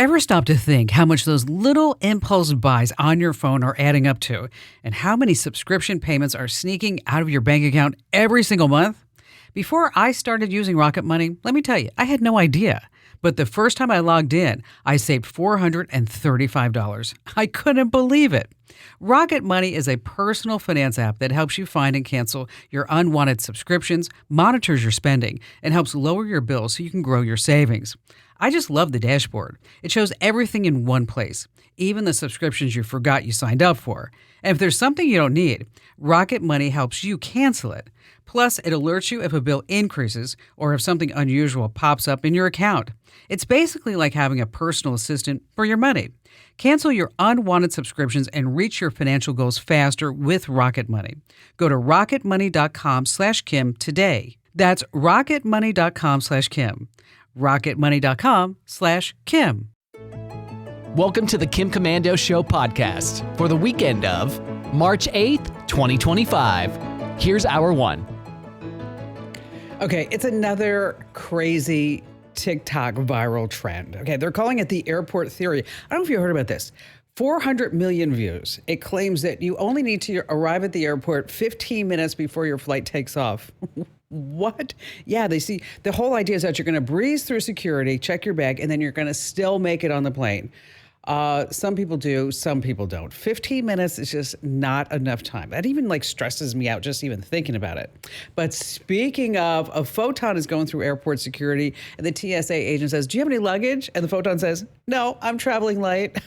Ever stop to think how much those little impulse buys on your phone are adding up to, and how many subscription payments are sneaking out of your bank account every single month? Before I started using Rocket Money, let me tell you, I had no idea. But the first time I logged in, I saved $435. I couldn't believe it. Rocket Money is a personal finance app that helps you find and cancel your unwanted subscriptions, monitors your spending, and helps lower your bills so you can grow your savings. I just love the dashboard. It shows everything in one place, even the subscriptions you forgot you signed up for. And if there's something you don't need, Rocket Money helps you cancel it. Plus, it alerts you if a bill increases or if something unusual pops up in your account. It's basically like having a personal assistant for your money. Cancel your unwanted subscriptions and reach your financial goals faster with Rocket Money. Go to rocketmoney.com/Kim today. That's rocketmoney.com/Kim. rocketmoney.com/Kim. Welcome to the Kim Komando Show podcast for the weekend of March 8th, 2025. Here's hour one. Okay, it's another crazy TikTok viral trend. Okay, they're calling it the airport theory. I don't know if you heard about this. 400 million views. It claims that you only need to arrive at the airport 15 minutes before your flight takes off. What? Yeah, they see the whole idea is that you're going to breeze through security, check your bag, and then you're going to still make it on the plane. Some people do, some people don't. 15 minutes is just not enough time. That even stresses me out just even thinking about it. But speaking of, a Photon is going through airport security and the TSA agent says, "Do you have any luggage?" And the Photon says, "No, I'm traveling light."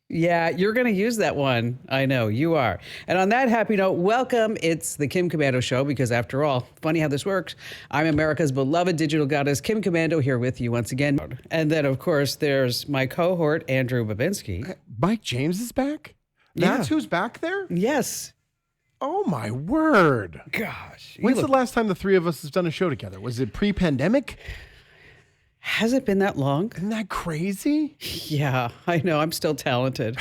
Yeah, you're going to use that one. I know you are. And on that happy note, welcome. It's the Kim Komando Show because after all, funny how this works. I'm America's beloved digital goddess, Kim Komando, here with you once again. And then, of course, there's my cohort, Andrew Babinski. Mike James is back? That's who's back there? Yes. Oh, my word. Gosh. When's the last time the three of us have done a show together? Was it pre-pandemic? Has it been that long? Isn't that crazy? Yeah, I know. I'm still talented.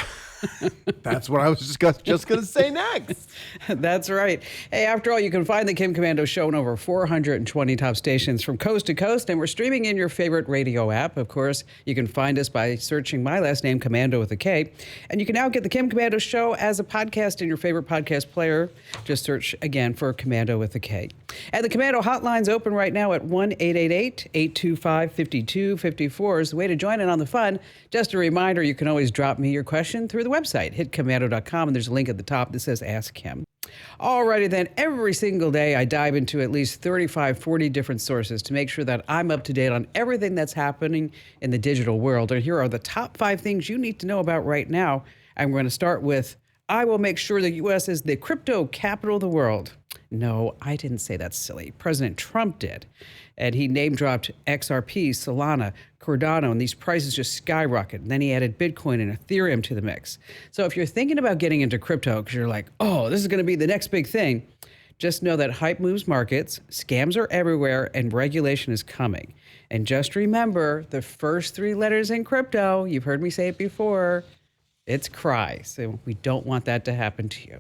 That's what I was just going to say next. That's right. Hey, after all, you can find the Kim Komando Show on over 420 top stations from coast to coast, and we're streaming in your favorite radio app. Of course, you can find us by searching my last name, Komando with a K. And you can now get the Kim Komando Show as a podcast in your favorite podcast player. Just search again for Komando with a K. And the Komando hotline's open right now at 1-888-825-5254 is the way to join in on the fun. Just a reminder, you can always drop me your question through the website. Hit komando.com, and there's a link at the top that says Ask Kim. Alrighty then, every single day I dive into at least 35, 40 different sources to make sure that I'm up to date on everything that's happening in the digital world. And here are the top 5 things you need to know about right now. I'm going to start with, I will make sure the U.S. is the crypto capital of the world. No, I didn't say that silly. President Trump did. And he name-dropped XRP, Solana, Cardano, and these prices just skyrocketed. And then he added Bitcoin and Ethereum to the mix. So if you're thinking about getting into crypto because you're like, oh, this is going to be the next big thing, just know that hype moves markets, scams are everywhere, and regulation is coming. And just remember, the first 3 letters in crypto, you've heard me say it before, it's CRY. So we don't want that to happen to you.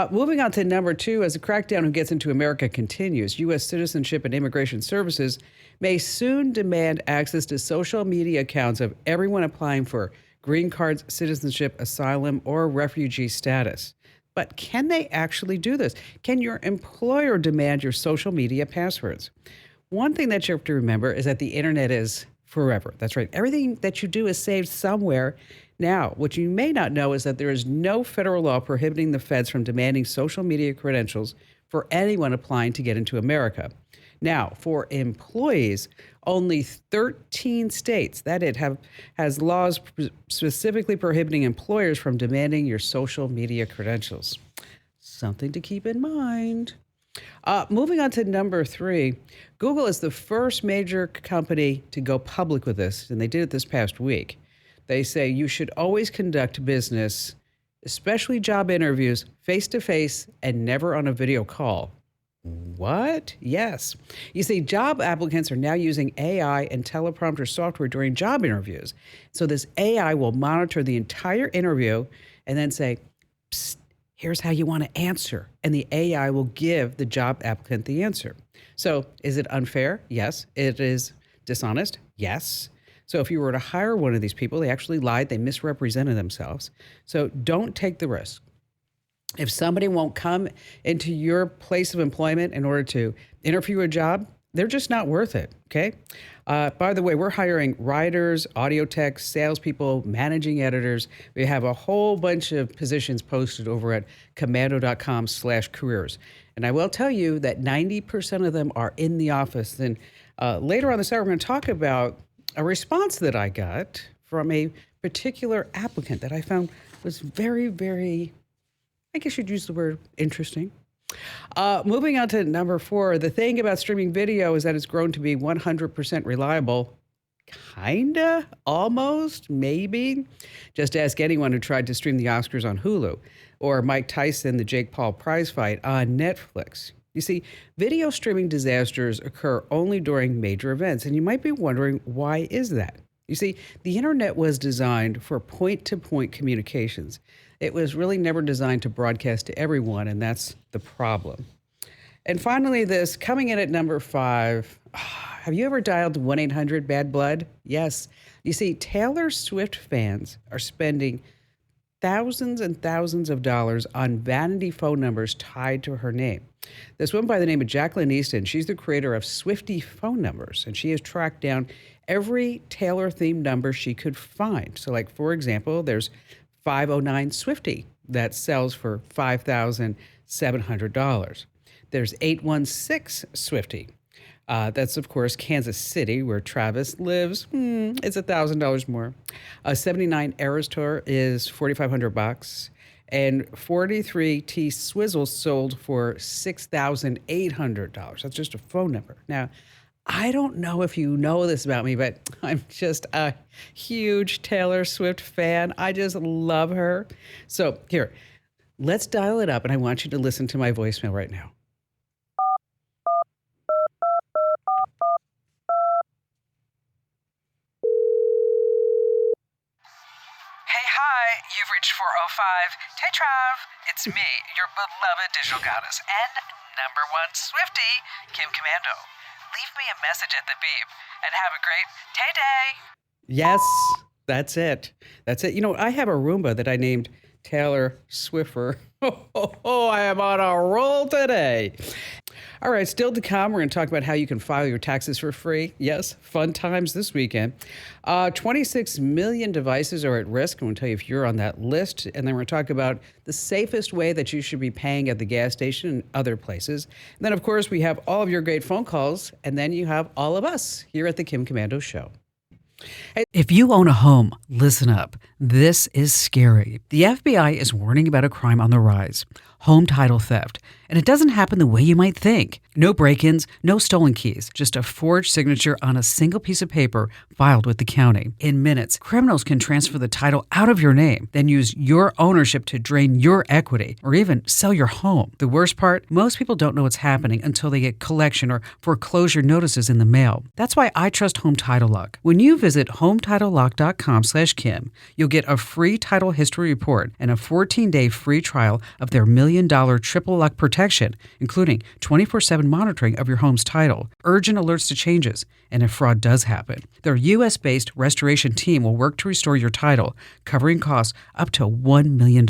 Moving on to number 2, as the crackdown who gets into America continues, U.S. Citizenship and Immigration Services may soon demand access to social media accounts of everyone applying for green cards, citizenship, asylum, or refugee status. But can they actually do this? Can your employer demand your social media passwords? One thing that you have to remember is that the internet is forever. That's right. Everything that you do is saved somewhere. Now, what you may not know is that there is no federal law prohibiting the feds from demanding social media credentials for anyone applying to get into America. Now, for employees, only 13 states has laws specifically prohibiting employers from demanding your social media credentials. Something to keep in mind. Moving on to number 3, Google is the first major company to go public with this, and they did it this past week. They say you should always conduct business, especially job interviews, face-to-face and never on a video call. What? Yes. You see, job applicants are now using AI and teleprompter software during job interviews. So this AI will monitor the entire interview and then say, psst, here's how you want to answer. And the AI will give the job applicant the answer. So is it unfair? Yes. It is dishonest? Yes. So if you were to hire one of these people, they actually lied, they misrepresented themselves. So don't take the risk. If somebody won't come into your place of employment in order to interview a job, they're just not worth it. Okay. By the way, we're hiring writers, audio techs, salespeople, managing editors. We have a whole bunch of positions posted over at komando.com/careers. And I will tell you that 90% of them are in the office. And later on this hour, we're going to talk about a response that I got from a particular applicant that I found was very, very, I guess you'd use the word interesting. Moving on to number 4, the thing about streaming video is that it's grown to be 100% reliable. Kinda, almost, maybe. Just ask anyone who tried to stream the Oscars on Hulu or Mike Tyson, the Jake Paul prize fight on Netflix. You see, video streaming disasters occur only during major events, and you might be wondering, why is that? You see, the internet was designed for point-to-point communications. It was really never designed to broadcast to everyone, and that's the problem. And finally, this coming in at number 5. Have you ever dialed 1-800-BAD-BLOOD? Yes. You see, Taylor Swift fans are spending thousands and thousands of dollars on vanity phone numbers tied to her name. This woman by the name of Jacqueline Easton, she's the creator of Swiftie phone numbers, and she has tracked down every Taylor-themed number she could find. So, like, for example, there's 509 Swiftie that sells for $5,700. There's 816 Swiftie. That's, of course, Kansas City, where Travis lives. It's $1,000 more. 79 Eras Tour is $4,500. And 43 T Swizzle sold for $6,800. That's just a phone number. Now, I don't know if you know this about me, but I'm just a huge Taylor Swift fan. I just love her. So here, let's dial it up, and I want you to listen to my voicemail right now. Hey, hi, you've reached 405. Hey, Trav, it's me, your beloved digital goddess and number 1 Swiftie, Kim Commando. Leave me a message at the beep and have a great day. Yes, that's it. That's it. You know, I have a Roomba that I named Taylor Swiffer. Oh, I am on a roll today. All right, still to come, we're going to talk about how you can file your taxes for free. Yes, fun times this weekend. 26 million devices are at risk. I'm going to tell you if you're on that list. And then we're going to talk about the safest way that you should be paying at the gas station and other places. And then, of course, we have all of your great phone calls. And then you have all of us here at the Kim Commando Show. If you own a home, listen up. This is scary. The FBI is warning about a crime on the rise, home title theft. And it doesn't happen the way you might think. No break-ins, no stolen keys, just a forged signature on a single piece of paper filed with the county. In minutes, criminals can transfer the title out of your name, then use your ownership to drain your equity or even sell your home. The worst part, most people don't know what's happening until they get collection or foreclosure notices in the mail. That's why I trust Home Title Lock. When you visit HometitleLock.com/Kim, you'll get a free title history report and a 14-day free trial of their $1 million triple lock protection, including 24/7 monitoring of your home's title, urgent alerts to changes, and if fraud does happen. Their U.S.-based restoration team will work to restore your title, covering costs up to $1 million.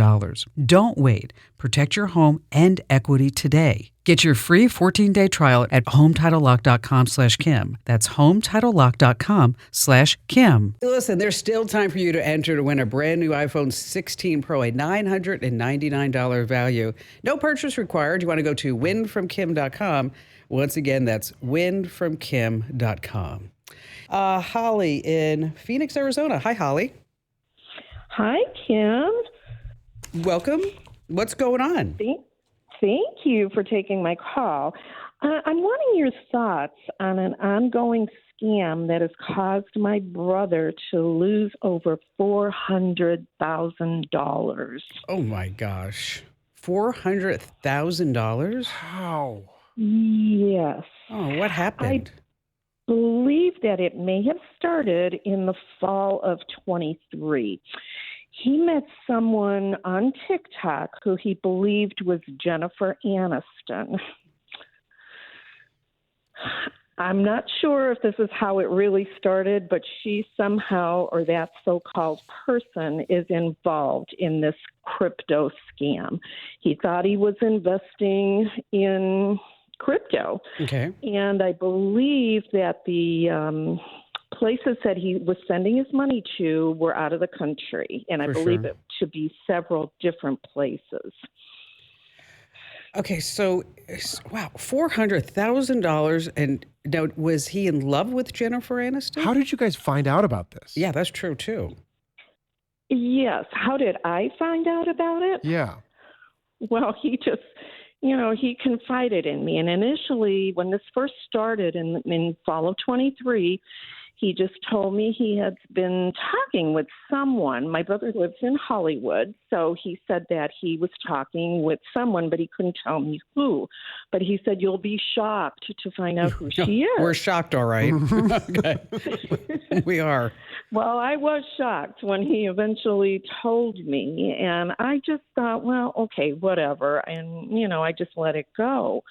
Don't wait. Protect your home and equity today. Get your free 14-day trial at HometitleLock.com/Kim. That's HometitleLock.com/Kim. Listen, there's still time for you to enter to win a brand new iPhone 16 Pro, a $999 value. No purchase required. You want to go to winfromkim.com. Once again, that's winfromkim.com. Holly in Phoenix, Arizona. Hi, Holly. Hi, Kim. Welcome. What's going on? Thank you for taking my call. I'm wanting your thoughts on an ongoing scam that has caused my brother to lose over $400,000. Oh, my gosh. $400,000? How? Yes. Oh, what happened? I believe that it may have started in the fall of 23. He met someone on TikTok who he believed was Jennifer Aniston. I'm not sure if this is how it really started, but she somehow, or that so-called person, is involved in this crypto scam. He thought he was investing in crypto. Okay. And I believe that the places that he was sending his money to were out of the country. And I For believe sure. it to be several different places. Okay, so wow, $400,000. And now, was he in love with Jennifer Aniston? How did you guys find out about this? Yeah, that's true too. Yes. How did I find out about it? Yeah. Well, he just, he confided in me. And initially, when this first started in fall of 23, he just told me he had been talking with someone. My brother lives in Hollywood, so he said that he was talking with someone, but he couldn't tell me who. But he said, you'll be shocked to find out who she is. We're shocked, all right. Okay. We are. Well, I was shocked when he eventually told me, and I just thought, well, okay, whatever. And, I just let it go.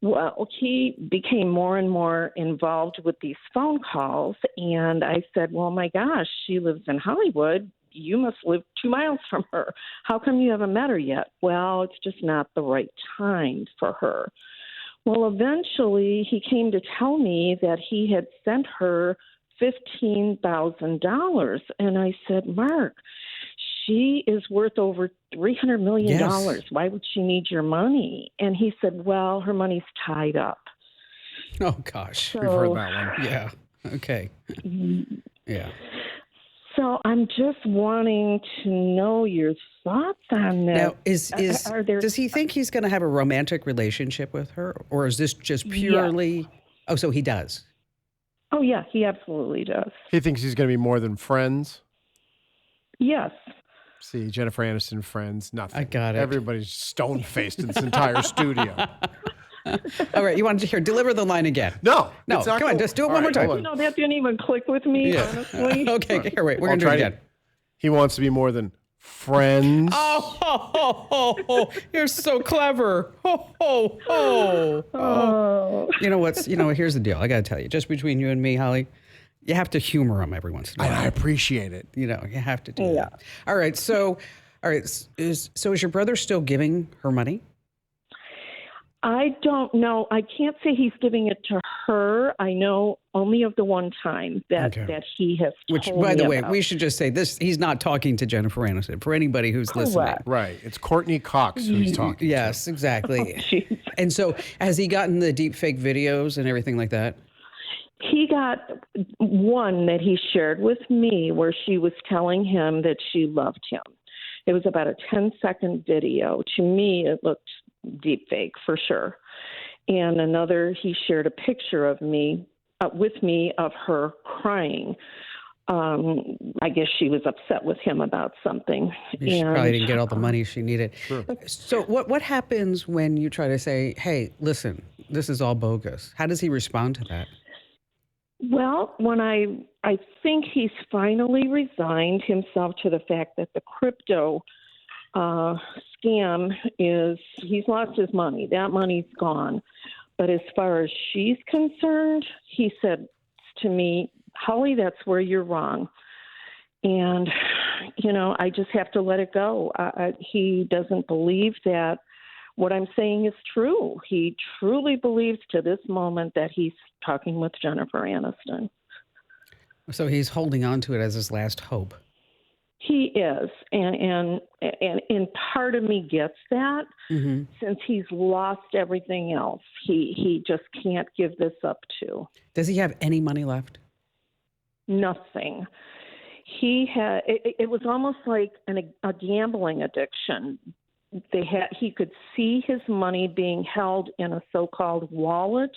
Well, he became more and more involved with these phone calls, and I said, well, my gosh, she lives in Hollywood. You must live 2 miles from her. How come you haven't met her yet? Well, it's just not the right time for her. Well, eventually he came to tell me that he had sent her $15,000. And I said, Mark, she is worth over $300 million. Yes. Why would she need your money? And he said, well, her money's tied up. Oh, gosh. So, We've heard that one. Yeah. Okay. Yeah. So I'm just wanting to know your thoughts on this. Now, Are there- does he think he's going to have a romantic relationship with her? Or is this just purely... Oh, so he does. Oh, yeah, he absolutely does. He thinks he's going to be more than friends. Yes. See, Jennifer Aniston, Friends, nothing. I got it. Everybody's stone-faced in this entire studio. All right. You wanted to hear. Deliver the line again. No. No, it's not come on, gonna- just do it All one more right, time. hold on. That didn't even click with me, honestly. Okay. Here, wait. We're I'll going to do try it to- again. He wants to be more than friends. Oh, you're so clever. Oh. You know what? Here's the deal. I got to tell you, just between you and me, Holly, you have to humor him every once in a while. I appreciate it. You have to do that. All right. So is your brother still giving her money? I don't know. I can't say he's giving it to her. I know only of the one time that he has Which, told by the me way, about. we should just say this: he's not talking to Jennifer Aniston. For anybody who's listening, Correct. Right. It's Courtney Cox who he's talking yes, exactly. Jeez. And so, has he gotten the deep fake videos and everything like that? He got one that he shared with me where she was telling him that she loved him. It was about a 10-second video. To me, it looked deep fake for sure. And another, he shared a picture of me with me of her crying. I guess she was upset with him about something. She probably didn't get all the money she needed. Sure. So what happens when you try to say, hey, listen, this is all bogus? How does he respond to that? Well, when I think he's finally resigned himself to the fact that the crypto scam he's lost his money. That money's gone. But as far as she's concerned, he said to me, Holly, that's where you're wrong. And, I just have to let it go. He doesn't believe that what I'm saying is true. He truly believes to this moment that he's talking with Jennifer Aniston. So he's holding on to it as his last hope. He is, and part of me gets that since he's lost everything else. He just can't give this up to. Does he have any money left? Nothing. He had. It was almost like a gambling addiction. He could see his money being held in a so-called wallet,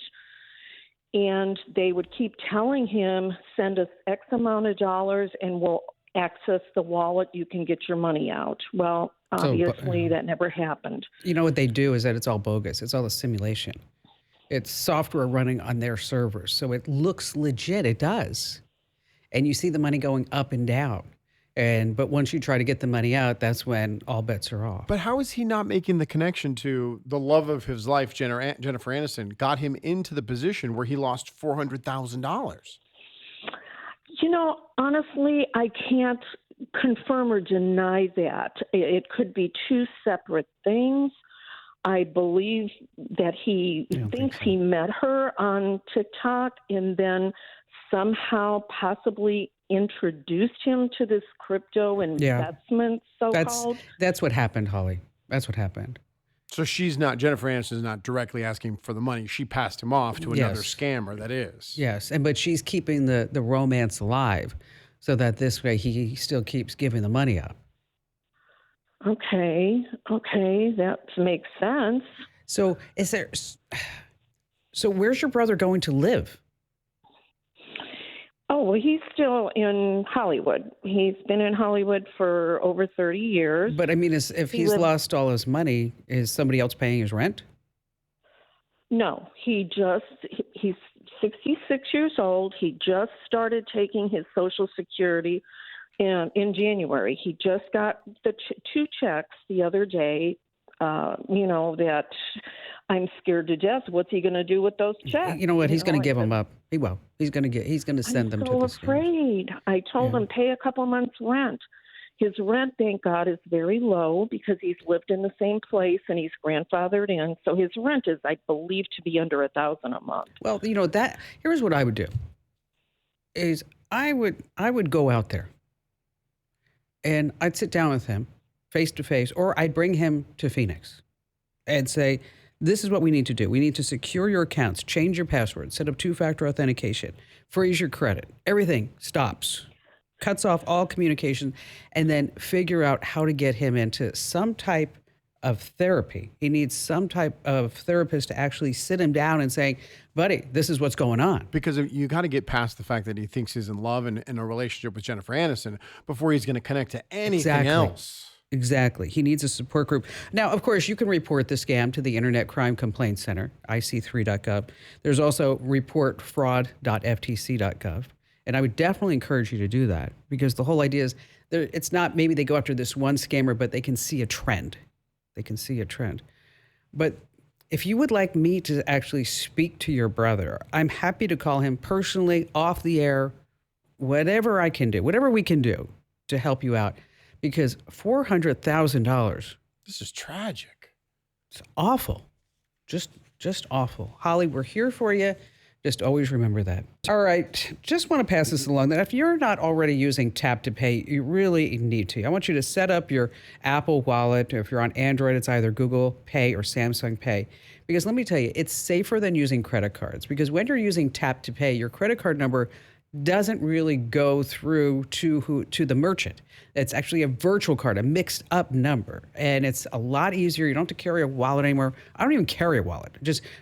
and they would keep telling him, send us X amount of dollars and we'll access the wallet, you can get your money out. Well, obviously that never happened. You know what they do is that it's all bogus. It's all a simulation. It's software running on their servers. So it looks legit. It does. And you see the money going up and down. But once you try to get the money out, that's when all bets are off. But how is he not making the connection to the love of his life, Jennifer Aniston, got him into the position where he lost $400,000? Honestly, I can't confirm or deny that. It could be two separate things. I believe that he thinks he met her on TikTok and then somehow possibly introduced him to this crypto investment, so-called. That's what happened, Holly. That's what happened. So Jennifer Aniston is not directly asking for the money. She passed him off to another scammer that is. Yes, but she's keeping the romance alive so that this way he still keeps giving the money up. Okay, that makes sense. So where's your brother going to live? Oh, well, he's still in Hollywood. He's been in Hollywood for over 30 years. But I mean, if he's lost all his money, is somebody else paying his rent? No, he's 66 years old. He just started taking his Social Security in January. He just got the two checks the other day, that I'm scared to death. What's he going to do with those checks? You know what? He's going to give them up. He will. He's going to send them to the I'm so afraid. I told him pay a couple months rent. His rent, thank God, is very low because he's lived in the same place and he's grandfathered in. So his rent is, I believe, to be under $1,000 a month. Well, here's what I would do. Is I would go out there and I'd sit down with him face to face, or I'd bring him to Phoenix and say, this is what we need to do. We need to secure your accounts, change your password, set up two-factor authentication, freeze your credit. Everything stops, cuts off all communication, and then figure out how to get him into some type of therapy. He needs some type of therapist to actually sit him down and say, buddy, this is what's going on. Because you got to get past the fact that he thinks he's in love and in a relationship with Jennifer Aniston before he's going to connect to anything else. Exactly. He needs a support group. Now, of course, you can report the scam to the Internet Crime Complaint Center, IC3.gov. There's also reportfraud.ftc.gov. And I would definitely encourage you to do that because the whole idea is it's not maybe they go after this one scammer, but they can see a trend. But if you would like me to actually speak to your brother, I'm happy to call him personally off the air, whatever I can do, whatever we can do to help you out. Because $400,000. This is tragic. It's awful. Just awful. Holly, we're here for you. Just always remember that. All right. Just want to pass this along that if you're not already using Tap to Pay, you really need to. I want you to set up your Apple Wallet. Or if you're on Android, it's either Google Pay or Samsung Pay. Because let me tell you, it's safer than using credit cards. Because when you're using Tap to Pay, your credit card number doesn't really go through to the merchant. It's actually a virtual card, a mixed up number. And it's a lot easier. You don't have to carry a wallet anymore. I don't even carry a wallet.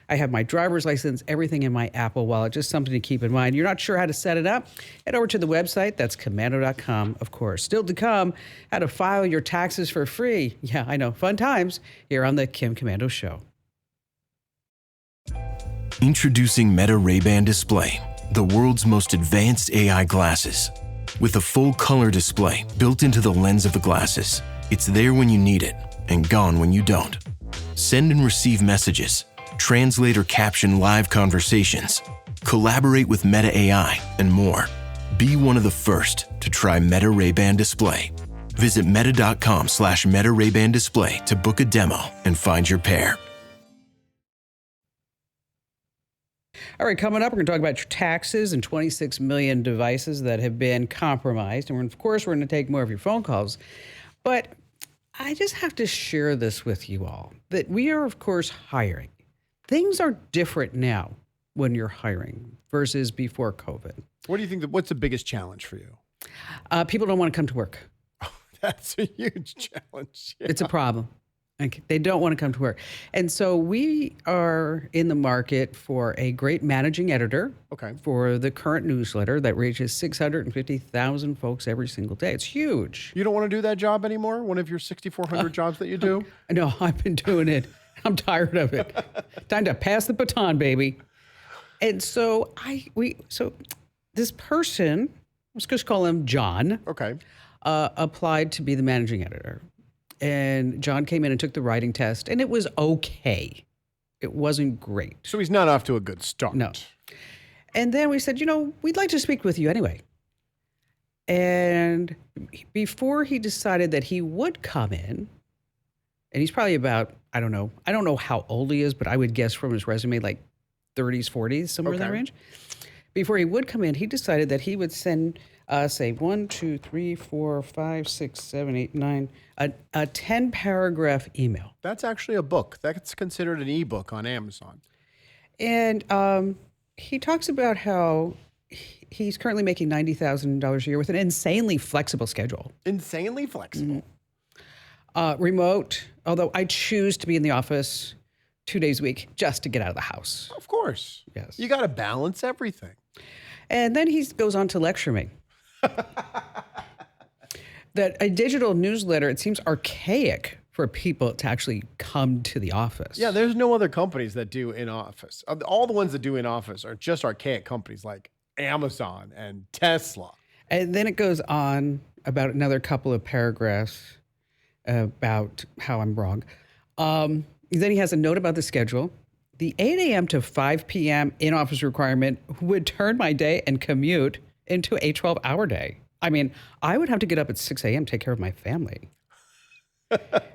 I have my driver's license, everything in my Apple Wallet, just something to keep in mind. You're not sure how to set it up? Head over to the website. That's Komando.com, of course. Still to come, how to file your taxes for free. Yeah, I know. Fun times here on the Kim Komando Show. Introducing Meta Ray-Ban Display, the world's most advanced AI glasses. With a full color display built into the lens of the glasses, it's there when you need it and gone when you don't. Send and receive messages, translate or caption live conversations, collaborate with Meta AI, and more. Be one of the first to try Meta Ray-Ban Display. Visit meta.com/Meta Ray-Ban Display to book a demo and find your pair. All right, coming up, we're going to talk about taxes and 26 million devices that have been compromised. And of course, we're going to take more of your phone calls. But I just have to share this with you all, that we are, of course, hiring. Things are different now when you're hiring versus before COVID. What do you think? What's the biggest challenge for you? People don't want to come to work. Oh, that's a huge challenge. Yeah. It's a problem. They don't want to come to work. And so we are in the market for a great managing editor for the current newsletter that reaches 650,000 folks every single day. It's huge. You don't want to do that job anymore? One of your 6,400 jobs that you do? No, I've been doing it. I'm tired of it. Time to pass the baton, baby. And so this person, let's just call him John. Okay. applied to be the managing editor. And John came in and took the writing test, and it was okay. It wasn't great. So he's not off to a good start. No. And then we said, we'd like to speak with you anyway. And before he decided that he would come in, and he's probably about, I don't know how old he is, but I would guess from his resume, like 30s, 40s, somewhere in that range. Before he would come in, he decided that he would send, say, 1, 2, 3, 4, 5, 6, 7, 8, 9, a 10-paragraph email. That's actually a book. That's considered an ebook on Amazon. And he talks about how he's currently making $90,000 a year with an insanely flexible schedule. Insanely flexible. Remote, although I choose to be in the office 2 days a week just to get out of the house. Of course. Yes. You got to balance everything. And then he goes on to lecture me that a digital newsletter, it seems archaic for people to actually come to the office. Yeah, there's no other companies that do in office. All the ones that do in office are just archaic companies like Amazon and Tesla. And then it goes on about another couple of paragraphs about how I'm wrong. Then he has a note about the schedule. The 8 a.m. to 5 p.m. in-office requirement would turn my day and commute into a 12-hour day. I mean, I would have to get up at 6 a.m. to take care of my family.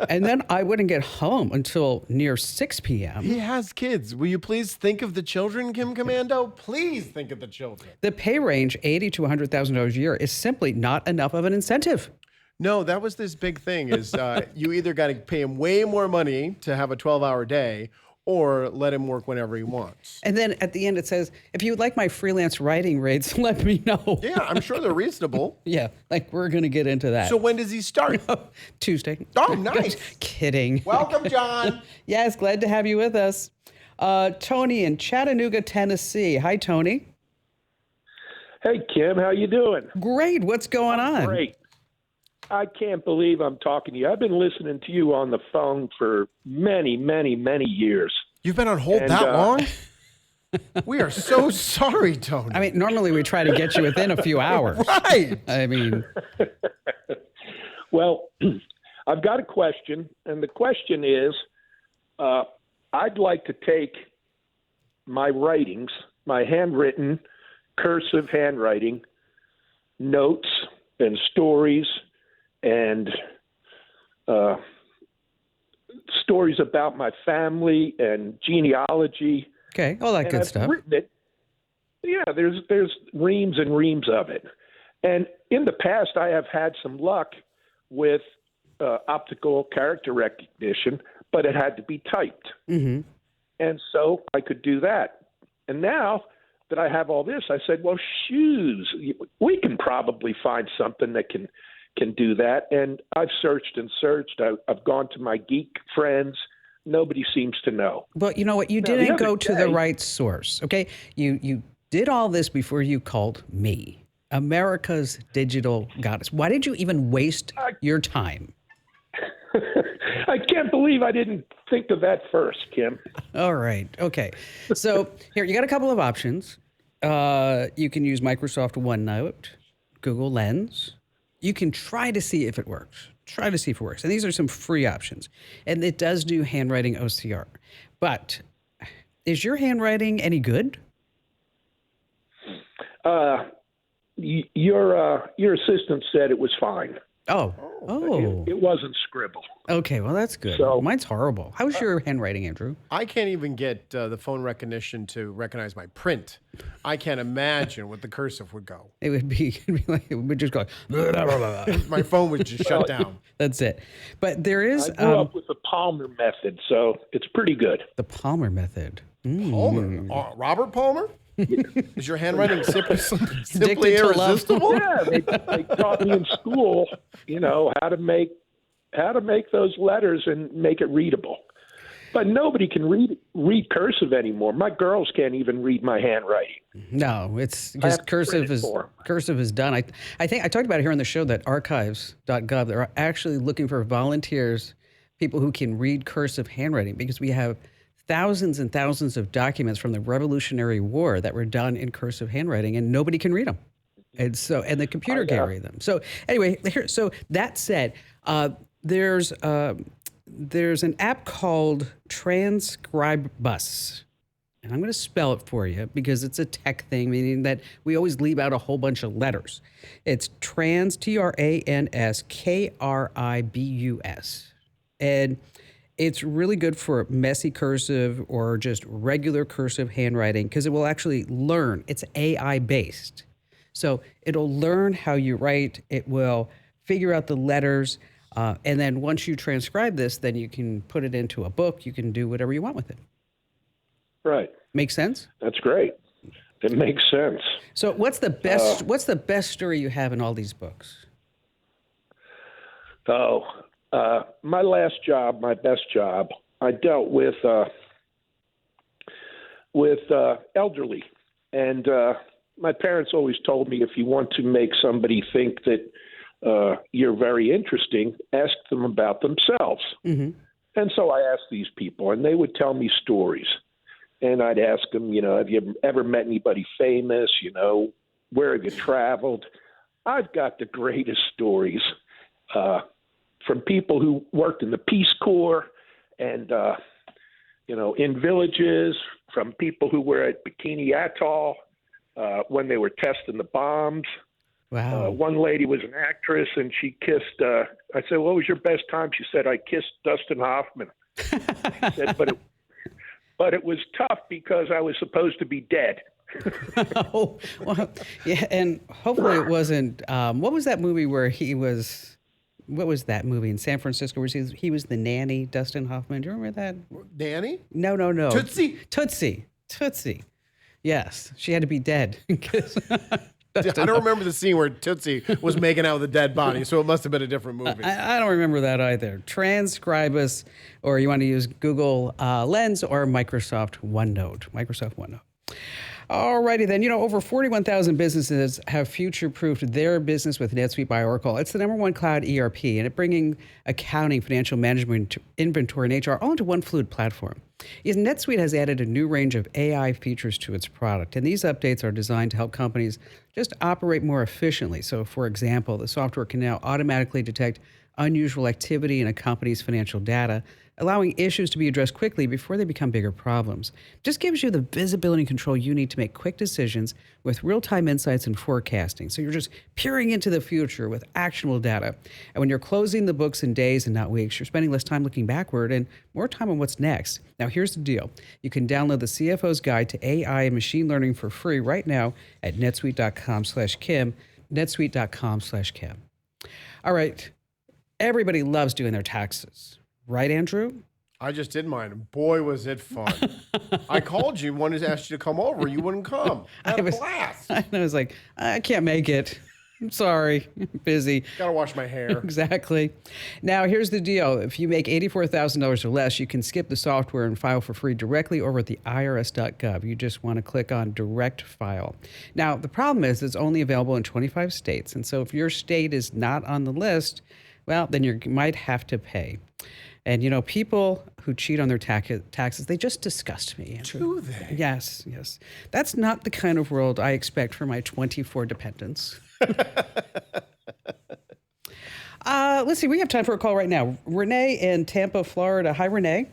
And then I wouldn't get home until near 6 p.m. He has kids. Will you please think of the children, Kim Commando? Please think of the children. The pay range, $80,000 to $100,000 a year, is simply not enough of an incentive. No, that was this big thing is you either got to pay him way more money to have a 12-hour day or let him work whenever he wants. And then at the end it says, if you would like my freelance writing rates, let me know. Yeah, I'm sure they're reasonable. Yeah, like we're going to get into that. So when does he start? Tuesday. Oh, nice. Kidding. Welcome, John. Yes, glad to have you with us. Tony in Chattanooga, Tennessee. Hi, Tony. Hey, Kim, how you doing? Great. What's going on? Great. I can't believe I'm talking to you. I've been listening to you on the phone for many, many, many years. You've been on hold that long? We are so sorry, Tony. I mean, normally we try to get you within a few hours. Right. I mean, Well, I've got a question, and the question is, I'd like to take my writings, my handwritten, cursive handwriting, notes and stories and stories about my family and genealogy. okay, all that And good I've stuff. written it. Yeah, there's reams and reams of it. And in the past, I have had some luck with optical character recognition, but it had to be typed. Mm-hmm. And so I could do that. And now that I have all this, I said, well, shoes, we can probably find something that can do that. And I've searched and searched. I've gone to my geek friends. Nobody seems to know. But you know what? You Now, the didn't other go to the day- right source, okay? You did all this before you called me, America's digital goddess. Why did you even waste your time? I can't believe I didn't think of that first, Kim. All right. Okay. So here, you got a couple of options. You can use Microsoft OneNote, Google Lens. You can try to see if it works. Try to see if it works. And these are some free options. And it does do handwriting OCR. But is your handwriting any good? Your assistant said it was fine. Oh. It wasn't scribble. Okay. Well, that's good. So- Mine's horrible. How's your handwriting, Andrew? I can't even get the phone recognition to recognize my print. I can't imagine what the cursive would go. It would be, it would just go. My phone would just shut down. That's it. But there is I grew up with the Palmer method, so it's pretty good. the Palmer method. Palmer? Robert Palmer? Is your handwriting simply Addicted to love. irresistible? Yeah, they taught me in school, how to make those letters and make it readable. But nobody can read cursive anymore. My girls can't even read my handwriting. No, it's have just to cursive print it is for 'em. cursive is done. I think I talked about it here on the show that archives.gov, they're actually looking for volunteers, people who can read cursive handwriting, because we have thousands and thousands of documents from the Revolutionary War that were done in cursive handwriting and nobody can read them. And the computer can read them. So anyway, so that said, there's an app called Transcribebus. And I'm going to spell it for you because it's a tech thing, meaning that we always leave out a whole bunch of letters. It's Transkribus. And it's really good for messy cursive or just regular cursive handwriting because it will actually learn. It's AI based. So it'll learn how you write. It will figure out the letters. And then once you transcribe this, then you can put it into a book. You can do whatever you want with it. Right. Make sense? That's great. It makes sense. So what's the best story you have in all these books? My last job, my best job, I dealt with elderly. And my parents always told me if you want to make somebody think that you're very interesting, ask them about themselves. Mm-hmm. And so I asked these people, and they would tell me stories. And I'd ask them, have you ever met anybody famous? Where have you traveled? I've got the greatest stories from people who worked in the Peace Corps and, in villages, from people who were at Bikini Atoll when they were testing the bombs. Wow. One lady was an actress, and she kissed I said, what was your best time? She said, I kissed Dustin Hoffman. She said, but it was tough because I was supposed to be dead. Oh, well, yeah, and hopefully it wasn't. What was that movie where he was? What was that movie in San Francisco where he was the nanny, Dustin Hoffman? Do you remember that? Nanny? No. Tootsie. Yes, she had to be dead. I don't remember the scene where Tootsie was making out with a dead body, so it must have been a different movie. I don't remember that either. Transcribus, or you want to use Google Lens or Microsoft OneNote. Alrighty then, over 41,000 businesses have future-proofed their business with NetSuite by Oracle. It's the #1 cloud ERP, and it's bringing accounting, financial management, inventory, and HR all into one fluid platform. NetSuite has added a new range of AI features to its product, and these updates are designed to help companies just operate more efficiently. So, for example, the software can now automatically detect unusual activity in a company's financial data, allowing issues to be addressed quickly before they become bigger problems. Just gives you the visibility and control you need to make quick decisions with real-time insights and forecasting. So you're just peering into the future with actionable data. And when you're closing the books in days and not weeks, you're spending less time looking backward and more time on what's next. Now, here's the deal. You can download the CFO's Guide to AI and Machine Learning for free right now at netsuite.com/Kim, netsuite.com/Kim. All right. Everybody loves doing their taxes. Right, Andrew? I just did mine, and boy, was it fun. I called you, wanted to ask you to come over. You wouldn't come. I had a blast. I was like, I can't make it. I'm sorry. I'm busy. Gotta wash my hair. Exactly. Now, here's the deal. If you make $84,000 or less, you can skip the software and file for free directly over at the irs.gov. You just want to click on Direct File. Now, the problem is it's only available in 25 states. And so if your state is not on the list, well, then you might have to pay. And, people who cheat on their taxes, they just disgust me. Do they? Yes. That's not the kind of world I expect for my 24 dependents. Let's see. We have time for a call right now. Renee in Tampa, Florida. Hi, Renee.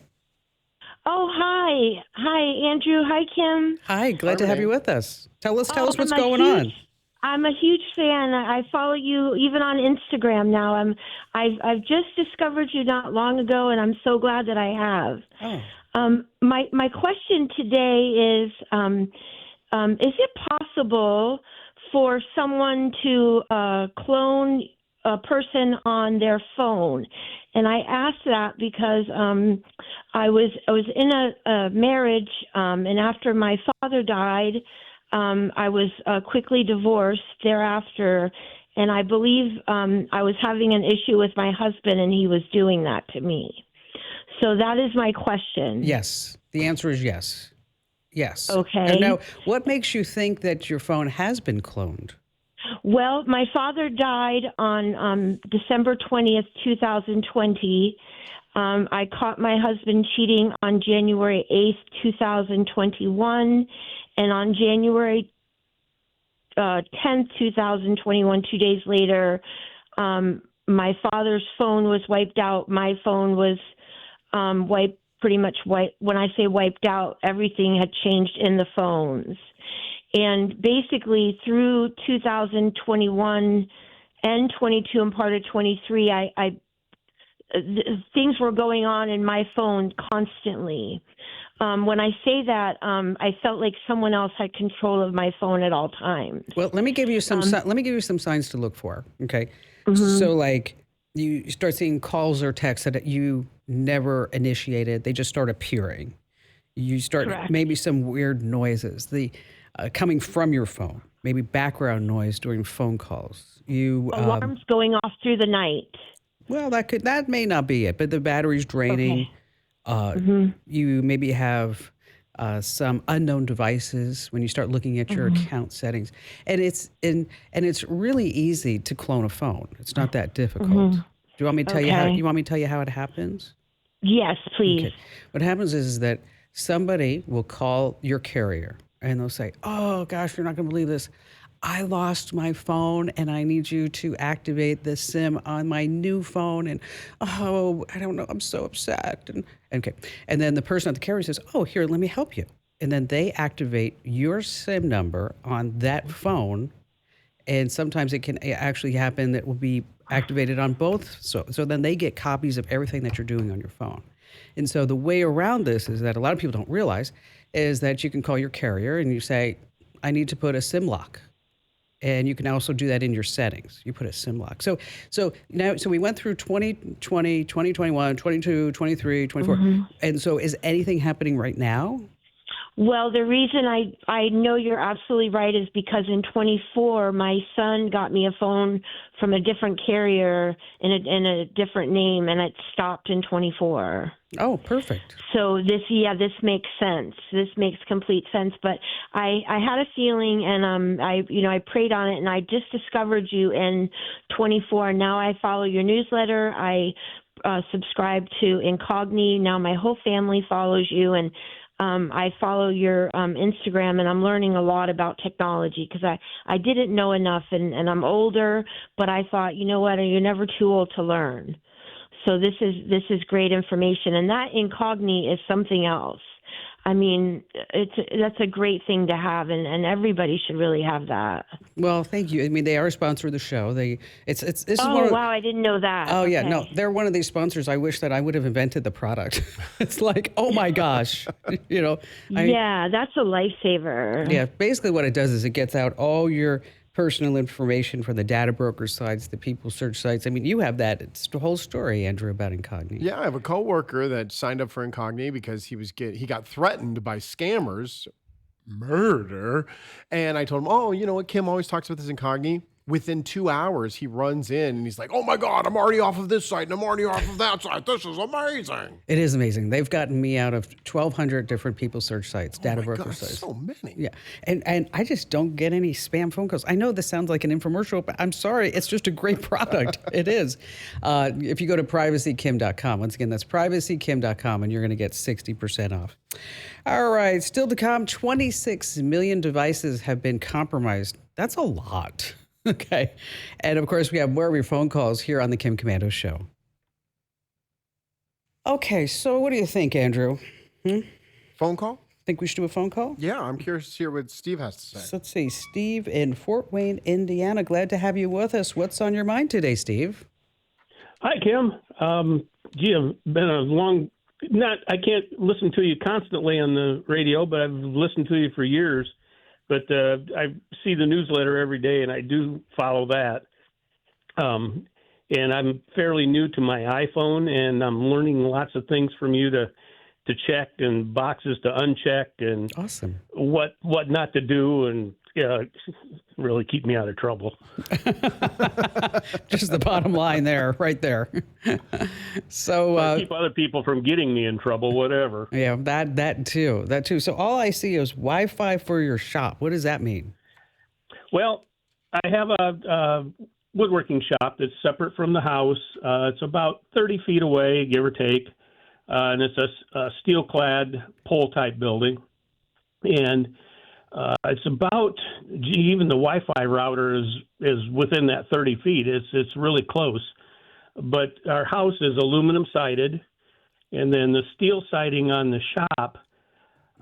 Oh, hi. Hi, Andrew. Hi, Kim. Hi. Glad to have you with us. Tell us what's I'm going on. I'm a huge fan. I follow you even on Instagram now. I've just discovered you not long ago, and I'm so glad that I have. Oh. My question today is it possible for someone to clone a person on their phone? And I ask that because I was in a marriage, and after my father died, I was quickly divorced thereafter, and I believe I was having an issue with my husband, and he was doing that to me. So that is my question. Yes. The answer is yes. Yes. Okay. And now, what makes you think that your phone has been cloned? Well, my father died on December 20th, 2020. I caught my husband cheating on January 8th, 2021. And on January 10th, 2021, 2 days later, my father's phone was wiped out. My phone was pretty much wiped. When I say wiped out, everything had changed in the phones. And basically through 2021 and 22 and part of 23, things were going on in my phone constantly. When I say that, I felt like someone else had control of my phone at all times. Well, let me give you some signs to look for. Okay, so like you start seeing calls or texts that you never initiated; they just start appearing. You start maybe some weird noises, coming from your phone, maybe background noise during phone calls. Alarms going off through the night. Well, that may not be it, but the battery's draining. Okay. You maybe have some unknown devices when you start looking at your account settings, and it's really easy to clone a phone. It's not that difficult. Do you want me to tell you how? You want me to tell you how it happens? Yes, please. Okay. What happens is that somebody will call your carrier and they'll say, "Oh gosh, you're not going to believe this. I lost my phone and I need you to activate the SIM on my new phone. And I don't know, I'm so upset." And then the person at the carrier says, "Oh, here, let me help you." And then they activate your SIM number on that phone. And sometimes it can actually happen that will be activated on both. So then they get copies of everything that you're doing on your phone. And so the way around this is that a lot of people don't realize is that you can call your carrier and you say, "I need to put a SIM lock." And you can also do that in your settings. You put a SIM lock. So we went through 2020, 2021, 22, 23, 24. And so is anything happening right now? Well, the reason I know you're absolutely right is because in 24, my son got me a phone from a different carrier in a different name, and it stopped in 24. Oh, perfect. So this makes sense. This makes complete sense. But I had a feeling, and I prayed on it, and I just discovered you in 24. Now I follow your newsletter. I subscribe to Incogni. Now my whole family follows you, and I follow your Instagram, and I'm learning a lot about technology because I didn't know enough, and I'm older, but I thought, you know what, you're never too old to learn. So this is great information, and that Incogni is something else. I mean, that's a great thing to have, and everybody should really have that. Well, thank you. I mean, they are a sponsor of the show. Wow, I didn't know that. Oh, yeah, no, they're one of these sponsors. I wish that I would have invented the product. It's like, oh my gosh, Yeah, that's a lifesaver. Yeah, basically what it does is it gets out all your personal information from the data broker sites, the people search sites. I mean, you have that. It's the whole story, Andrew, about Incogni. Yeah, I have a coworker that signed up for Incogni because he got threatened by scammers, murder. And I told him, "Oh, you know what? Kim always talks about this Incogni." Within 2 hours, he runs in and he's like, "Oh my God, I'm already off of this site and I'm already off of that site. This is amazing." It is amazing. They've gotten me out of 1,200 different people search sites, data broker sites. So many. Yeah. And I just don't get any spam phone calls. I know this sounds like an infomercial, but I'm sorry. It's just a great product. It is. If you go to privacykim.com, once again, that's privacykim.com, and you're going to get 60% off. All right. Still to come, 26 million devices have been compromised. That's a lot. Okay. And of course, we have more of your phone calls here on the Kim Komando Show. Okay. So what do you think, Andrew? Phone call? Think we should do a phone call? Yeah, I'm curious to hear what Steve has to say. So let's see. Steve in Fort Wayne, Indiana. Glad to have you with us. What's on your mind today, Steve? Hi, Kim. I've been I can't listen to you constantly on the radio, but I've listened to you for years. But I see the newsletter every day, and I do follow that. And I'm fairly new to my iPhone, and I'm learning lots of things from you to check and boxes to uncheck and awesome. What not to do, and really keep me out of trouble. Just the bottom line there, right there. So keep other people from getting me in trouble, whatever. Yeah, that too. So all I see is Wi-Fi for your shop. What does that mean? Well, I have a woodworking shop that's separate from the house. It's about 30 feet away, give or take, and it's a steel-clad pole-type building. And It's about, even the Wi-Fi router is within that 30 feet. It's really close. But our house is aluminum sided, and then the steel siding on the shop,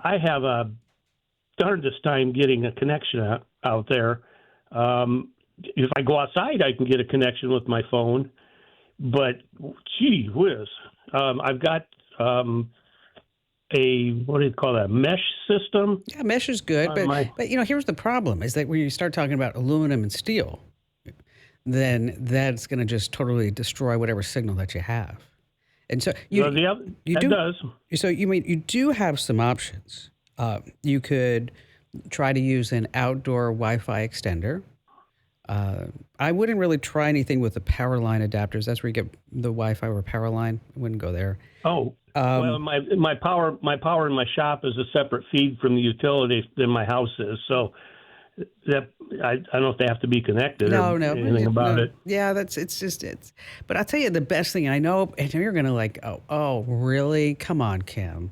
I have a darndest time getting a connection out there. If I go outside, I can get a connection with my phone. But, gee whiz, I've got what do you call that, mesh system? Yeah, mesh is good, but here's the problem, is that when you start talking about aluminum and steel, then that's going to just totally destroy whatever signal that you have. And so So you do have some options. You could try to use an outdoor Wi-Fi extender. I wouldn't really try anything with the power line adapters. That's where you get the Wi-Fi or power line. I wouldn't go there. Oh, well, my power in my shop is a separate feed from the utility than my house is. So that I don't know if they have to be connected. Anything about it. Yeah, it's. But I'll tell you the best thing I know, and you're gonna like, oh, really? Come on, Kim.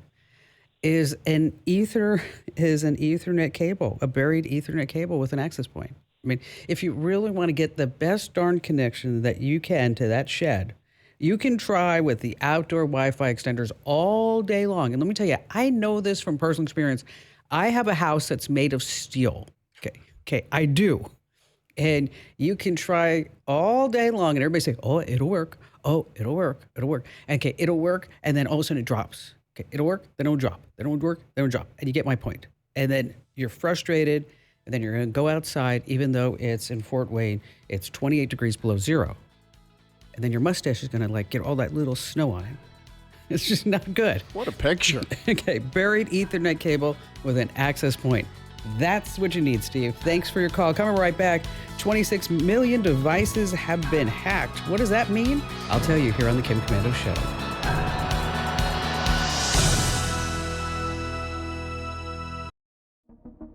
Is an Ethernet cable, a buried Ethernet cable with an access point. I mean, if you really want to get the best darn connection that you can to that shed, you can try with the outdoor Wi-Fi extenders all day long. And let me tell you, I know this from personal experience. I have a house that's made of steel. Okay, I do. And you can try all day long, and everybody say, oh, it'll work. Oh, it'll work. It'll work. Okay, it'll work. And then all of a sudden it drops. Okay, it'll work, then it'll drop. Then it'll work, then it'll drop. And you get my point. And then you're frustrated. And then you're going to go outside, even though it's in Fort Wayne, it's 28 degrees below zero. And then your mustache is going to get all that little snow on it. It's just not good. What a picture. Okay, buried Ethernet cable with an access point. That's what you need, Steve. Thanks for your call. Coming right back. 26 million devices have been hacked. What does that mean? I'll tell you here on the Kim Komando Show.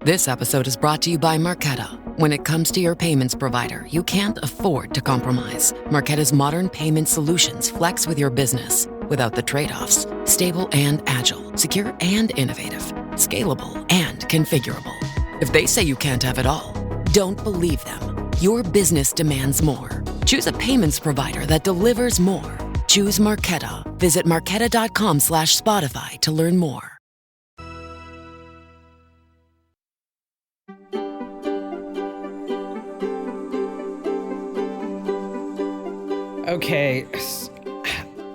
This episode is brought to you by Marqeta. When it comes to your payments provider, you can't afford to compromise. Marqeta's modern payment solutions flex with your business without the trade-offs. Stable and agile, secure and innovative, scalable and configurable. If they say you can't have it all, don't believe them. Your business demands more. Choose a payments provider that delivers more. Choose Marqeta. Visit marqeta.com/Spotify to learn more. Okay,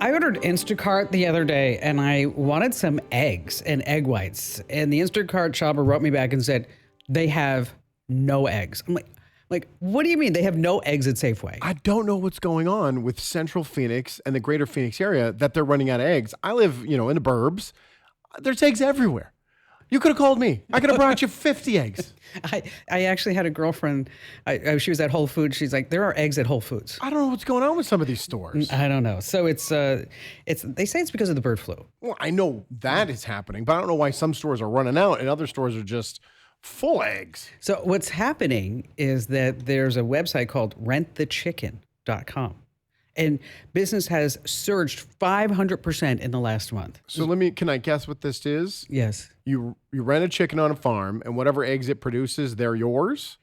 I ordered Instacart the other day, and I wanted some eggs and egg whites. And the Instacart shopper wrote me back and said, they have no eggs. I'm like, what do you mean they have no eggs at Safeway? I don't know what's going on with Central Phoenix and the greater Phoenix area that they're running out of eggs. I live, in the burbs. There's eggs everywhere. You could have called me. I could have brought you 50 eggs. I actually had a girlfriend. She was at Whole Foods. She's like, there are eggs at Whole Foods. I don't know what's going on with some of these stores. I don't know. So it's they say it's because of the bird flu. Well, I know that is happening, but I don't know why some stores are running out and other stores are just full eggs. So what's happening is that there's a website called rentthechicken.com. And business has surged 500% in the last month. So can I guess what this is? Yes. You rent a chicken on a farm, and whatever eggs it produces, they're yours?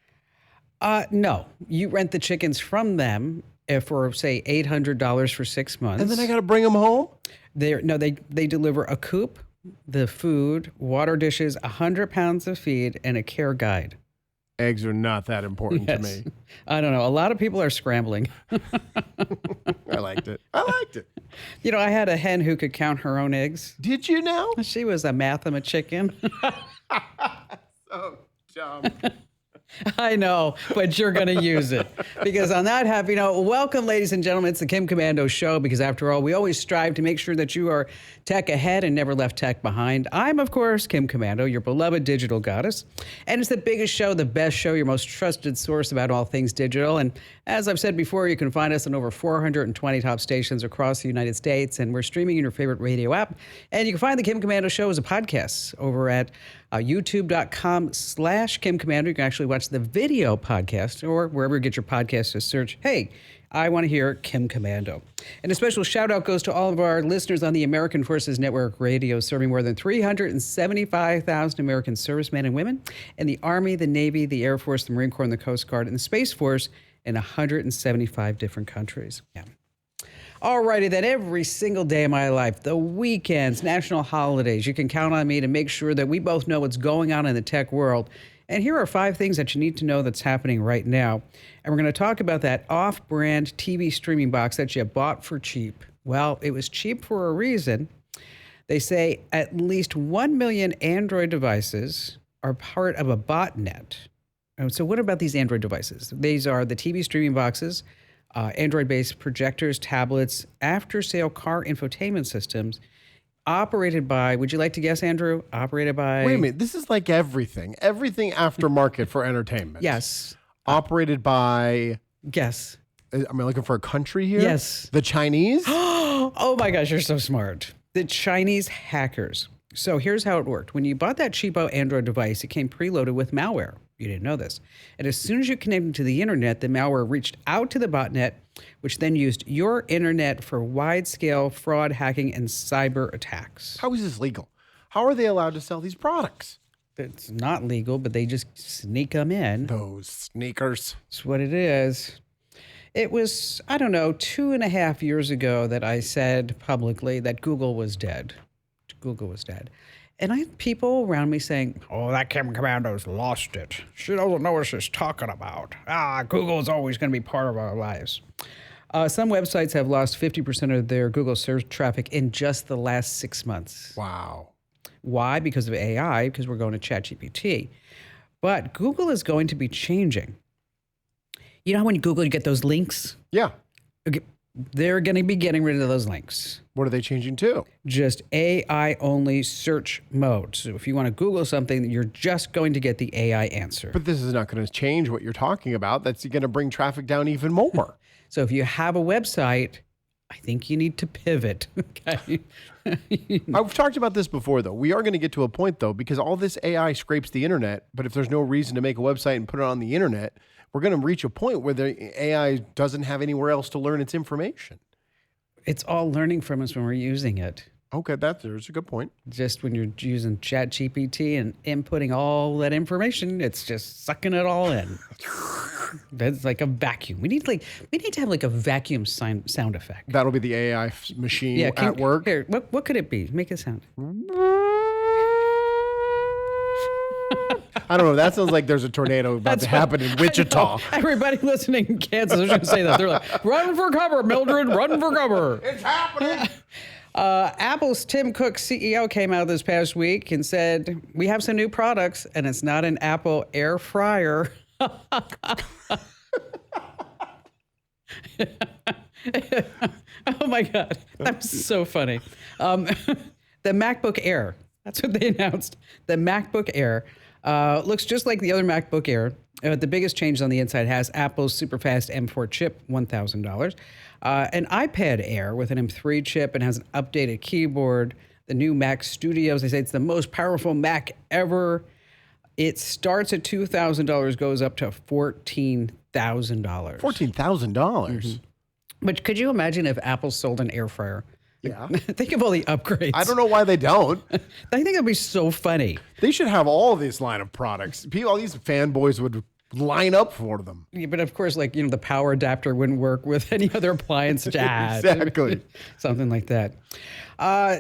No. You rent the chickens from them for, say, $800 for 6 months. And then I got to bring them home? They deliver a coop, the food, water dishes, 100 pounds of feed, and a care guide. Eggs are not that important to me. I don't know. A lot of people are scrambling. I liked it. I had a hen who could count her own eggs. Did you now? She was a mathema chicken. So dumb. I know, but you're going to use it. Because on that happy note, welcome, ladies and gentlemen. It's the Kim Komando Show, because after all, we always strive to make sure that you are tech ahead and never left tech behind. I'm, of course, Kim Komando, your beloved digital goddess. And it's the biggest show, the best show, your most trusted source about all things digital. And as I've said before, you can find us on over 420 top stations across the United States. And we're streaming in your favorite radio app. And you can find the Kim Komando Show as a podcast over at youtube.com/Kim Komando. You can actually watch the video podcast, or wherever you get your podcast, just search, hey, I want to hear Kim Komando. And a special shout out goes to all of our listeners on the American Forces Network Radio, serving more than 375,000 American servicemen and women in the Army, the Navy, the Air Force, the Marine Corps, and the Coast Guard, and the Space Force in 175 different countries. Yeah. Alrighty then, every single day of my life, the weekends, national holidays, you can count on me to make sure that we both know what's going on in the tech world. And here are 5 things that you need to know that's happening right now. And we're going to talk about that off-brand TV streaming box that you bought for cheap. Well, it was cheap for a reason. They say at least 1 million Android devices are part of a botnet. So what about these Android devices? These are the TV streaming boxes, Android-based projectors, tablets, after-sale car infotainment systems, operated by, would you like to guess, Andrew? Operated by... Wait a minute. This is like everything. Everything aftermarket for entertainment. Yes. Operated by... Guess. Am I looking for a country here? Yes. The Chinese? Oh my gosh, you're so smart. The Chinese hackers. So here's how it worked. When you bought that cheapo Android device, it came preloaded with malware. You didn't know this. And as soon as you connected to the internet, the malware reached out to the botnet, which then used your internet for wide-scale fraud, hacking, and cyber attacks. How is this legal? How are they allowed to sell these products? It's not legal, but they just sneak them in. Those sneakers. That's what it is. It was, I don't know, 2.5 years ago that I said publicly that Google was dead. Google was dead. And I had people around me saying, oh, that Kim Komando's lost it. She doesn't know what she's talking about. Google's always going to be part of our lives. Some websites have lost 50% of their Google search traffic in just the last 6 months. Wow. Why? Because of AI, because we're going to ChatGPT. But Google is going to be changing. You know how when you Google, you get those links? Yeah. Okay. They're going to be getting rid of those links. What are they changing to? Just AI-only search mode. So if you want to Google something, you're just going to get the AI answer. But this is not going to change what you're talking about. That's going to bring traffic down even more. So if you have a website, I think you need to pivot. Okay. I've talked about this before, though. We are going to get to a point, though, because all this AI scrapes the internet. But if there's no reason to make a website and put it on the internet, we're going to reach a point where the AI doesn't have anywhere else to learn its information. It's all learning from us when we're using it. Okay, there's a good point. Just when you're using ChatGPT and inputting all that information, it's just sucking it all in. That's like a vacuum. We need to have like a vacuum sound effect. That'll be the AI machine at work. Here, what could it be? Make a sound. I don't know. That sounds like there's a tornado about to happen in Wichita. Everybody listening in Kansas is going to say that. They're like, run for cover, Mildred, run for cover. It's happening. Apple's Tim Cook, CEO, came out this past week and said, we have some new products, and it's not an Apple air fryer. Oh, my God. That's so funny. The MacBook Air. That's what they announced. The MacBook Air looks just like the other MacBook Air. The biggest change on the inside has Apple's superfast M4 chip, $1,000. An iPad Air with an M3 chip and has an updated keyboard. The new Mac Studios, they say it's the most powerful Mac ever. It starts at $2,000, goes up to $14,000. $14,000? Mm-hmm. But could you imagine if Apple sold an air fryer? Yeah. Think of all the upgrades. I don't know why they don't. I think that'd be so funny. They should have all this line of products. All these fanboys would line up for them. Yeah, but of course, the power adapter wouldn't work with any other appliance. Exactly. Something like that.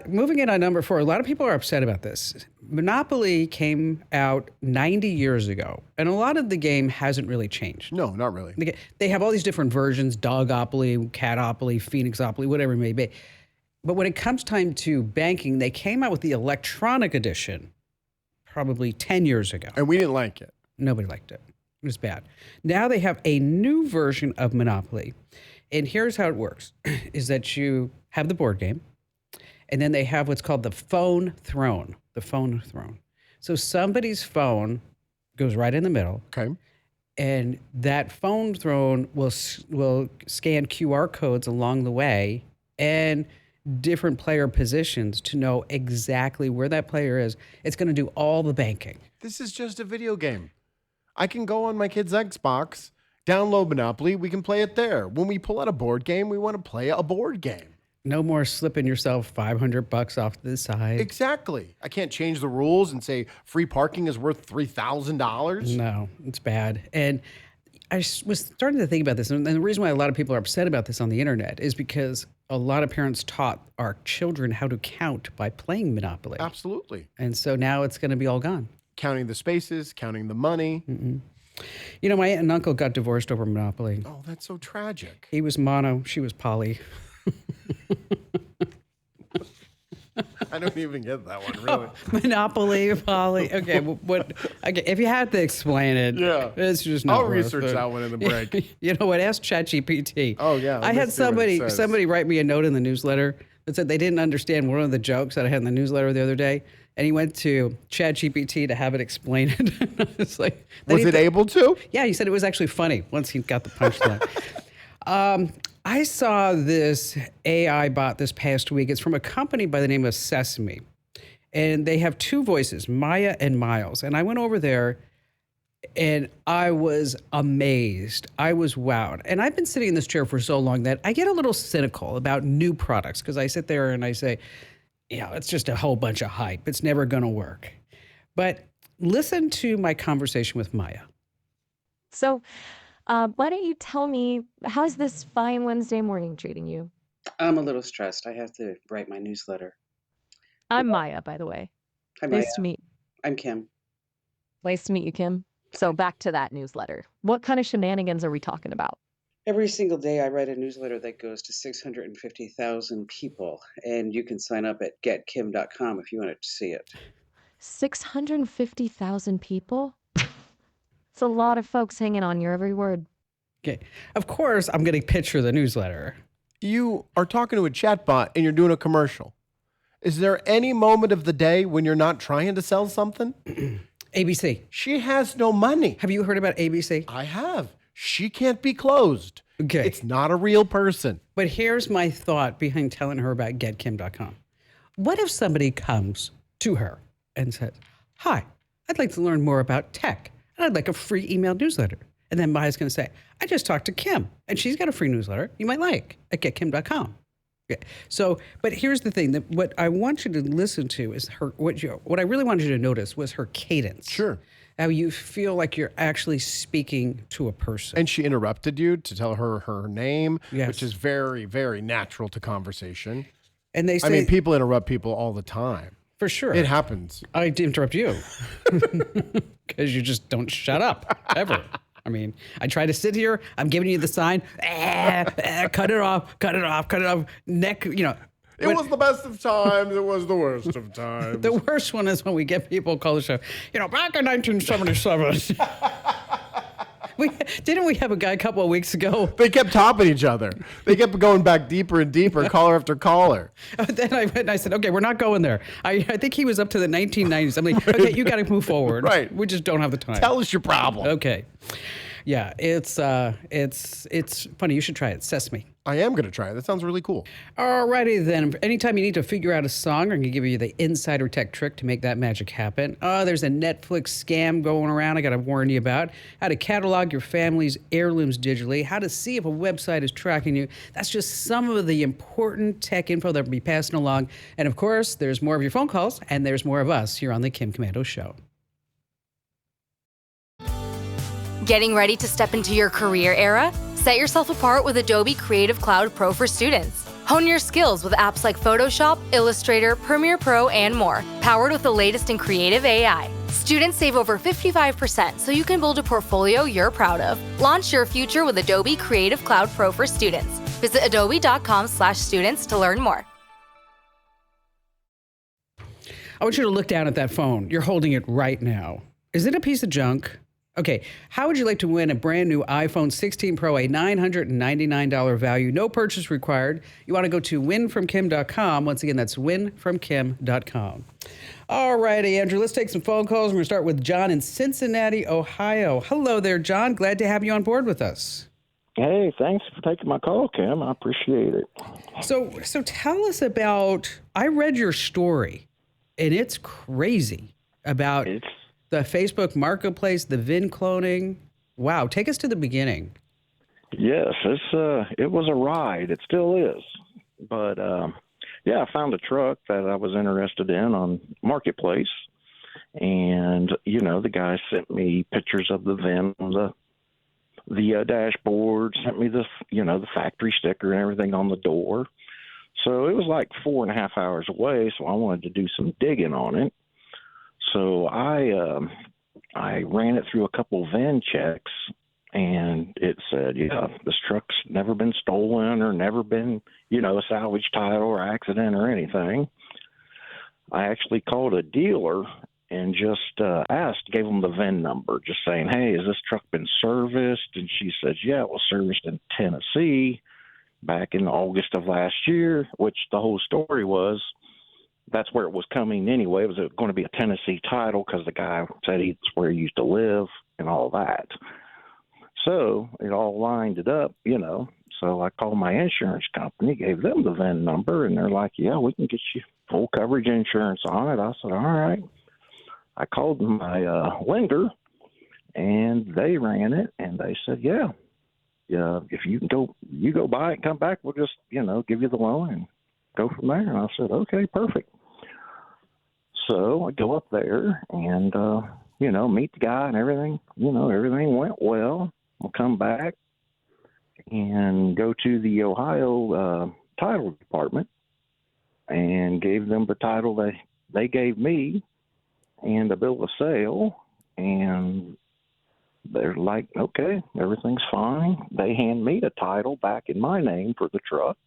Moving in on number 4, a lot of people are upset about this. Monopoly came out 90 years ago, and a lot of the game hasn't really changed. No, not really. They have all these different versions, Dogopoly, Catopoly, Phoenixopoly, whatever it may be. But when it comes time to banking, they came out with the electronic edition probably 10 years ago. And we didn't like it. Nobody liked it. It was bad. Now they have a new version of Monopoly. And here's how it works, is that you have the board game, and then they have what's called the phone throne. The phone throne. So somebody's phone goes right in the middle. Okay. And that phone throne will scan QR codes along the way and different player positions to know exactly where that player is. It's going to do all the banking. This is just a video game. I can go on my kid's Xbox Download Monopoly. We can play it there. When we pull out a board game, we want to play a board game. No more slipping yourself $500 off to the side. Exactly. I can't change the rules and say free parking is worth $3,000. No, it's bad. And I was starting to think about this. And the reason why a lot of people are upset about this on the internet is because a lot of parents taught our children how to count by playing Monopoly. Absolutely. And so now it's going to be all gone. Counting the spaces, counting the money. You know, my aunt and uncle got divorced over Monopoly. Oh, that's so tragic. He was mono, she was poly. I don't even get that one, really. Monopoly, poly. Okay, what? Okay, if you had to explain it, it's just not I'll worth research it. that one in the break. You know what? Ask ChatGPT. Oh, yeah. I had let's see what it says. somebody write me a note in the newsletter that said they didn't understand one of the jokes that I had in the newsletter the other day, and he went to ChatGPT to have it explain it. It's like, Was it able to? Yeah, he said it was actually funny once he got the punchline. I saw this AI bot this past week. It's from a company by the name of Sesame. And they have two voices, Maya and Miles. And I went over there and I was amazed. I was wowed. And I've been sitting in this chair for so long that I get a little cynical about new products because I sit there and I say, it's just a whole bunch of hype. It's never going to work. But listen to my conversation with Maya. So, why don't you tell me, how's this fine Wednesday morning treating you? I'm a little stressed. I have to write my newsletter. I'm Maya, by the way. Hi, Maya. Nice to meet. I'm Kim. Nice to meet you, Kim. So back to that newsletter. What kind of shenanigans are we talking about? Every single day I write a newsletter that goes to 650,000 people, and you can sign up at getkim.com if you wanted to see it. 650,000 people? It's a lot of folks hanging on your every word. Okay. Of course, I'm going to picture the newsletter. You are talking to a chatbot and you're doing a commercial. Is there any moment of the day when you're not trying to sell something? ABC. She has no money. Have you heard about ABC? I have. She can't be closed. Okay. It's not a real person. But here's my thought behind telling her about getkim.com. What if somebody comes to her and says, "Hi, I'd like to learn more about tech, and I'd like a free email newsletter." And then Maya's going to say, "I just talked to Kim, and she's got a free newsletter you might like at getkim.com." Okay. So, but here's the thing: that what I want you to listen to is her. What I really wanted you to notice was her cadence. Sure. How you feel like you're actually speaking to a person. And she interrupted you to tell her her name, Yes. which is very, very natural to conversation. And they say, I mean, people interrupt people all the time. For sure. It happens. I interrupt you because you just don't shut up ever. I mean, I try to sit here. I'm giving you the sign. Cut it off. Cut it off. Cut it off. Neck. It was the best of times. It was the worst of times. The worst one is when we get people call the show. Back in 1977. Didn't we have a guy a couple of weeks ago? They kept topping each other. They kept going back deeper and deeper, caller after caller. Then I went and I said, okay, we're not going there. I think he was up to the 1990s. I'm like, okay, you got to move forward. Right. We just don't have the time. Tell us your problem. Okay. Yeah, it's funny. You should try it. Sesame. I am going to try it. That sounds really cool. Alrighty then. Anytime you need to figure out a song, I'm going to give you the insider tech trick to make that magic happen. There's a Netflix scam going around I got to warn you about. How to catalog your family's heirlooms digitally. How to see if a website is tracking you. That's just some of the important tech info that we'll be passing along. And of course, there's more of your phone calls, and there's more of us here on the Kim Komando Show. Getting ready to step into your career era? Set yourself apart with Adobe Creative Cloud Pro for students. Hone your skills with apps like Photoshop, Illustrator, Premiere Pro, and more, powered with the latest in creative AI. Students save over 55% so you can build a portfolio you're proud of. Launch your future with Adobe Creative Cloud Pro for students. Visit adobe.com/students to learn more. I want you to look down at that phone. You're holding it right now. Is it a piece of junk? Okay, how would you like to win a brand new iPhone 16 Pro, a $999 value, no purchase required? You want to go to winfromkim.com. Once again, that's winfromkim.com. All righty, Andrew, let's take some phone calls. We're going to start with John in Cincinnati, Ohio. Hello there, John. Glad to have you on board with us. Hey, thanks for taking my call, Kim. I appreciate it. So tell us about, I read your story, and it's crazy about the Facebook Marketplace, the VIN cloning. Wow. Take us to the beginning. Yes, it was a ride. It still is. But I found a truck that I was interested in on Marketplace, and the guy sent me pictures of the VIN, the dashboard, sent me the factory sticker and everything on the door. So it was like 4.5 hours away. So I wanted to do some digging on it. So I ran it through a couple VIN checks, and it said, this truck's never been stolen or never been, a salvage title or accident or anything. I actually called a dealer and just gave them the VIN number, just saying, hey, has this truck been serviced? And she said, yeah, it was serviced in Tennessee back in August of last year, which the whole story was, that's where it was coming anyway. It was going to be a Tennessee title because the guy said it's where he used to live and all that. So it all lined it up, So I called my insurance company, gave them the VIN number, and they're like, yeah, we can get you full coverage insurance on it. I said, all right. I called my lender, and they ran it, and they said, yeah, if you go buy it and come back, we'll just, give you the loan and go from there. And I said, okay, perfect. So I go up there and, meet the guy and everything. Everything went well. I'll come back and go to the Ohio title department and gave them the title they gave me and a bill of sale. And they're like, okay, everything's fine. They hand me the title back in my name for the truck.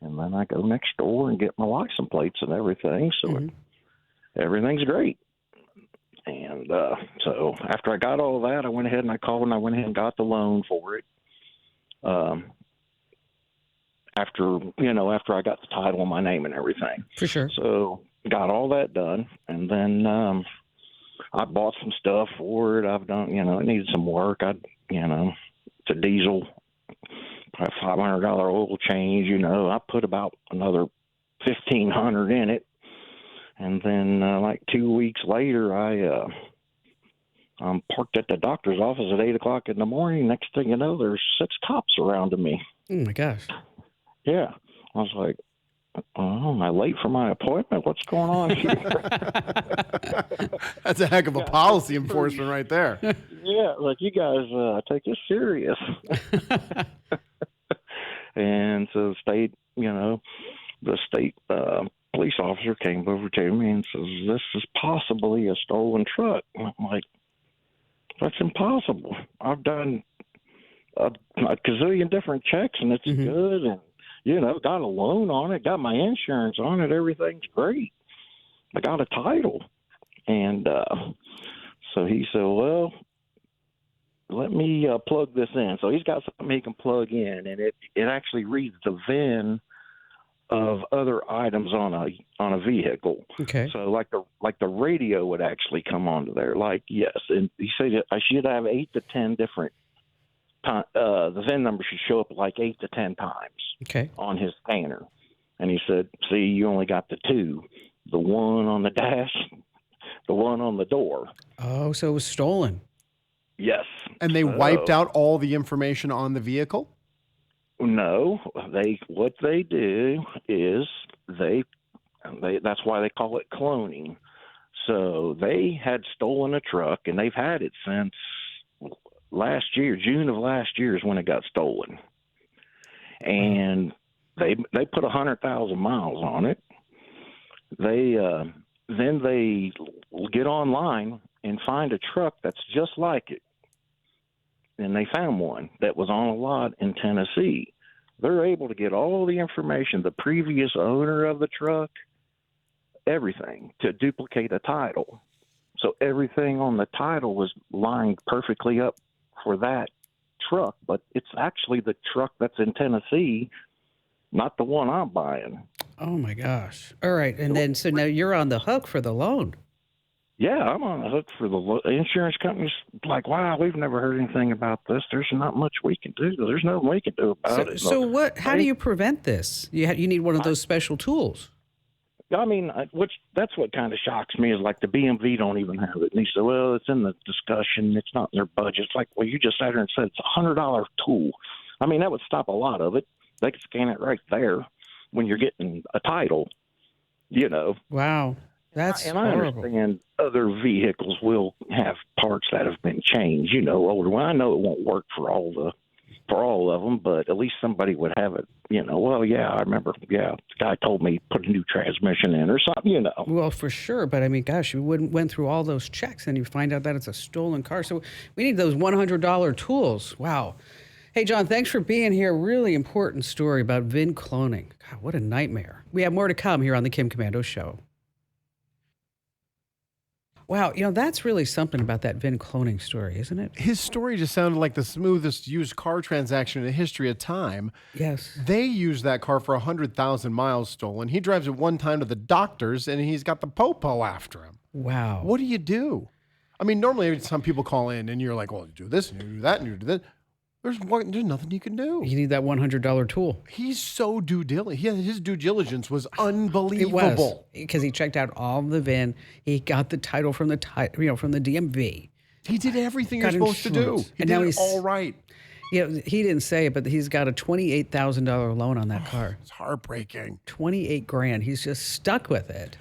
And then I go next door and get my license plates and everything. So everything's great. And so after I got all of that, I went ahead and I called and I went ahead and got the loan for it. After I got the title in my name and everything. For sure. So got all that done. And then I bought some stuff for it. I've done, it needed some work. It's a diesel, $500 oil change, I put about another $1,500 in it. And then like 2 weeks later, I'm parked at the doctor's office at 8 o'clock in the morning. Next thing you know, there's 6 cops surrounding me. Oh my gosh. Yeah. I was like, oh, am I late for my appointment? What's going on here? That's a heck of a policy enforcement right there. Yeah, like you guys take this serious. And so the state police officer came over to me and says, this is possibly a stolen truck. And I'm like, that's impossible. I've done a gazillion different checks and it's good. And, got a loan on it, got my insurance on it. Everything's great. I got a title. And so he said, well, let me plug this in. So he's got something he can plug in, and it actually reads the VIN of other items on a vehicle. Okay. So like the radio would actually come onto there. Like, yes, and he said I should have 8 to 10 different the VIN number should show up like 8 to 10 times on his scanner. And he said, see, you only got the 2, the one on the dash, the one on the door. Oh, so it was stolen. Yes. And they wiped out all the information on the vehicle? No, what they do is they that's why they call it cloning. So they had stolen a truck, and they've had it since last year. June of last year is when it got stolen, and they put 100,000 miles on it. Then they get online and find a truck that's just like it. And they found one that was on a lot in Tennessee. They're able to get all the information, the previous owner of the truck, everything, to duplicate a title. So everything on the title was lined perfectly up for that truck, but it's actually the truck that's in Tennessee, not the one I'm buying. Oh, my gosh. All right. And then, so now you're on the hook for the loan. Yeah, I'm on the hook for the insurance companies. Like, wow, we've never heard anything about this. There's not much we can do. There's nothing we can do about it. So what? How do you prevent this? You need one of those special tools. I mean, that's what kind of shocks me is like the BMV don't even have it. And he said, well, it's in the discussion. It's not in their budget. It's like, well, you just sat here and said it's a $100 tool. I mean, that would stop a lot of it. They could scan it right there when you're getting a title, you know. Wow. That's and I horrible. understand other vehicles will have parts that have been changed, you know, older. Well, I know it won't work for all of them, but at least somebody would have it, you know. Well, yeah, I remember. Yeah, the guy told me put a new transmission in or something, you know. Well, for sure, but I mean, gosh, you went through all those checks and you find out that it's a stolen car. So we need those $100 tools. Wow. Hey, John, thanks for being here. Really important story about VIN cloning. God, what a nightmare. We have more to come here on the Kim Komando Show. Wow, you know, that's really something about that VIN cloning story, isn't it? His story just sounded like the smoothest used car transaction in the history of time. Yes. They used that car for 100,000 miles stolen. He drives it one time to the doctors, and he's got the popo after him. Wow. What do you do? I mean, normally some people call in, and you're like, well, you do this, and you do that, and you do that. There's nothing you can do. You need that $100 tool. He's so due diligent. His due diligence was unbelievable. It was, because he checked out all the VIN. He got the title from the from the DMV. He did everything you're supposed to do. He did it all right. Yeah, he didn't say it, but he's got a $28,000 loan on that car. It's heartbreaking. 28 grand. He's just stuck with it.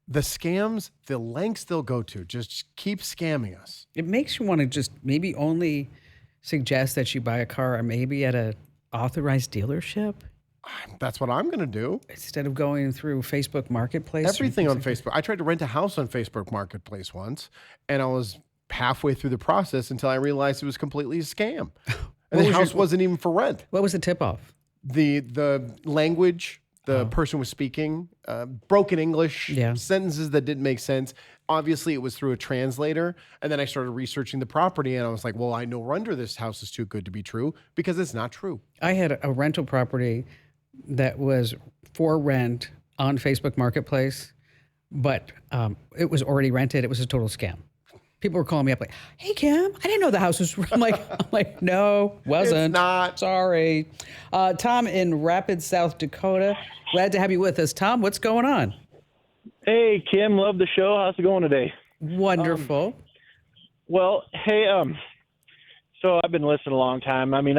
The scams, the lengths they'll go to, just keep scamming us. It makes you want to just maybe only suggest that you buy a car maybe at a authorized dealership. That's what I'm going to do. Instead of going through Facebook Marketplace. Everything on Facebook. I tried to rent a house on Facebook Marketplace once, and I was halfway through the process until I realized it was completely a scam. And the house wasn't even for rent. What was the tip-off? The language the person was speaking, broken English, sentences that didn't make sense. Obviously, it was through a translator. And then I started researching the property, and I was like, well, I no wonder this house is too good to be true, because it's not true. I had a rental property that was for rent on Facebook Marketplace, but it was already rented. It was a total scam. People were calling me up like, hey, Kim, I didn't know the house was... I'm like, no, wasn't. It's not. Sorry. Tom in Rapids, South Dakota. Glad to have you with us. Tom, what's going on? Hey, Kim, love the show. How's it going today? Wonderful. Well, hey, so I've been listening a long time. I mean,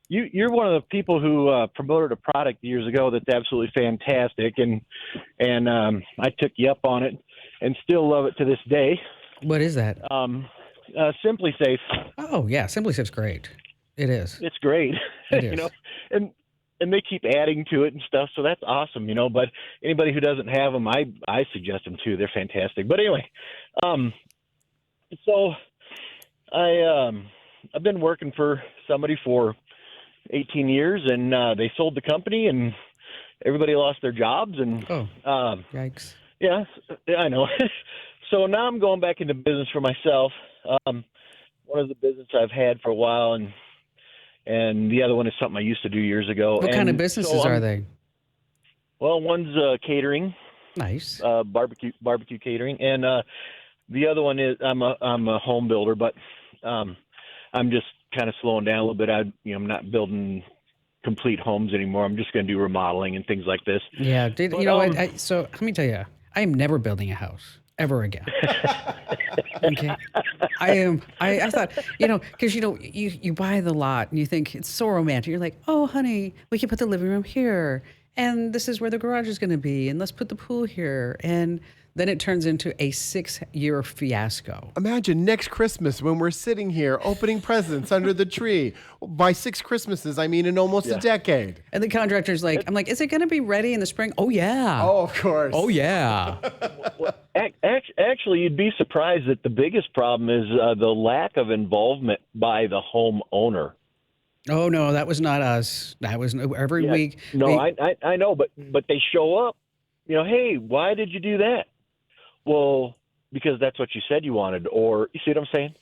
you're one of the people who promoted a product years ago that's absolutely fantastic, and I took you up on it and still love it to this day. What is that? Simply Safe. Oh, yeah, Simply Safe's great. It is. It's great. It is. You know, and they keep adding to it and stuff, so that's awesome, you know. But anybody who doesn't have them, I suggest them too. They're fantastic. But anyway, so I've been working for somebody for 18 years, and they sold the company, and everybody lost their jobs, and yikes. Yeah, I know. So now I'm going back into business for myself. One of the business I've had for a while, and the other one is something I used to do years ago. What kind of businesses are they? Well, one's catering. Nice. Barbecue catering, and the other one is I'm a home builder, but I'm just kind of slowing down a little bit. I'm not building complete homes anymore. I'm just going to do remodeling and things like this. Yeah. So let me tell you, I am never building a house ever again. Okay. I thought, because, you buy the lot and you think it's so romantic. You're like, oh, honey, we can put the living room here. And this is where the garage is going to be. And let's put the pool here. And then it turns into a 6-year fiasco. Imagine next Christmas when we're sitting here opening presents under the tree. By 6 Christmases, I mean in almost a decade. And the contractor's like, I'm like, is it going to be ready in the spring? Oh, yeah. Oh, of course. Oh, yeah. Well, actually, you'd be surprised that the biggest problem is the lack of involvement by the homeowner. Oh, no, that was not us. That was every week. No, I know, but they show up, hey, why did you do that? Well, because that's what you said you wanted, or you see what I'm saying?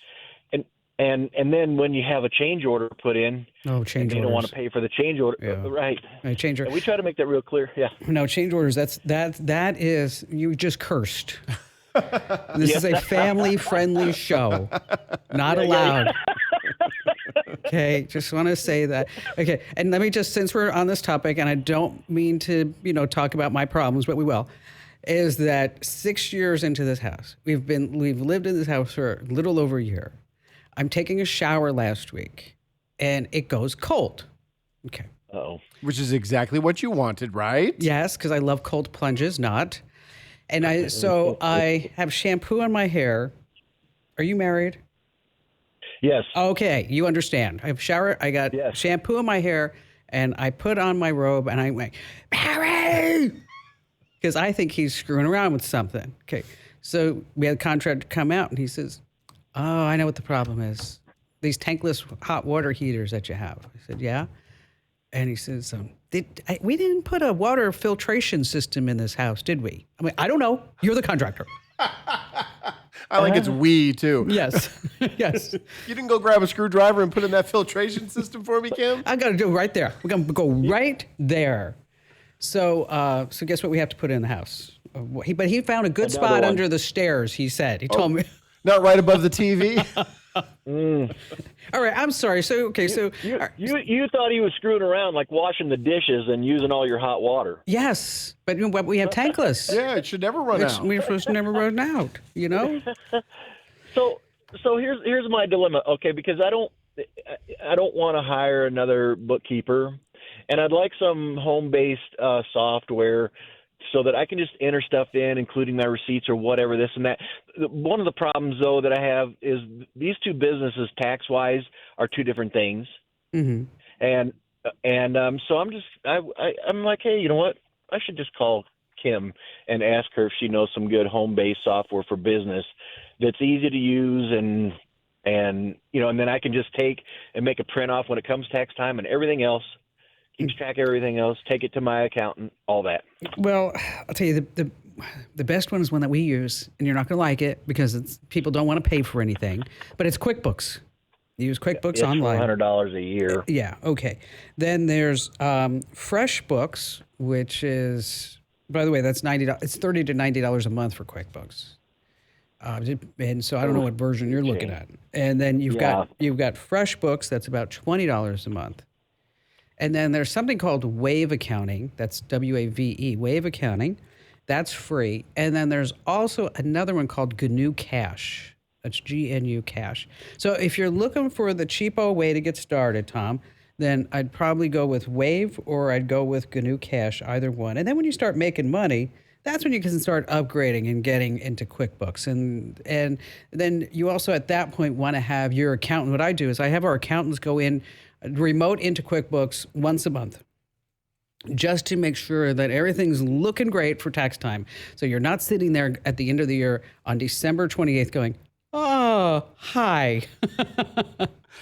And then when you have a change order put in, change orders. They don't want to pay for the change order, right? Change order. We try to make that real clear. Yeah. No, change orders. That is, you just cursed. This is a family-friendly show. Not allowed. Okay, just want to say that. Okay, and let me just, since we're on this topic, and I don't mean to, talk about my problems, but we will, is that 6 years into this house, we've lived in this house for a little over a year. I'm taking a shower last week, and it goes cold. Okay. Uh-oh. Which is exactly what you wanted, right? Yes, because I love cold plunges, not. And I have shampoo on my hair. Are you married? Yes. Okay, you understand. I got shampoo in my hair, and I put on my robe, and I went, Barry! Because I think he's screwing around with something. Okay, so we had a contractor come out, and he says, oh, I know what the problem is. These tankless hot water heaters that you have. I said, yeah. And he says, we didn't put a water filtration system in this house, did we? I mean, I don't know. You're the contractor. I like it's we, too. Yes. Yes. You didn't go grab a screwdriver and put in that filtration system for me, Kim? I got to do it right there. We're going to go right there. So guess what we have to put in the house? But he found a good spot under the stairs, he said. He told me. Not right above the TV? All right, I'm sorry. So, okay, so... You thought he was screwing around, like washing the dishes and using all your hot water. Yes, but we have tankless. Yeah, it should never run out. We're supposed to never run out, So here's my dilemma, okay, because I don't want to hire another bookkeeper, and I'd like some home-based software so that I can just enter stuff in, including my receipts or whatever, this and that. One of the problems, though, that I have is these two businesses, tax-wise, are two different things. Mm-hmm. And so I'm like, hey, you know what? I should just call Kim and ask her if she knows some good home-based software for business that's easy to use and then I can just take and make a print off when it comes tax time and everything else. Keeps track of everything else, take it to my accountant, all that. Well, I'll tell you, the best one is one that we use, and you're not going to like it because people don't want to pay for anything, but it's QuickBooks. You use QuickBooks online. It's $400 a year. Yeah, okay. Then there's FreshBooks, which is, by the way, that's $90. It's $30 to $90 a month for QuickBooks. And so I don't know what version you're looking at. And then you've got FreshBooks, that's about $20 a month. And then there's something called Wave Accounting. That's W-A-V-E, Wave Accounting. That's free. And then there's also another one called GNU Cash. That's GNU Cash. So if you're looking for the cheapo way to get started, Tom, then I'd probably go with Wave or I'd go with GNU Cash, either one. And then when you start making money, that's when you can start upgrading and getting into QuickBooks. And then you also at that point want to have your accountant. What I do is I have our accountants go in remote into QuickBooks once a month just to make sure that everything's looking great for tax time. So you're not sitting there at the end of the year on December 28th going, oh, hi.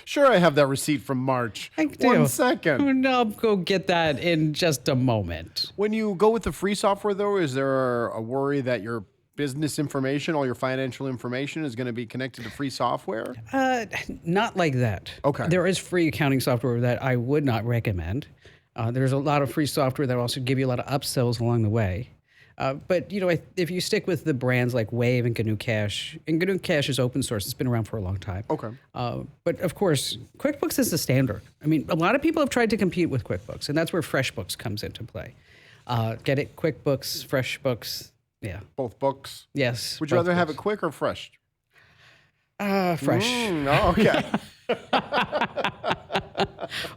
Sure, I have that receipt from March. I do. 1 second. I'll go get that in just a moment. When you go with the free software, though, is there a worry that your business information, all your financial information is going to be connected to free software? Not like that. Okay. There is free accounting software that I would not recommend. There's a lot of free software that also give you a lot of upsells along the way. But, if you stick with the brands like Wave and GNU Cash, and GNU Cash is open source. It's been around for a long time. Okay. But, of course, QuickBooks is the standard. I mean, a lot of people have tried to compete with QuickBooks, and that's where FreshBooks comes into play. Get it? QuickBooks, FreshBooks. Yeah. Both books? Yes. Would you rather have it quick or fresh? Fresh. Okay.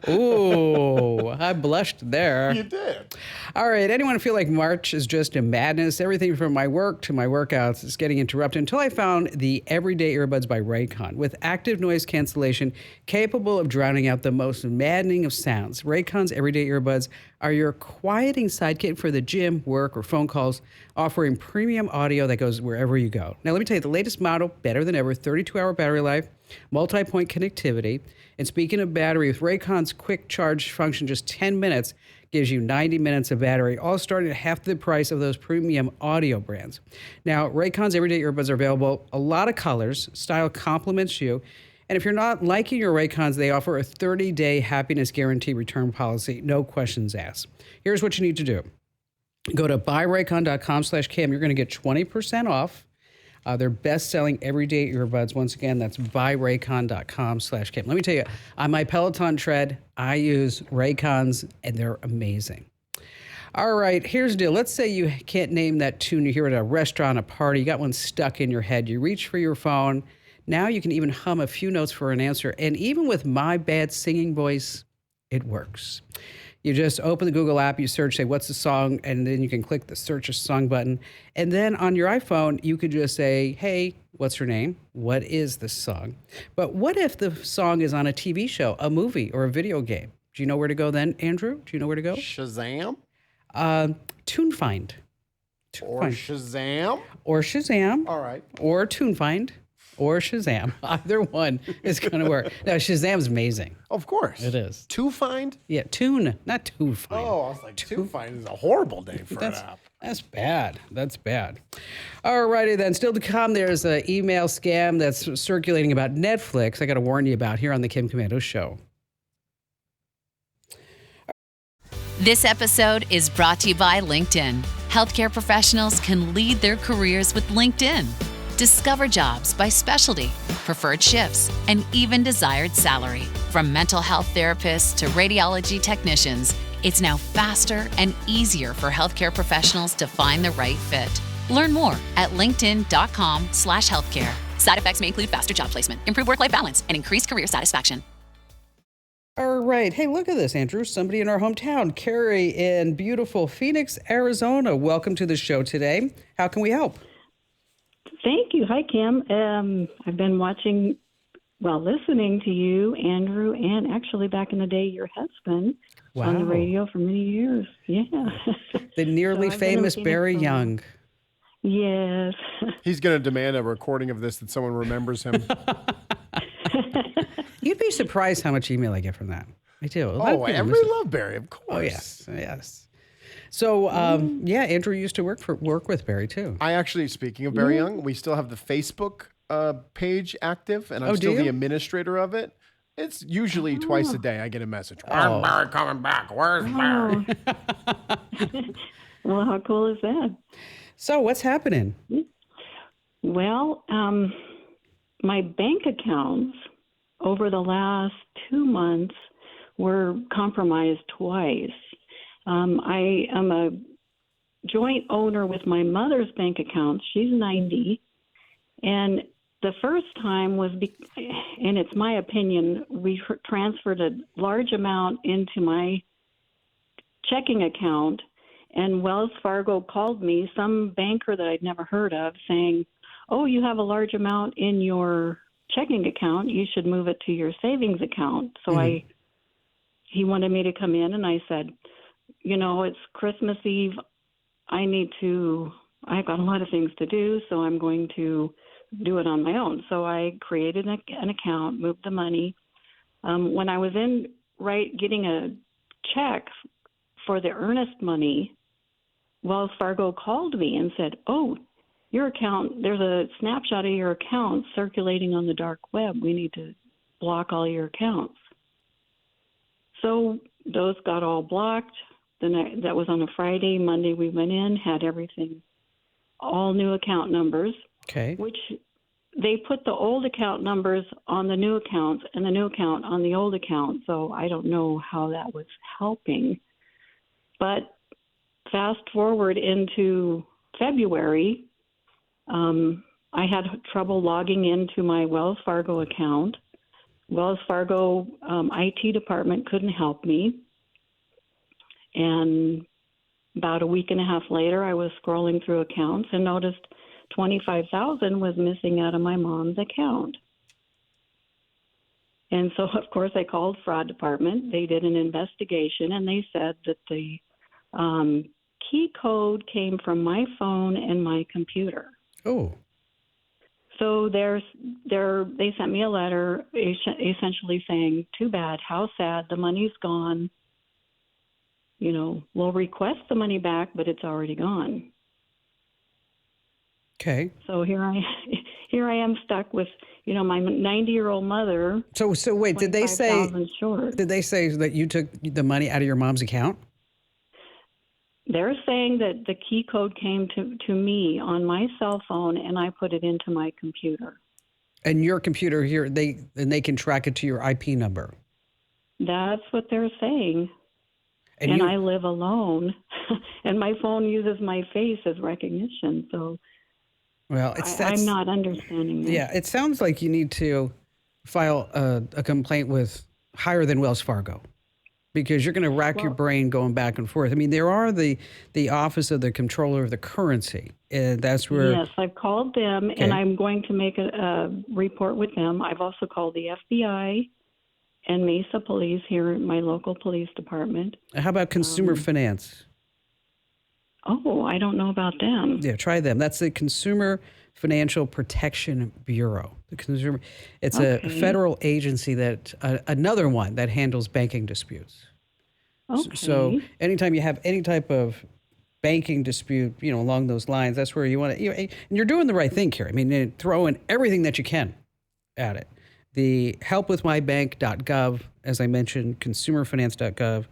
Ooh, I blushed there. You did. All right. Anyone feel like March is just a madness? Everything from my work to my workouts is getting interrupted until I found the Everyday Earbuds by Raycon with active noise cancellation capable of drowning out the most maddening of sounds. Raycon's Everyday Earbuds are your quieting sidekick for the gym, work, or phone calls, offering premium audio that goes wherever you go. Now, let me tell you, the latest model, better than ever, 32-hour battery life, multi-point connectivity. And speaking of battery, with Raycon's quick charge function, just 10 minutes gives you 90 minutes of battery, all starting at half the price of those premium audio brands. Now, Raycon's Everyday Earbuds are available, a lot of colors, style complements you. And if you're not liking your Raycons, they offer a 30-day happiness guarantee return policy, no questions asked. Here's what you need to do. Go to buyraycon.com/Kim. You're going to get 20% off. They're best-selling everyday earbuds. Once again, that's buyraycon.com/Kim. Let me tell you, on my Peloton tread, I use Raycons, and they're amazing. All right, here's the deal. Let's say you can't name that tune you hear at a restaurant, a party. You got one stuck in your head. You reach for your phone. Now you can even hum a few notes for an answer. And even with my bad singing voice, it works. You just open the Google app, you search, say, what's the song? And then you can click the search a song button. And then on your iPhone, you could just say, hey, what's her name? What is the song? But what if the song is on a TV show, a movie, or a video game? Do you know where to go then, Andrew? Do you know where to go? Shazam? TuneFind. Or Shazam? Or Shazam. All right. Or TuneFind. Or Shazam. Either one is going to work. Now, Shazam's amazing. Of course. It is. TuneFind? Yeah, Tune, not TuneFind. Oh, I was like, TuneFind is a horrible name for an app. That's bad. That's bad. All righty then. Still to come, there's an email scam that's circulating about Netflix I got to warn you about here on the Kim Komando Show. This episode is brought to you by LinkedIn. Healthcare professionals can lead their careers with LinkedIn. Discover jobs by specialty, preferred shifts, and even desired salary. From mental health therapists to radiology technicians, it's now faster and easier for healthcare professionals to find the right fit. Learn more at linkedin.com/healthcare. Side effects may include faster job placement, improved work-life balance, and increased career satisfaction. All right. Hey, look at this, Andrew. Somebody in our hometown, Carrie in beautiful Phoenix, Arizona. Welcome to the show today. How can we help? Thank you. Hi, Kim. I've been listening to you, Andrew, and actually back in the day, your husband on the radio for many years. Yeah. The nearly famous Barry Young. Yes. He's going to demand a recording of this that someone remembers him. You'd be surprised how much email I get from that. I do. Everybody loved Barry, of course. Oh, yes. Yes. So, Andrew used to work with Barry, too. I actually, speaking of Barry Young, we still have the Facebook page active, and I'm still the administrator of it. It's usually twice a day I get a message. Where's Barry coming back? Where's Barry? Well, how cool is that? So, what's happening? Well, my bank accounts over the last 2 months were compromised twice. I am a joint owner with my mother's bank account. She's 90. And the first time was, and it's my opinion, we transferred a large amount into my checking account, and Wells Fargo called me, some banker that I'd never heard of, saying, oh, you have a large amount in your checking account. You should move it to your savings account. So he wanted me to come in, and I said, it's Christmas Eve. I've got a lot of things to do, so I'm going to do it on my own. So I created an account, moved the money. When I was getting a check for the earnest money, Wells Fargo called me and said, oh, your account, there's a snapshot of your account circulating on the dark web. We need to block all your accounts. So those got all blocked. That was on a Friday. Monday we went in, had everything, all new account numbers. Okay. Which they put the old account numbers on the new accounts and the new account on the old account. So I don't know how that was helping. But fast forward into February, I had trouble logging into my Wells Fargo account. Wells Fargo IT department couldn't help me. And about a week and a half later, I was scrolling through accounts and noticed $25,000 was missing out of my mom's account. And so, of course, I called fraud department. They did an investigation, and they said that the key code came from my phone and my computer. Oh. So they sent me a letter essentially saying, too bad, how sad, the money's gone. We'll request the money back, but it's already gone. Okay. So here I am stuck with, my 90-year-old mother. So wait, did they say short. Did they say that you took the money out of your mom's account? They're saying that the key code came to me on my cell phone, and I put it into my computer. And your computer here, they can track it to your IP number. That's what they're saying. And I live alone, and my phone uses my face as recognition. So, well, I'm not understanding that. Yeah, it sounds like you need to file a complaint with higher than Wells Fargo, because you're going to rack your brain going back and forth. I mean, there are the Office of the Comptroller of the Currency. That's where. Yes, I've called them, and I'm going to make a report with them. I've also called the FBI and Mesa Police here at my local police department. How about Consumer Finance? Oh, I don't know about them. Yeah, try them. That's the Consumer Financial Protection Bureau. It's a federal agency that another one that handles banking disputes. Okay. So anytime you have any type of banking dispute, along those lines, that's where you want to. And you're doing the right thing, Carrie. I mean, throw in everything that you can at it. The helpwithmybank.gov, as I mentioned, consumerfinance.gov.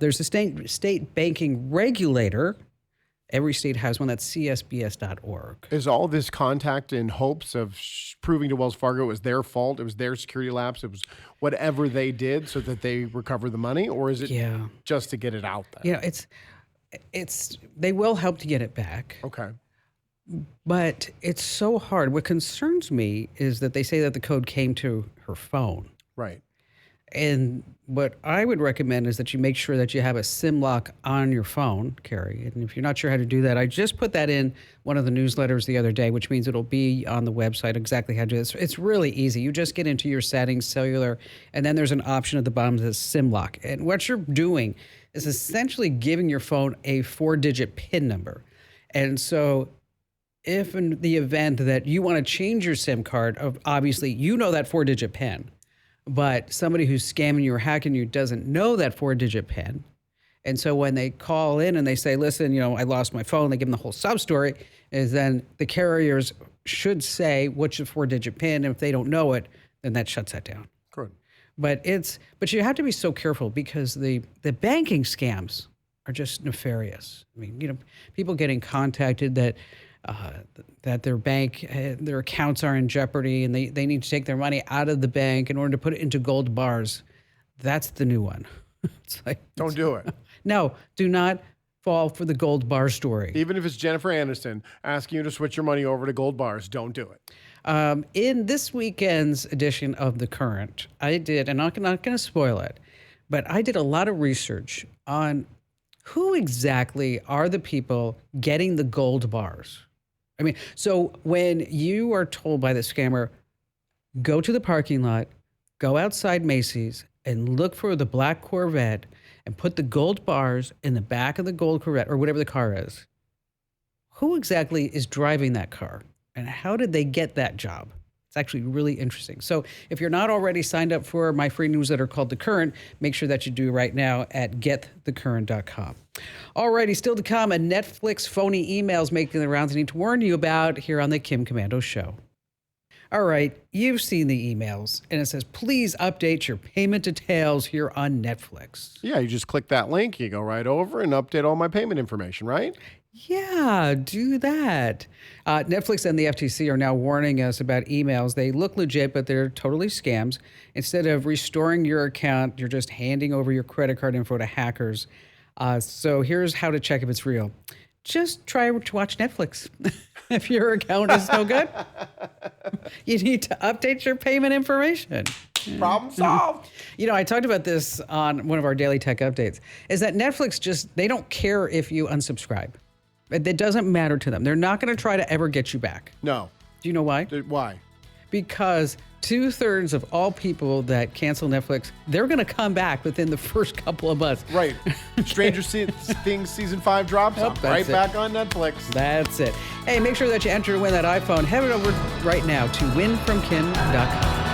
There's a state banking regulator. Every state has one. That's csbs.org. Is all this contact in hopes of proving to Wells Fargo it was their fault, it was their security lapse, it was whatever they did so that they recover the money, or is it just to get it out there? It's they will help to get it back. Okay. But it's so hard. What concerns me is that they say that the code came to her phone. Right. And what I would recommend is that you make sure that you have a SIM lock on your phone, Carrie. And if you're not sure how to do that, I just put that in one of the newsletters the other day, which means it'll be on the website exactly how to do this. It's really easy. You just get into your settings, cellular, and then there's an option at the bottom that says SIM lock. And what you're doing is essentially giving your phone a 4-digit PIN number. And so if in the event that you want to change your SIM card, obviously you know that 4-digit PIN, but somebody who's scamming you or hacking you doesn't know that 4-digit PIN. And so when they call in and they say, listen, I lost my phone, they give them the whole sub story, is then the carriers should say, what's your 4-digit PIN? And if they don't know it, then that shuts that down. Good. But you have to be so careful because the banking scams are just nefarious. I mean, people getting contacted that their bank, their accounts are in jeopardy and they need to take their money out of the bank in order to put it into gold bars. That's the new one. It's like, don't do it. No, do not fall for the gold bar story. Even if it's Jennifer Aniston asking you to switch your money over to gold bars, don't do it. In this weekend's edition of The Current, I did, and I'm not going to spoil it, but I did a lot of research on who exactly are the people getting the gold bars. I mean, so when you are told by the scammer, go to the parking lot, go outside Macy's and look for the black Corvette and put the gold bars in the back of the gold Corvette or whatever the car is, who exactly is driving that car and how did they get that job? It's actually really interesting. So if you're not already signed up for my free newsletter called The Current, make sure that you do right now at getthecurrent.com. Alrighty, still to come, a Netflix phony emails making the rounds I need to warn you about here on the Kim Komando Show. All right, you've seen the emails, and it says, please update your payment details here on Netflix. Yeah, you just click that link, you go right over and update all my payment information, right? Yeah, do that. Netflix and the FTC are now warning us about emails. They look legit, but they're totally scams. Instead of restoring your account, you're just handing over your credit card info to hackers. So here's how to check if it's real. Just try to watch Netflix. If your account is no good, you need to update your payment information. Problem solved. I talked about this on one of our daily tech updates, is that Netflix they don't care if you unsubscribe. It doesn't matter to them. They're not going to try to ever get you back. No. Do you know why? Why? Because 2/3 of all people that cancel Netflix, they're going to come back within the first couple of months. Right. Stranger Things Season 5 drops. Right back on Netflix. That's it. Hey, make sure that you enter to win that iPhone. Head over right now to winfromkim.com.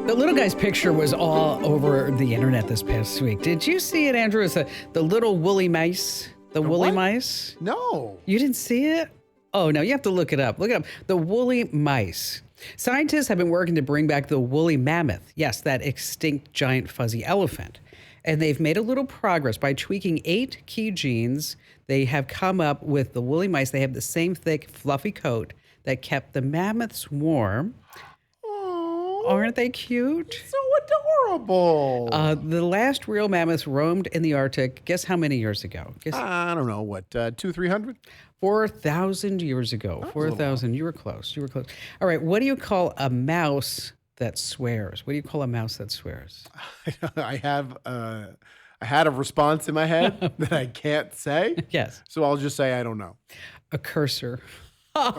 The little guy's picture was all over the internet this past week. Did you see it, Andrew? It's the little woolly mice. The woolly what? mice? No. You didn't see it? Oh, no, you have to look it up. Look it up. The woolly mice. Scientists have been working to bring back the woolly mammoth. Yes, that extinct giant fuzzy elephant. And they've made a little progress by tweaking 8 key genes. They have come up with the woolly mice. They have the same thick, fluffy coat that kept the mammoths warm. Aren't they cute? So adorable. The last real mammoths roamed in the Arctic. Guess how many years ago? Guess I don't know. What, 200-300? 4,000 years ago. 4,000. You were close. You were close. All right. What do you call a mouse that swears? What do you call a mouse that swears? I had a response in my head that I can't say. Yes. So I'll just say I don't know. A cursor. That's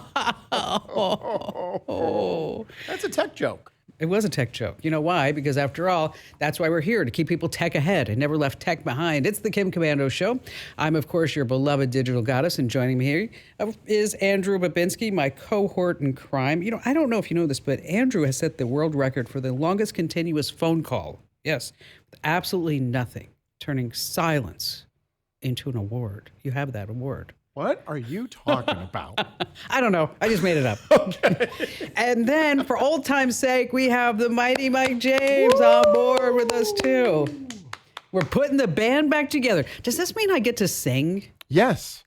a tech joke. It was a tech joke. You know why? Because after all, that's why we're here, to keep people tech ahead and never left tech behind. It's the Kim Komando Show. I'm, of course, your beloved digital goddess, and joining me here is Andrew Babinski, my cohort in crime. You know, I don't know if you know this, but Andrew has set the world record for the longest continuous phone call. Yes, with absolutely nothing, turning silence into an award. You have that award. What are you talking about? I don't know. I just made it up. Okay. And then, for old time's sake, we have the mighty Mike James on board with us, too. We're putting the band back together. Does this mean I get to sing? Yes.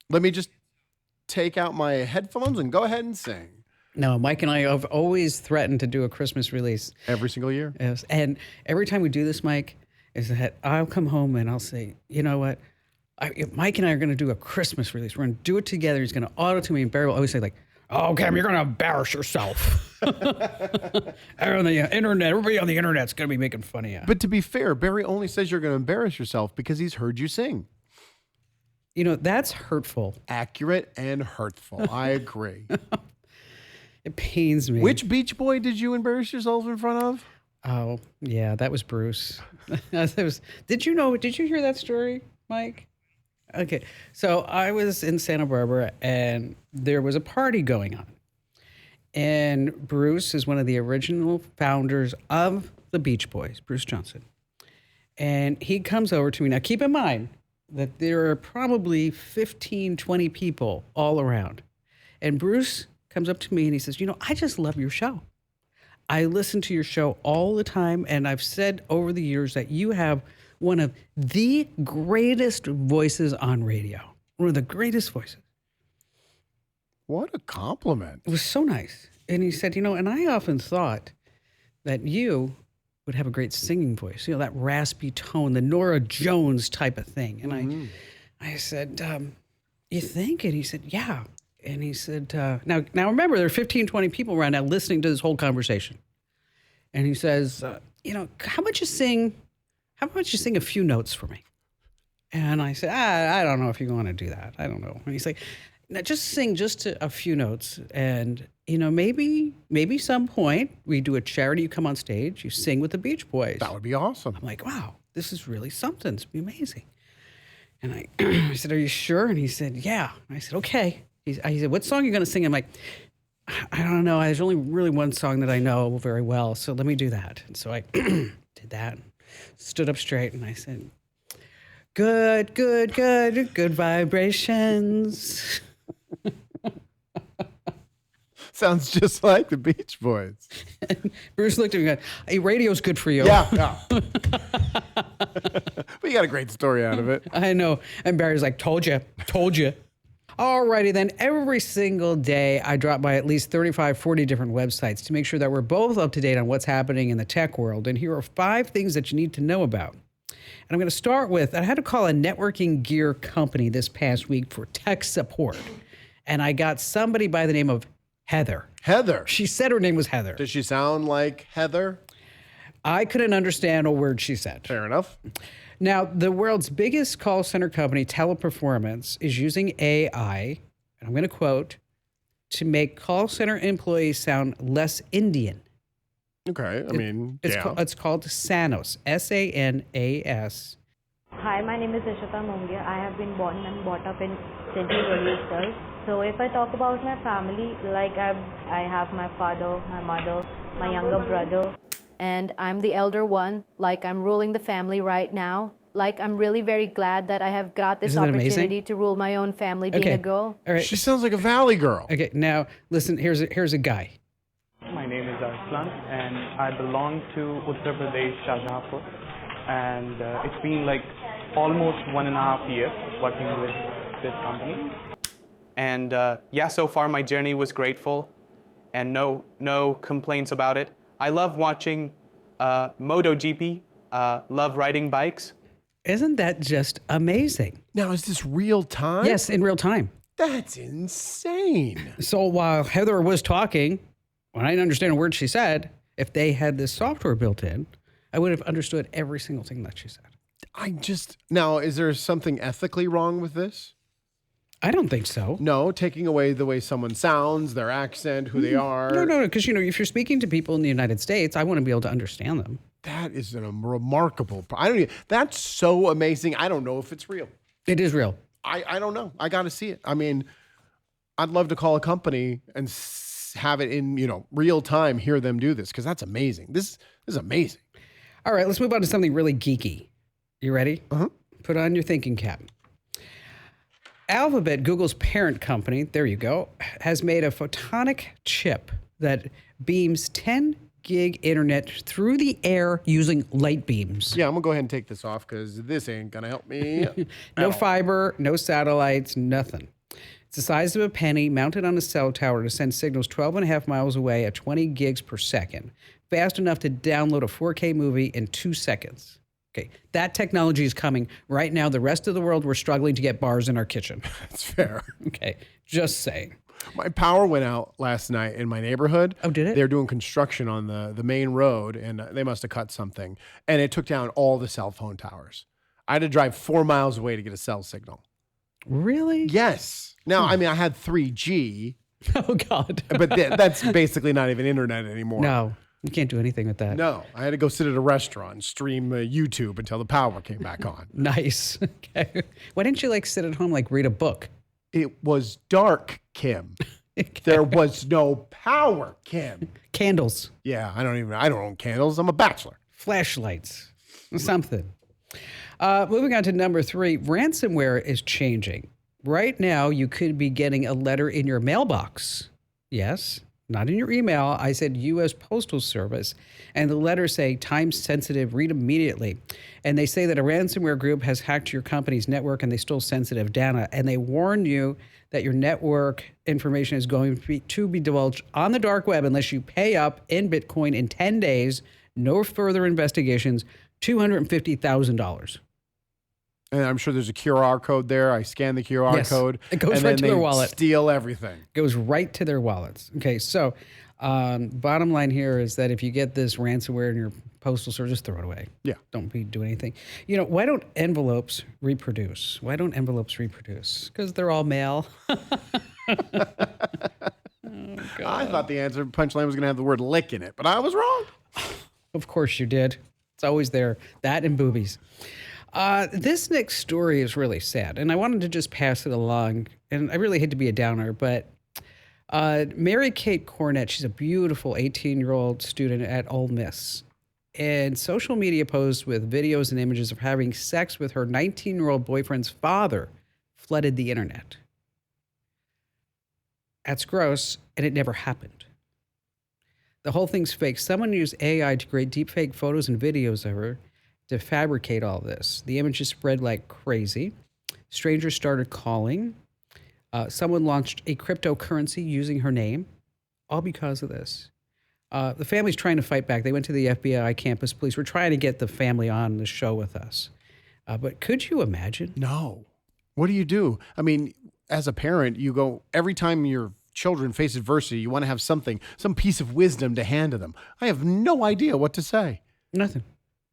Let me just take out my headphones and go ahead and sing. No, Mike and I have always threatened to do a Christmas release. Every single year? Yes. And every time we do this, Mike, is that I'll come home and I'll say, you know what? Mike and I are going to do a Christmas release. We're going to do it together. He's going to auto-tune me, and Barry will always say, like, oh, Kim, you're going to embarrass yourself. On the internet, everybody on the internet's going to be making fun of you. But to be fair, Barry only says you're going to embarrass yourself because he's heard you sing. You know, that's hurtful. Accurate and hurtful. I agree. It pains me. Which Beach Boy did you embarrass yourself in front of? Oh, yeah, that was Bruce. Did you hear that story, Mike? Okay, so I was in Santa Barbara and there was a party going on. And Bruce is one of the original founders of the Beach Boys, Bruce Johnson. And he comes over to me. Now, keep in mind that there are probably 15, 20 people all around. And Bruce comes up to me and he says, you know, I just love your show. I listen to your show all the time. And I've said over the years that you have one of the greatest voices on radio. One of the greatest voices. What a compliment. It was so nice. And he said, you know, and I often thought that you would have a great singing voice, you know, that raspy tone, the Norah Jones type of thing. And I said, you think? And he said, yeah. And he said, now remember, there are 15, 20 people around now listening to this whole conversation. And he says, you know, how about you sing a few notes for me? And I said, I don't know if you want to do that. I don't know. And he's like, now just sing just a few notes. And, you know, maybe some point we do a charity, you come on stage, you sing with the Beach Boys. That would be awesome. I'm like, wow, this is really something. It's be amazing. And I said, are you sure? And he said, yeah. And I said, okay. He said, what song are you going to sing? I'm like, I don't know. There's only really one song that I know very well. So let me do that. And so I did that. Stood up straight and I said, good vibrations. Sounds just like the Beach Boys. And Bruce looked at me and goes, hey, radio's good for you. Yeah. We got a great story out of it. I know. And Barry's like, told you. Alrighty then, every single day I drop by at least 35, 40 different websites to make sure that we're both up to date on what's happening in the tech world. And here are 5 things that you need to know about. And I'm going to start with, I had to call a networking gear company this past week for tech support. And I got somebody by the name of Heather. Heather? She said her name was Heather. Does she sound like Heather? I couldn't understand a word she said. Fair enough. Now, the world's biggest call center company, Teleperformance, is using AI, and I'm going to quote, to make call center employees sound less Indian. Okay, It's called Sanos, S-A-N-A-S. Hi, my name is Ishita Mongia. I have been born and brought up in St. Louis. So if I talk about my family, like I have my father, my mother, my younger brother, and I'm the elder one, like I'm ruling the family right now. like I'm really very glad that I have got this Isn't that amazing? opportunity to rule my own family being a girl. All right. She sounds like a Valley girl. Okay, now listen. Here's a guy. My name is Arslan, and I belong to Uttar Pradesh, Shahjahanpur, and it's been like almost 1.5 years working with this company. And yeah, so far my journey was grateful, and no complaints about it. I love watching MotoGP, love riding bikes. Isn't that just amazing? Now, is this real time? Yes, in real time. That's insane. So while Heather was talking, when I didn't understand a word she said, if they had this software built in, I would have understood every single thing that she said. Now, is there something ethically wrong with this? I don't think so. No, taking away the way someone sounds, their accent, who they are. No, because if you're speaking to people in the United States, I want to be able to understand them. That is a remarkable. That's so amazing. I don't know if it's real. It is real. I don't know. I got to see it. I mean, I'd love to call a company and have it in real time. Hear them do this because that's amazing. This is amazing. All right, let's move on to something really geeky. You ready? Uh-huh. Put on your thinking cap. Alphabet, Google's parent company, there you go, has made a photonic chip that beams 10 gig internet through the air using light beams. Yeah, I'm going to go ahead and take this off because this ain't going to help me. No fiber, no satellites, nothing. It's the size of a penny, mounted on a cell tower to send signals 12.5 miles away at 20 gigs per second, fast enough to download a 4K movie in 2 seconds. Okay, that technology is coming. Right now, the rest of the world, we're struggling to get bars in our kitchen. That's fair. Okay, just saying. My power went out last night in my neighborhood. Oh, did it? They're doing construction on the main road, and they must have cut something. And it took down all the cell phone towers. I had to drive 4 miles away to get a cell signal. Really? Yes. Now, I mean, I had 3G. Oh, God. But that's basically not even internet anymore. No, you can't do anything with that. No, I had to go sit at a restaurant and stream YouTube until the power came back on. Nice. Okay. Why didn't you sit at home, read a book? It was dark, Kim. There was no power, Kim. Candles. Yeah, I don't own candles. I'm a bachelor. Flashlights. Something. Moving on to number 3, ransomware is changing. Right now, you could be getting a letter in your mailbox. Yes, not in your email. I said U.S. Postal Service. And the letters say, time sensitive, read immediately. And they say that a ransomware group has hacked your company's network and they stole sensitive data. And they warn you that your network information is going to be divulged on the dark web unless you pay up in Bitcoin in 10 days. No further investigations, $250,000. And I'm sure there's a QR code there. I scan the QR code. It goes right to their wallet. Steal everything. Goes right to their wallets. Okay, so bottom line here is that if you get this ransomware in your postal service, just throw it away. Yeah. Don't be doing anything. Why don't envelopes reproduce? Why don't envelopes reproduce? Because they're all mail. I thought the answer punchline was going to have the word lick in it, but I was wrong. Of course you did. It's always there. That and boobies. This next story is really sad, and I wanted to just pass it along. And I really hate to be a downer, but Mary Kate Cornett, she's a beautiful 18-year-old student at Ole Miss. And social media posts with videos and images of having sex with her 19-year-old boyfriend's father flooded the internet. That's gross, and it never happened. The whole thing's fake. Someone used AI to create deepfake photos and videos of her to fabricate all this. The images spread like crazy. Strangers started calling. Someone launched a cryptocurrency using her name, all because of this. The family's trying to fight back. They went to the FBI campus police. We're trying to get the family on the show with us. But could you imagine? No. What do you do? I mean, as a parent, you go, every time your children face adversity, you want to have some piece of wisdom to hand to them. I have no idea what to say. Nothing.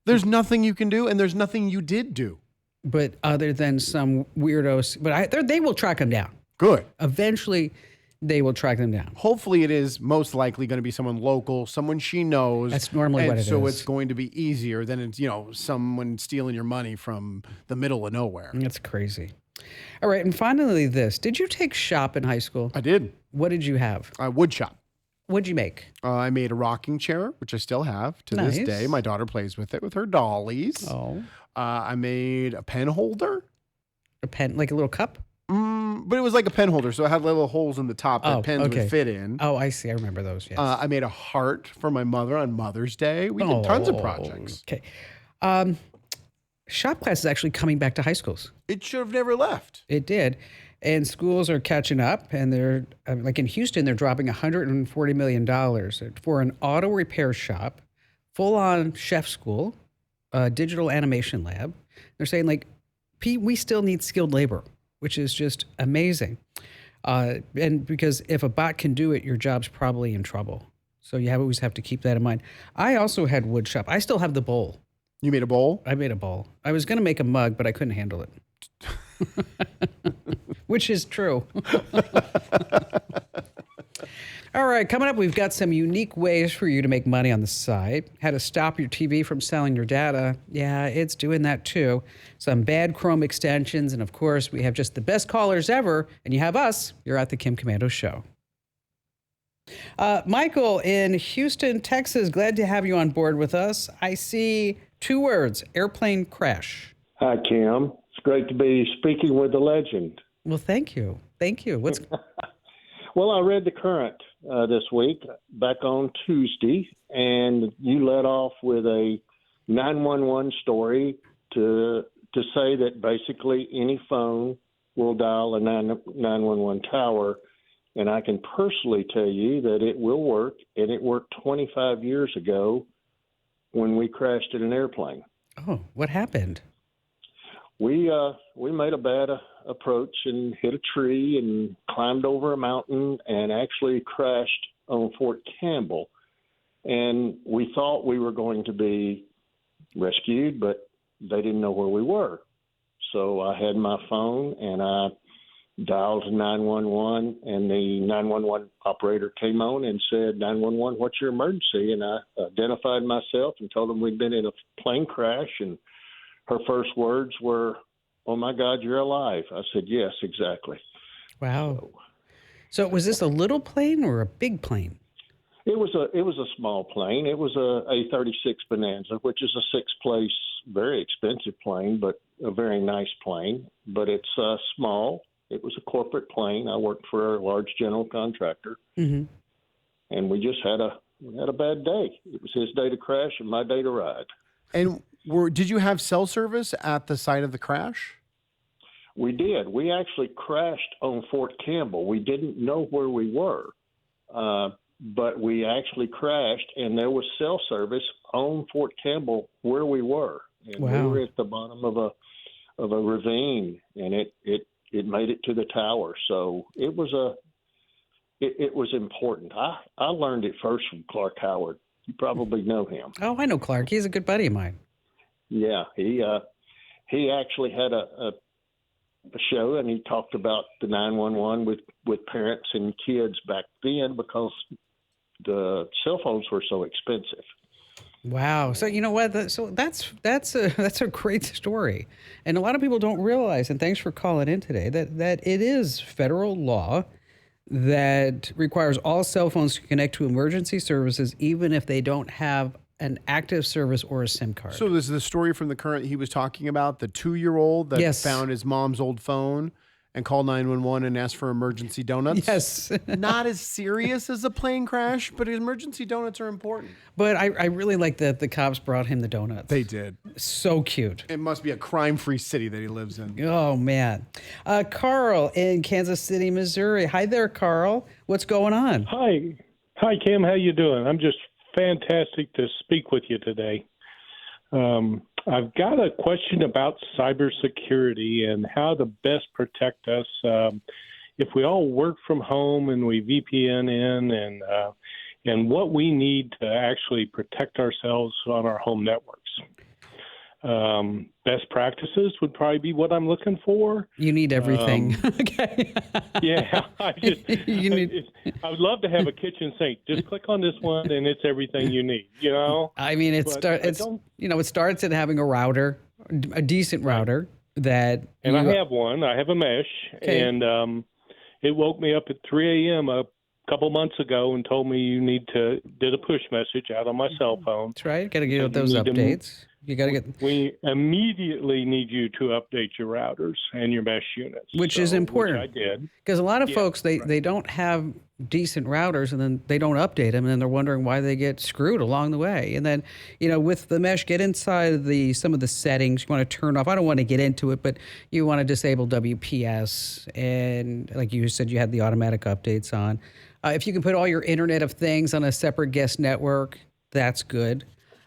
There's nothing you can do, and there's nothing you did do. But other than some weirdos, but they will track them down. Good. Eventually, they will track them down. Hopefully, it is most likely going to be someone local, someone she knows. That's normally what it is. So it's going to be easier than it's, someone stealing your money from the middle of nowhere. That's crazy. All right, and finally this. Did you take shop in high school? I did. What did you have? Wood shop. What'd you make? I made a rocking chair, which I still have to this Nice. day. My daughter plays with it with her dollies. Oh. I made a pen holder. A pen, like a little cup? But it was like a pen holder, so it had little holes in the top that pens okay. would fit in. Oh, I see. I remember those, yes. I made a heart for my mother on Mother's Day. We did tons of projects. Okay. Shop class is actually coming back to high schools. It should have never left. It did. And schools are catching up, and they're, like in Houston, they're dropping $140 million for an auto repair shop, full-on chef school, digital animation lab. They're saying, like, we still need skilled labor, which is just amazing. And because if a bot can do it, your job's probably in trouble. So you always have to keep that in mind. I also had wood shop. I still have the bowl. You made a bowl? I made a bowl. I was going to make a mug, but I couldn't handle it. Which is true. All right, coming up, we've got some unique ways for you to make money on the site. How to stop your TV from selling your data. Yeah, it's doing that too. Some bad Chrome extensions. And of course, we have just the best callers ever. And you have us. You're at the Kim Komando Show. Michael in Houston, Texas, glad to have you on board with us. I see 2 words, airplane crash. Hi, Kim. It's great to be speaking with the legend. Well, thank you. Thank you. What's Well, I read the Current this week, back on Tuesday, and you led off with a 911 story to say that basically any phone will dial a 911 tower. And I can personally tell you that it will work, and it worked 25 years ago when we crashed in an airplane. Oh, what happened? We made a bad approach and hit a tree and climbed over a mountain and actually crashed on Fort Campbell. And we thought we were going to be rescued, but they didn't know where we were. So I had my phone and I dialed 911, and the 911 operator came on and said, 911, what's your emergency? And I identified myself and told them we'd been in a plane crash, and her first words were, oh my God, you're alive. I said, yes, exactly. Wow. So was this a little plane or a big plane? It was a small plane. It was a A-36 Bonanza, which is a 6-place, very expensive plane, but a very nice plane. But it's small. It was a corporate plane. I worked for a large general contractor, and we just had a bad day. It was his day to crash and my day to ride. And did you have cell service at the site of the crash? We did. We actually crashed on Fort Campbell. We didn't know where we were, but we actually crashed, and there was cell service on Fort Campbell where we were. And we were at the bottom of a ravine, and it made it to the tower. So it was important. I learned it first from Clark Howard. You probably know him. Oh, I know Clark. He's a good buddy of mine. Yeah, he actually had a show, and he talked about the 911 with parents and kids back then because the cell phones were so expensive. Wow. So you know what? That's a great story, and a lot of people don't realize. And thanks for calling in today. That it is federal law that requires all cell phones to connect to emergency services, even if they don't have an active service or a SIM card. So this is the story from the Current he was talking about, the 2-year-old that found his mom's old phone and called 911 and asked for emergency donuts. Yes. Not as serious as a plane crash, but emergency donuts are important. But I really like that the cops brought him the donuts. They did. So cute. It must be a crime-free city that he lives in. Oh, man. Carl in Kansas City, Missouri. Hi there, Carl. What's going on? Hi, Kim. How you doing? I'm just fantastic to speak with you today. I've got a question about cybersecurity and how to best protect us if we all work from home and we VPN in, and what we need to actually protect ourselves on our home networks. Best practices would probably be what I'm looking for. You need everything. Okay. Yeah, I would love to have a kitchen sink. Just click on this one, and it's everything you need. You know. I mean, it starts at having a router, a decent router that. And I have one. I have a mesh, and it woke me up at 3 a.m. a couple months ago and told me did a push message out on my cell phone. That's right. Got to get those updates. You got to get. We immediately need you to update your routers and your mesh units, which is important. Which I did, because a lot of folks they don't have decent routers, and then they don't update them, and then they're wondering why they get screwed along the way. And then with the mesh, get inside some of the settings. You want to turn off. I don't want to get into it, but you want to disable WPS, and like you said, you had the automatic updates on. If you can put all your Internet of Things on a separate guest network, that's good.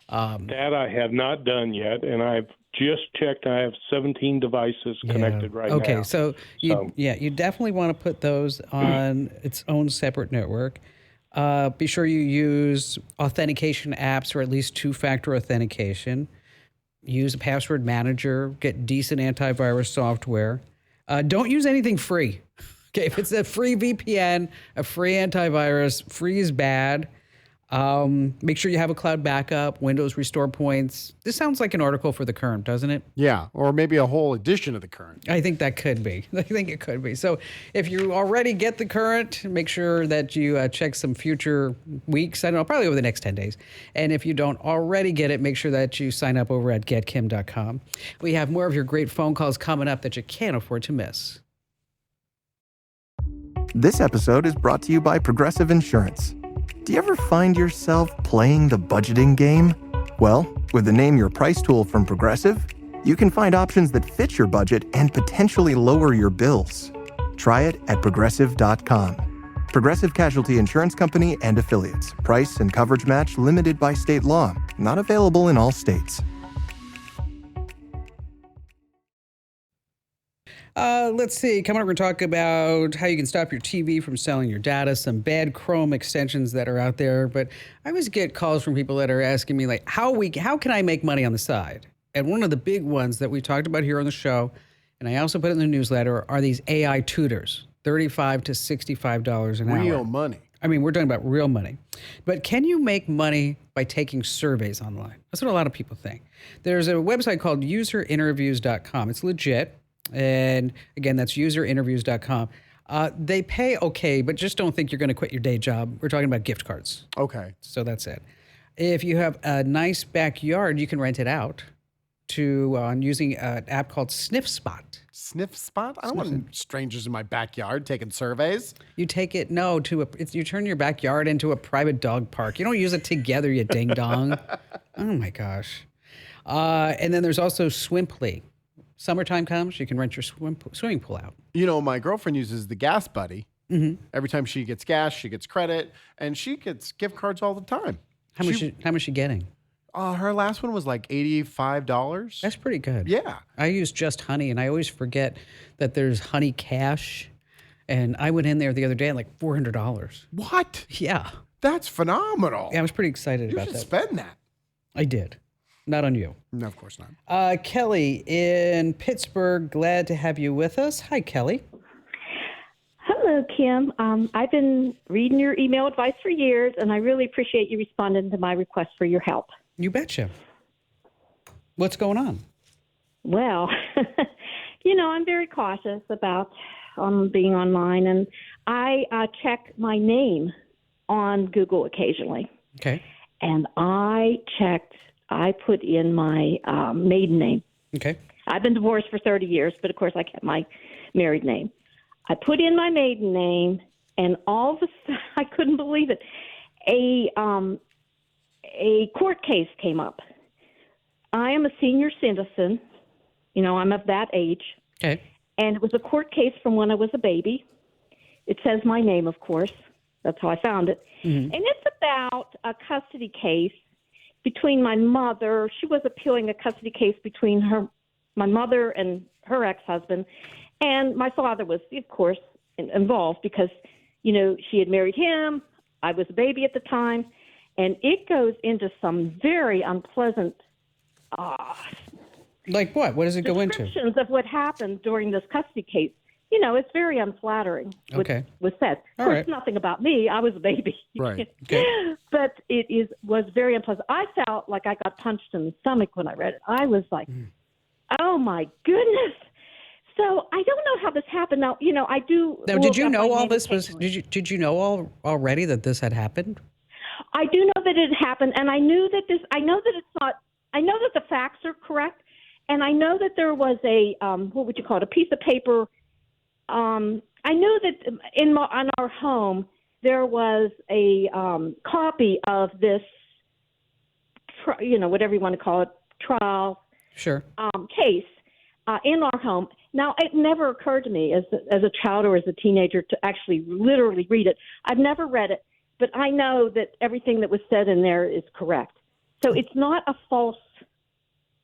That I have not done yet, and I've just checked. I have 17 devices connected right now. Okay, so you definitely want to put those on its own separate network. Be sure you use authentication apps or at least two-factor authentication. Use a password manager. Get decent antivirus software. Don't use anything free. Okay, if it's a free VPN, a free antivirus, free is bad. Make sure you have a cloud backup, Windows restore points. This sounds like an article for The Current, doesn't it? Yeah, or maybe a whole edition of The Current. I think that could be. I think it could be. So if you already get The Current, make sure that you check some future weeks. I don't know, probably over the next 10 days. And if you don't already get it, make sure that you sign up over at getkim.com. We have more of your great phone calls coming up that you can't afford to miss. This episode is brought to you by Progressive Insurance. Do you ever find yourself playing the budgeting game? Well, with the Name Your Price tool from Progressive, you can find options that fit your budget and potentially lower your bills. Try it at Progressive.com. Progressive Casualty Insurance Company and Affiliates. Price and coverage match limited by state law. Not available in all states. Let's see. Coming up, we're going to talk about how you can stop your TV from selling your data, some bad Chrome extensions that are out there. But I always get calls from people that are asking me, like, how can I make money on the side? And one of the big ones that we talked about here on the show, and I also put it in the newsletter, are these AI tutors, $35 to $65 an hour. Real money. I mean, we're talking about real money. But can you make money by taking surveys online? That's what a lot of people think. There's a website called userinterviews.com. It's legit. And again, that's userinterviews.com. They pay okay, but just don't think you're going to quit your day job. We're talking about gift cards. Okay. So that's it. If you have a nice backyard, you can rent it out using an app called SniffSpot. SniffSpot? I don't want strangers in my backyard taking surveys. You take it, you turn your backyard into a private dog park. You don't use it together, you ding dong. Oh my gosh. And then there's also Swimply. Summertime comes, you can rent your swimming pool out. You know, my girlfriend uses the Gas Buddy. Mm-hmm. Every time she gets gas, she gets credit, and she gets gift cards all the time. How much she getting? Her last one was like $85. That's pretty good. Yeah. I use Just Honey, and I always forget that there's Honey Cash. And I went in there the other day at like $400. What? Yeah. That's phenomenal. Yeah, I was pretty excited about that. You should spend that. I did. Not on you. No, of course not. Kelly in Pittsburgh, glad to have you with us. Hi, Kelly. Hello, Kim. I've been reading your email advice for years, and I really appreciate you responding to my request for your help. You betcha. What's going on? Well, I'm very cautious about being online, and I check my name on Google occasionally. Okay. And I put in my maiden name. Okay. I've been divorced for 30 years, but of course I kept my married name. I put in my maiden name, and all of a sudden, I couldn't believe it. A court case came up. I am a senior citizen. I'm of that age. Okay. And it was a court case from when I was a baby. It says my name, of course. That's how I found it. Mm-hmm. And it's about a custody case between my mother. She was appealing a custody case between my mother and her ex-husband. And my father was, of course, involved because, she had married him. I was a baby at the time. And it goes into some very unpleasant like what? What does it go into? Descriptions of what happened during this custody case. It's very unflattering. Okay. Was said. Of course, nothing about me. I was a baby. Right. Okay. But it was very unpleasant. I felt like I got punched in the stomach when I read it. I was like, oh my goodness. So I don't know how this happened. Now, I do. Now, did you look up know my all name this was? occasionally. Did you know already that this had happened? I do know that it happened, and I knew that this. I know that it's not. I know that the facts are correct, and I know that there was a what would you call it? A piece of paper. I knew that on our home there was a copy of this, whatever you want to call it, trial Sure. case in our home. Now, it never occurred to me as a child or as a teenager to actually literally read it. I've never read it, but I know that everything that was said in there is correct. So it's not a false.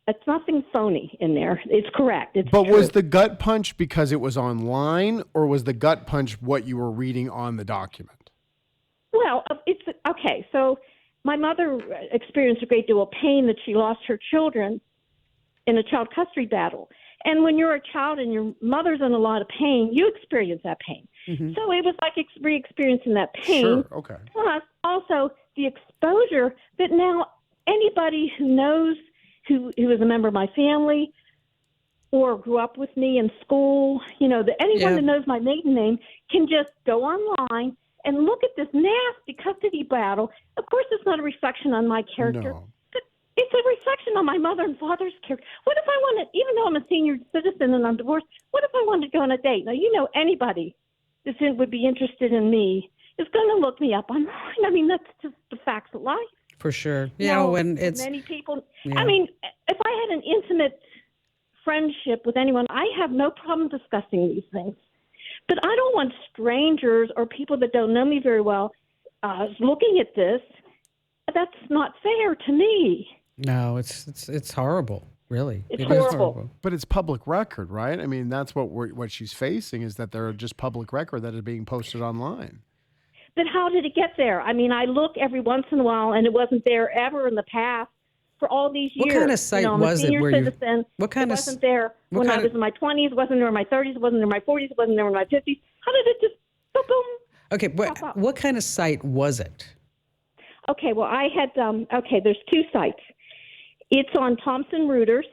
It's nothing phony in there. It's correct. It's But true. was the gut punch because it was online, or was the gut punch what you were reading on the document? Well, it's okay. So my mother experienced a great deal of pain that she lost her children in a child custody battle. And when you're a child and your mother's in a lot of pain, you experience that pain. Mm-hmm. So it was like re-experiencing that pain. Sure. Okay. Plus, also the exposure that now anybody who knows who is a member of my family or grew up with me in school, anyone that knows my maiden name can just go online and look at this nasty custody battle. Of course, it's not a reflection on my character. No. But it's a reflection on my mother and father's character. What if I wanted, even though I'm a senior citizen and I'm divorced, what if I wanted to go on a date? Now, anybody that would be interested in me is going to look me up online. I mean, that's just the facts of life. For sure. When it's many people. Yeah. I mean, if I had an intimate friendship with anyone, I have no problem discussing these things. But I don't want strangers or people that don't know me very well looking at this. That's not fair to me. No, it's horrible. Really, It's It is horrible. But it's public record, right? I mean, that's what she's facing, is that they're just public record that is being posted online. But how did it get there? I mean, I look every once in a while, and it wasn't there ever in the past for all these years. What kind of site I'm was a senior it? Where citizen. What kind it of? wasn't there what when kind I was in my 20s. Wasn't there in my 30s. Wasn't there in my 40s. Wasn't there in my 50s. How did it just boom, boom? Okay, pop up? what kind of site was it? Okay, well, I had there's two sites. It's on Thomson Reuters,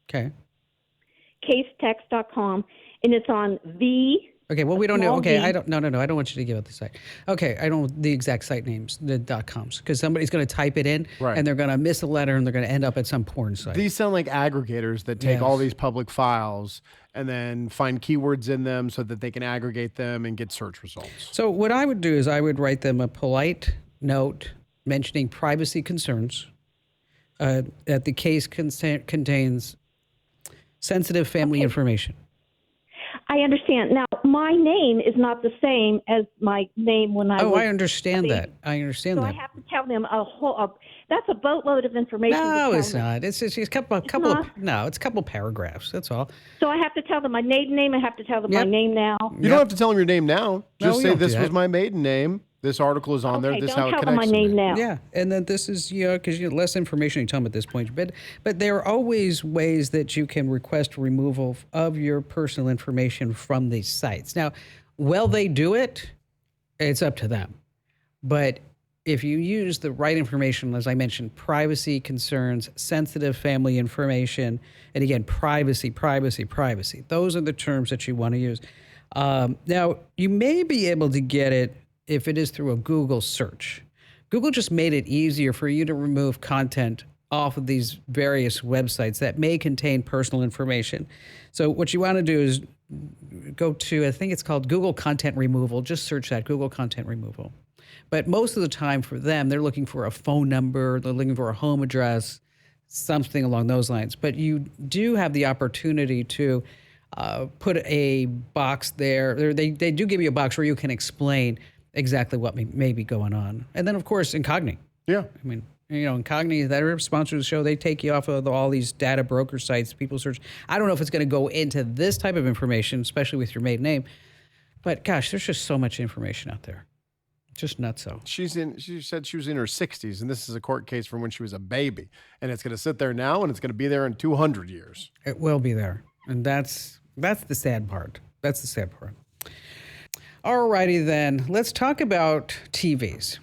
Okay. casetext.com, and it's on the. Okay, well, we don't know. Small Okay, d. I don't. No. I don't want you to give out the site. Okay, I don't the exact site names, the .coms, because somebody's going to type it in, Right. and they're going to miss a letter, and they're going to end up at some porn site. These sound like aggregators that take Yes. all these public files and then find keywords in them so that they can aggregate them and get search results. So what I would do is I would write them a polite note mentioning privacy concerns, that the case contains sensitive family information. I understand. Now, my name is not the same as my name when I was. Oh, I understand that. I understand So that. I have to tell them that's a boatload of information. to No, tell it's them. not. It's just a couple not? it's a couple paragraphs. That's all. So I have to tell them my maiden name. I have to tell them my Yep. name now. You don't have to tell them your name now. No, Just you say don't do this was that. my maiden name. This article is on there. Okay, This is don't how it tell them my connects to name me. now. Yeah, and then this is because less information you tell them at this point. But there are always ways that you can request removal of your personal information from these sites. Now, will they do it? It's up to them. But if you use the right information, as I mentioned, privacy concerns, sensitive family information, and again, privacy. Those are the terms that you want to use. Now, you may be able to get it if it is through a Google search. Google just made it easier for you to remove content off of these various websites that may contain personal information. So what you want to do is go to, I think it's called Google Content Removal. Just search that, Google Content Removal. But most of the time for them, they're looking for a phone number, they're looking for a home address, something along those lines. But you do have the opportunity to put a box there. They do give you a box where you can explain exactly what may be going on. And then, of course, Incogni. Yeah. I mean, Incogni, that are sponsors of the show, they take you off of all these data broker sites, people search. I don't know if it's going to go into this type of information, especially with your maiden name. But gosh, there's just so much information out there. Just nutso. She said she was in her 60s, and this is a court case from when she was a baby. And it's going to sit there now, and it's going to be there in 200 years. It will be there. And that's the sad part. That's the sad part. All righty then. Let's talk about TVs.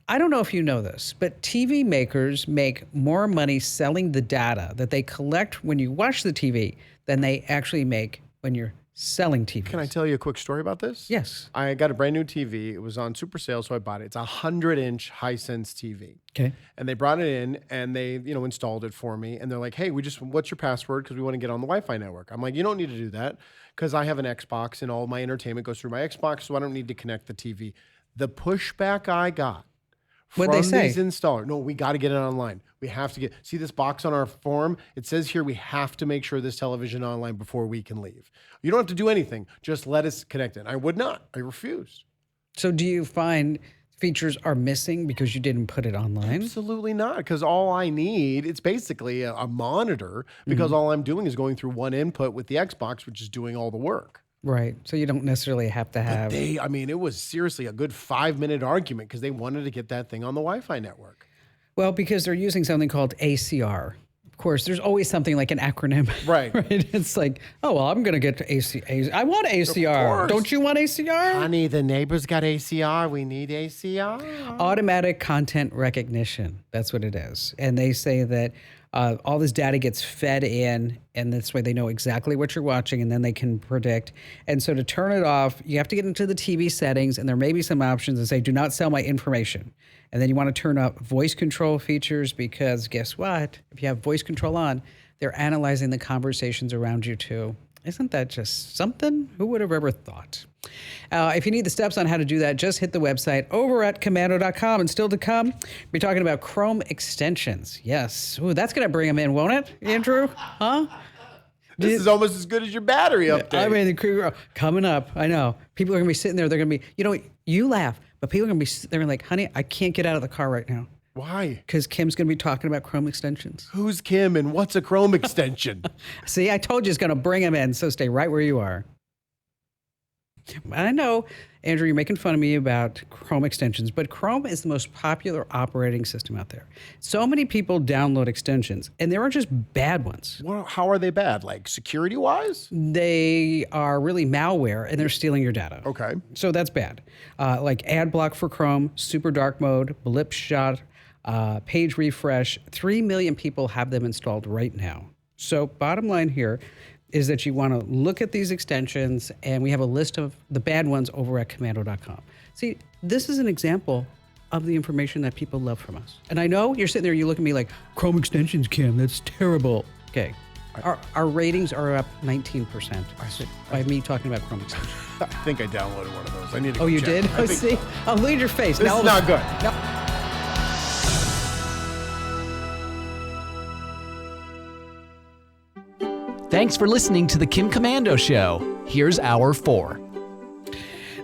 I don't know if you know this, but TV makers make more money selling the data that they collect when you watch the TV than they actually make when you're selling TVs. Can I tell you a quick story about this? Yes. I got a brand new TV. It was on super sale, so I bought it. It's a 100-inch Hisense TV. Okay. And they brought it in and they, installed it for me. And they're like, hey, what's your password? Because we want to get on the Wi-Fi network. I'm like, you don't need to do that because I have an Xbox and all my entertainment goes through my Xbox, so I don't need to connect the TV. The pushback I got What'd they from say? these installers, no, we got to get it online. We have to see this box on our form. It says here we have to make sure this television online before we can leave. You don't have to do anything. Just let us connect it. I would not. I refused. So do you find features are missing because you didn't put it online? Absolutely not, because all I need, it's basically a monitor, because all I'm doing is going through one input with the Xbox, which is doing all the work. Right. So you don't necessarily have to have... It was seriously a good 5-minute argument because they wanted to get that thing on the Wi-Fi network. Well, because they're using something called ACR. Of course, there's always something like an acronym. Right. It's like, oh, well, I'm going to get to ACR. I want ACR. Don't you want ACR? Honey, the neighbors got ACR. We need ACR. Automatic content recognition. That's what it is. And they say that all this data gets fed in, and that's why they know exactly what you're watching, and then they can predict. And so to turn it off, you have to get into the TV settings, and there may be some options that say, do not sell my information. And then you want to turn up voice control features, because guess what? If you have voice control on, they're analyzing the conversations around you too. Isn't that just something? Who would have ever thought? If you need the steps on how to do that, just hit the website over at Komando.com. And still to come, we're talking about Chrome extensions. Yes. Ooh, that's going to bring them in, won't it, Andrew? Huh? This is almost as good as your battery update. I mean, coming up, I know. People are going to be sitting there. They're going to be, you laugh, but people are going to be, they're like, honey, I can't get out of the car right now. Why? Because Kim's going to be talking about Chrome extensions. Who's Kim and what's a Chrome extension? See, I told you it's going to bring them in, so stay right where you are. I know, Andrew, you're making fun of me about Chrome extensions, but Chrome is the most popular operating system out there. So many people download extensions, and there are just bad ones. Well, how are they bad? Like security-wise? They are really malware, and they're stealing your data. Okay. So that's bad. Like ad block for Chrome, super dark mode, blip shot, page refresh. 3 million people have them installed right now. So bottom line here is that you want to look at these extensions, and we have a list of the bad ones over at Komando.com. See, this is an example of the information that people love from us. And I know you're sitting there, you look at me like, Chrome extensions, Kim, that's terrible. Okay. Our ratings are up 19% by me talking about Chrome extensions. I think I downloaded one of those. I need to Oh, you check. did? Oh, see? So. I'll look at your face. This is not good. No. Thanks for listening to the Kim Komando Show. Here's Hour 4.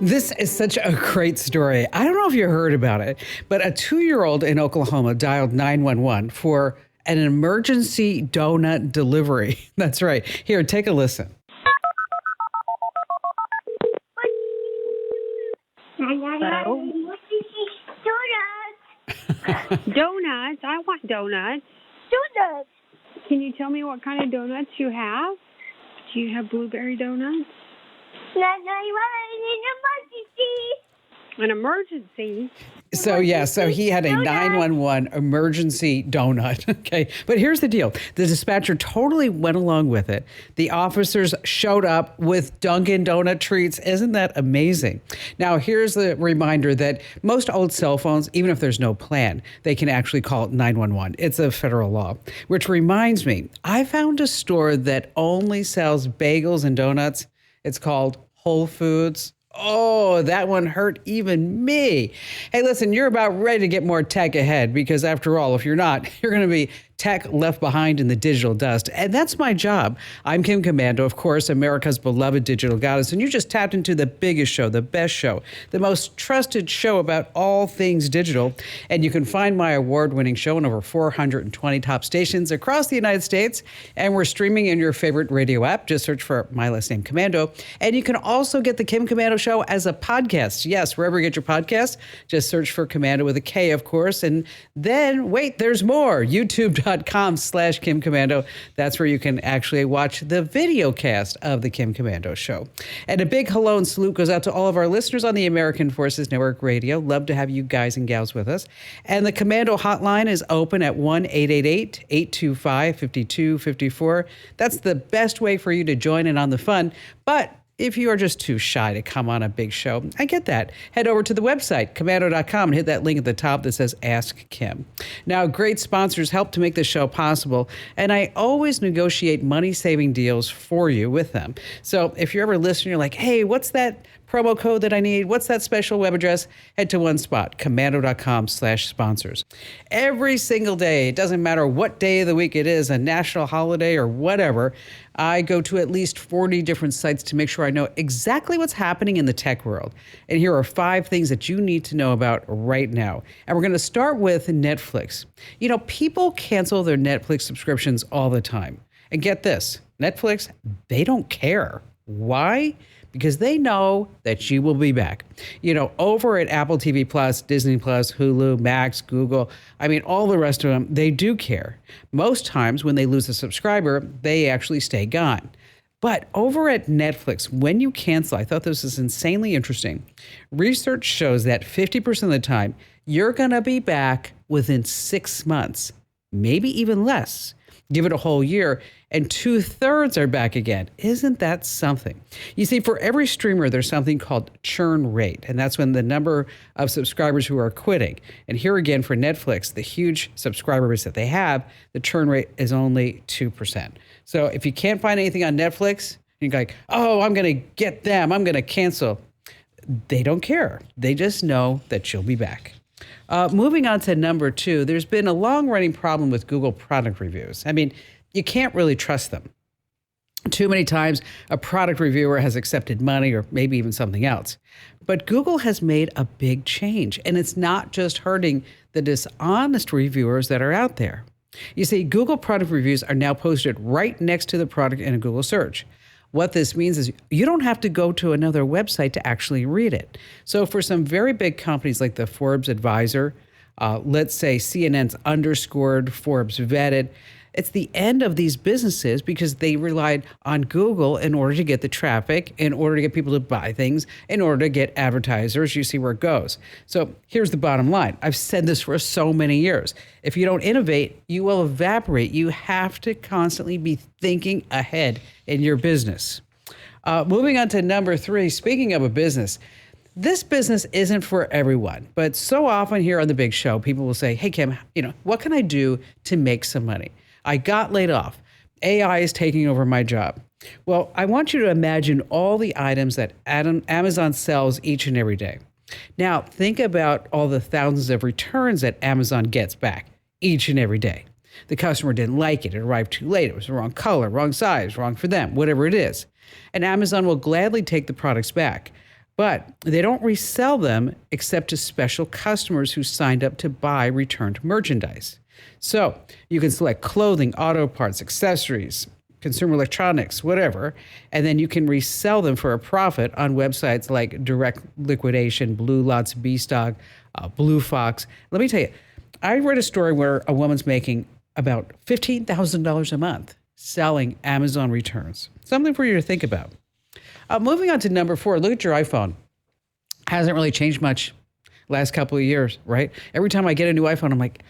This is such a great story. I don't know if you heard about it, but a 2-year-old in Oklahoma dialed 911 for an emergency donut delivery. That's right. Here, take a listen. Hello? Donuts. I want donuts. Donuts. Can you tell me what kind of donuts you have? Do you have blueberry donuts? An emergency? So he had a 911 emergency donut. Okay. But here's the deal. The dispatcher totally went along with it. The officers showed up with Dunkin' Donut treats. Isn't that amazing? Now, here's the reminder that most old cell phones, even if there's no plan, they can actually call 911. It's a federal law. Which reminds me, I found a store that only sells bagels and donuts. It's called Whole Foods. Oh, that one hurt even me. Hey, listen, you're about ready to get more tech ahead because after all, if you're not, you're going to be tech left behind in the digital dust. And that's my job. I'm Kim Komando, of course, America's beloved digital goddess. And you just tapped into the biggest show, the best show, the most trusted show about all things digital. And you can find my award-winning show on over 420 top stations across the United States. And we're streaming in your favorite radio app. Just search for my last name, Komando. And you can also get the Kim Komando Show as a podcast. Yes, wherever you get your podcasts, just search for Komando with a K, of course. And then, wait, there's more. YouTube.com YouTube.com/Kim Komando. That's where you can actually watch the video cast of the Kim Komando Show. And a big hello and salute goes out to all of our listeners on the American Forces Network Radio. Love to have you guys and gals with us. And the Komando hotline is open at 1-888-825-5254. That's the best way for you to join in on the fun. But if you are just too shy to come on a big show, I get that. Head over to the website, komando.com, and hit that link at the top that says Ask Kim. Now, great sponsors help to make this show possible, and I always negotiate money-saving deals for you with them. So if you're ever listening, you're like, hey, what's that promo code that I need? What's that special web address? Head to one spot, komando.com/sponsors. Every single day, it doesn't matter what day of the week it is, a national holiday or whatever, I go to at least 40 different sites to make sure I know exactly what's happening in the tech world. And here are 5 things that you need to know about right now. And we're going to start with Netflix. You know, people cancel their Netflix subscriptions all the time. And get this, Netflix, they don't care. Why? Because they know that you will be back. You know, over at Apple TV Plus, Disney Plus, Hulu, Max, Google, I mean, all the rest of them, they do care. Most times when they lose a subscriber, they actually stay gone. But over at Netflix, when you cancel, I thought this was insanely interesting. Research shows that 50% of the time, you're gonna be back within 6 months, maybe even less. Give it a whole year, and 2/3 are back again. Isn't that something? You see, for every streamer, there's something called churn rate, and that's when the number of subscribers who are quitting. And here again, for Netflix, the huge subscriber base that they have, the churn rate is only 2%. So if you can't find anything on Netflix, you're like, oh, I'm going to get them, I'm going to cancel. They don't care. They just know that you'll be back. Moving on to number 2, there's been a long-running problem with Google product reviews. I mean, you can't really trust them. Too many times, a product reviewer has accepted money or maybe even something else. But Google has made a big change, and it's not just hurting the dishonest reviewers that are out there. You see, Google product reviews are now posted right next to the product in a Google search. What this means is you don't have to go to another website to actually read it. So for some very big companies like the Forbes Advisor, let's say CNN's underscored, Forbes vetted, it's the end of these businesses because they relied on Google in order to get the traffic, in order to get people to buy things, in order to get advertisers. You see where it goes. So here's the bottom line. I've said this for so many years. If you don't innovate, you will evaporate. You have to constantly be thinking ahead in your business. Moving on to number 3, speaking of a business, this business isn't for everyone, but so often here on The Big Show, people will say, hey, Kim, what can I do to make some money? I got laid off. AI is taking over my job. Well, I want you to imagine all the items that Amazon sells each and every day. Now, think about all the thousands of returns that Amazon gets back each and every day. The customer didn't like it. It arrived too late. It was the wrong color, wrong size, wrong for them, whatever it is. And Amazon will gladly take the products back. But they don't resell them except to special customers who signed up to buy returned merchandise. So you can select clothing, auto parts, accessories, consumer electronics, whatever, and then you can resell them for a profit on websites like Direct Liquidation, Blue Lots, B-Stock, Blue Fox. Let me tell you, I read a story where a woman's making about $15,000 a month selling Amazon returns. Something for you to think about. Moving on to number 4, look at your iPhone. Hasn't really changed much last couple of years, right? Every time I get a new iPhone, I'm like,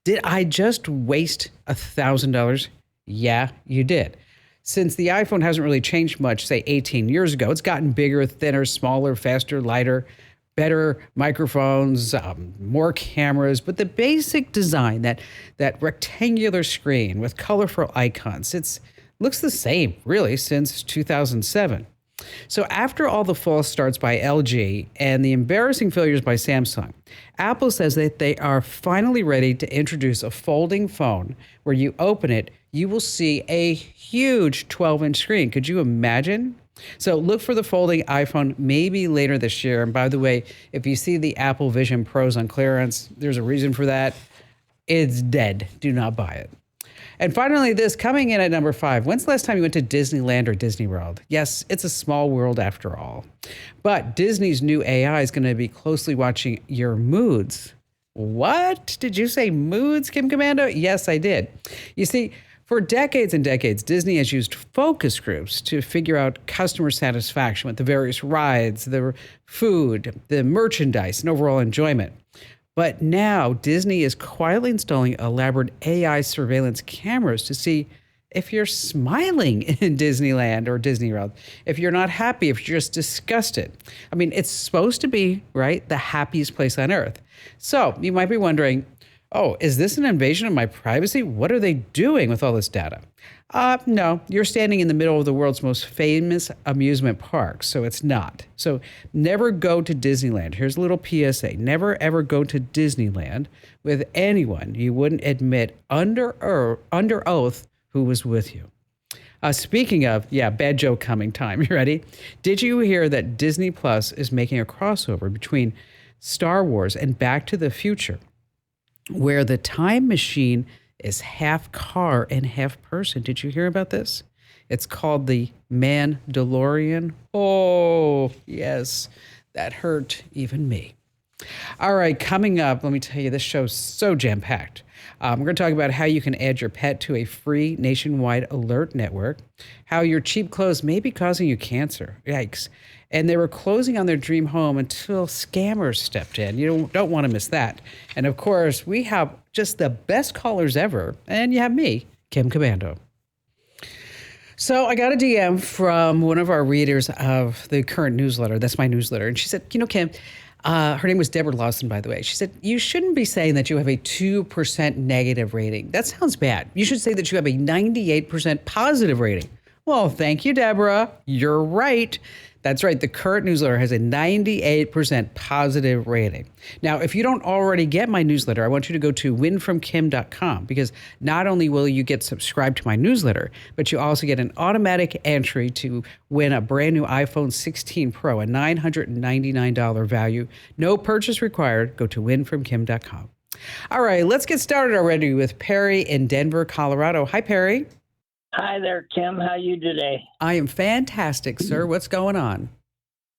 did I just waste $1,000? Yeah, you did. Since the iPhone hasn't really changed much, say 18 years ago, it's gotten bigger, thinner, smaller, faster, lighter, better microphones, more cameras, but the basic design, that rectangular screen with colorful icons, looks the same, really, since 2007. So after all the false starts by LG and the embarrassing failures by Samsung, Apple says that they are finally ready to introduce a folding phone where you open it, you will see a huge 12-inch screen. Could you imagine? So look for the folding iPhone maybe later this year. And by the way, if you see the Apple Vision Pros on clearance, there's a reason for that. It's dead. Do not buy it. And finally, this coming in at number 5. When's the last time you went to Disneyland or Disney World? Yes, it's a small world after all. But Disney's new AI is going to be closely watching your moods What? Did you say moods, Kim Commando? Yes, I did. You see, for decades and decades, Disney has used focus groups to figure out customer satisfaction with the various rides, the food, the merchandise, and overall enjoyment. But now Disney is quietly installing elaborate AI surveillance cameras to see if you're smiling in Disneyland or Disney World, if you're not happy, if you're just disgusted. I mean, it's supposed to be, right, the happiest place on earth. So you might be wondering, oh, is this an invasion of my privacy? What are they doing with all this data? No, you're standing in the middle of the world's most famous amusement park, so it's not. So never go to Disneyland. Here's a little PSA. Never, ever go to Disneyland with anyone you wouldn't admit under oath who was with you. Speaking of, bad joke coming time. You ready? Did you hear that Disney Plus is making a crossover between Star Wars and Back to the Future, where the time machine is half car and half person? Did you hear about this? It's called the Mandalorian. Oh, yes, that hurt even me. All right, coming up, let me tell you, this show's so jam-packed. We're going to talk about how you can add your pet to a free nationwide alert network, how your cheap clothes may be causing you cancer. Yikes. And they were closing on their dream home until scammers stepped in. You don't want to miss that. And of course, we have just the best callers ever. And you have me, Kim Commando. So I got a DM from one of our readers of the current newsletter. That's my newsletter. And she said, Kim, her name was Deborah Lawson, by the way. She said, you shouldn't be saying that you have a 2% negative rating. That sounds bad. You should say that you have a 98% positive rating. Well, thank you, Deborah. You're right. That's right. The current newsletter has a 98% positive rating. Now, if you don't already get my newsletter, I want you to go to winfromkim.com, because not only will you get subscribed to my newsletter, but you also get an automatic entry to win a brand new iPhone 16 Pro, a $999 value. No purchase required. Go to winfromkim.com. All right, let's get started already with Perry in Denver, Colorado. Hi, Perry. Hi there, Kim. How you today? I am fantastic, sir. What's going on?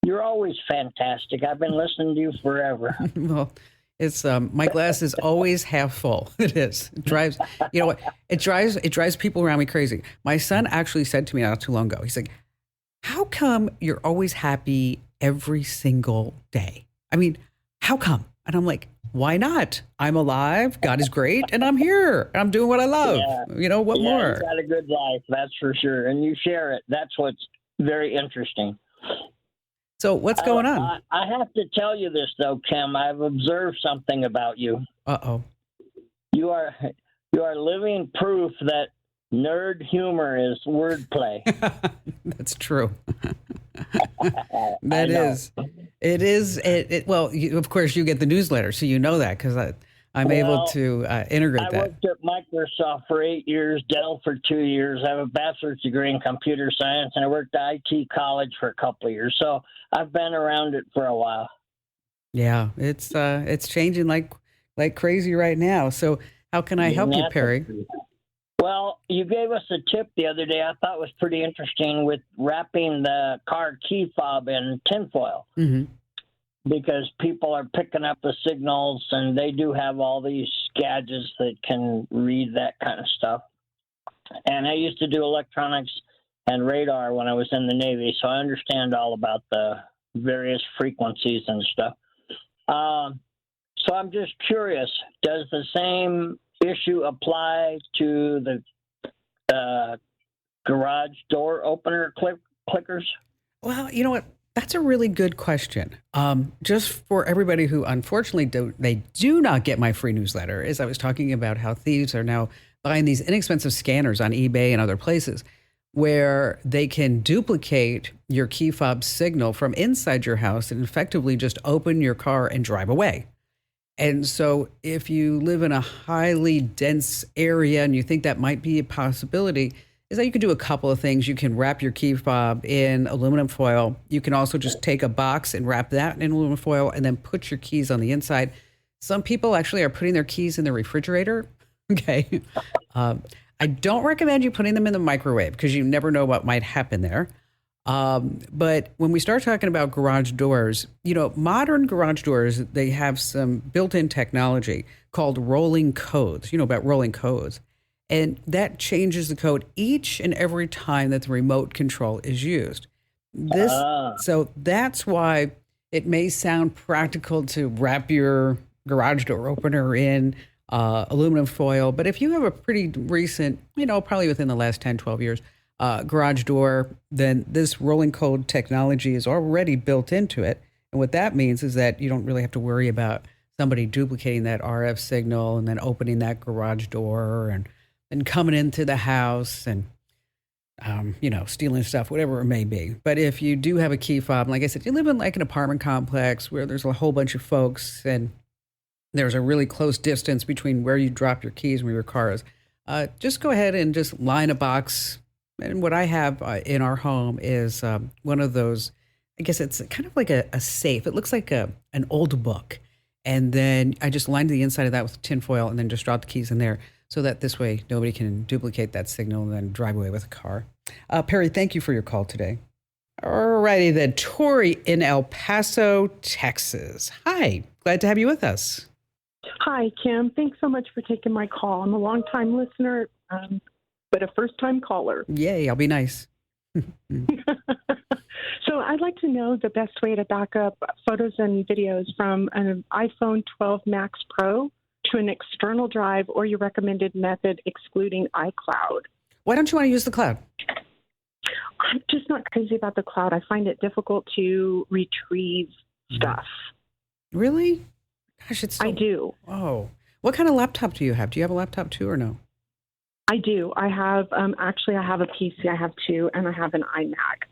You're always fantastic. I've been listening to you forever. Well, it's my glass is always half full. It is. It drives. You know what? It drives people around me crazy. My son actually said to me not too long ago. He's like, "How come you're always happy every single day? I mean, how come?" And I'm like, "Why not? I'm alive. God is great, and I'm here. And I'm doing what I love. Yeah. What more?" You've got a good life, that's for sure, and you share it. That's what's very interesting. So what's going on? I have to tell you this though, Kim. I've observed something about you. Uh-oh. You are living proof that nerd humor is wordplay. That's true. That is. It is. Well, of course, you get the newsletter, so you know that, because I'm able to integrate that. I worked at Microsoft for 8 years, Dell for 2 years. I have a bachelor's degree in computer science, and I worked at IT college for a couple of years. So I've been around it for a while. Yeah, it's changing like crazy right now. So how can I help you, Perry? Well, you gave us a tip the other day I thought was pretty interesting with wrapping the car key fob in tinfoil. Mm-hmm. Because people are picking up the signals, and they do have all these gadgets that can read that kind of stuff. And I used to do electronics and radar when I was in the Navy, so I understand all about the various frequencies and stuff. So I'm just curious, does the same issue apply to the garage door opener clickers? Well, you know what? That's a really good question. Just for everybody who unfortunately do not get my free newsletter, as I was talking about how thieves are now buying these inexpensive scanners on eBay and other places where they can duplicate your key fob signal from inside your house and effectively just open your car and drive away. And so if you live in a highly dense area and you think that might be a possibility, is that you can do a couple of things. You can wrap your key fob in aluminum foil. You can also just take a box and wrap that in aluminum foil and then put your keys on the inside. Some people actually are putting their keys in the refrigerator. Okay. I don't recommend you putting them in the microwave because you never know what might happen there. But when we start talking about garage doors, modern garage doors, they have some built-in technology called rolling codes. You know about rolling codes. And that changes the code each and every time that the remote control is used. So that's why it may sound practical to wrap your garage door opener in aluminum foil. But if you have a pretty recent, probably within the last 10, 12 years, garage door, then this rolling code technology is already built into it. And what that means is that you don't really have to worry about somebody duplicating that RF signal and then opening that garage door and coming into the house and, stealing stuff, whatever it may be. But if you do have a key fob, like I said, you live in like an apartment complex where there's a whole bunch of folks and there's a really close distance between where you drop your keys and where your car is, just go ahead and just line a box. And what I have in our home is one of those, I guess it's kind of like a safe. It looks like an old book. And then I just line the inside of that with tin foil and then just drop the keys in there so that this way nobody can duplicate that signal and then drive away with a car. Perry, thank you for your call today. All righty then, Tori in El Paso, Texas. Hi, glad to have you with us. Hi, Kim. Thanks so much for taking my call. I'm a long-time listener, but a first-time caller. Yay, I'll be nice. So I'd like to know the best way to back up photos and videos from an iPhone 12 Max Pro to an external drive, or your recommended method excluding iCloud. Why don't you want to use the cloud? I'm just not crazy about the cloud. I find it difficult to retrieve stuff. Really? Gosh, it's so... I do. Oh. What kind of laptop do you have? Do you have a laptop too or no? I do. I have, actually, I have a PC. I have two, and I have an iMac.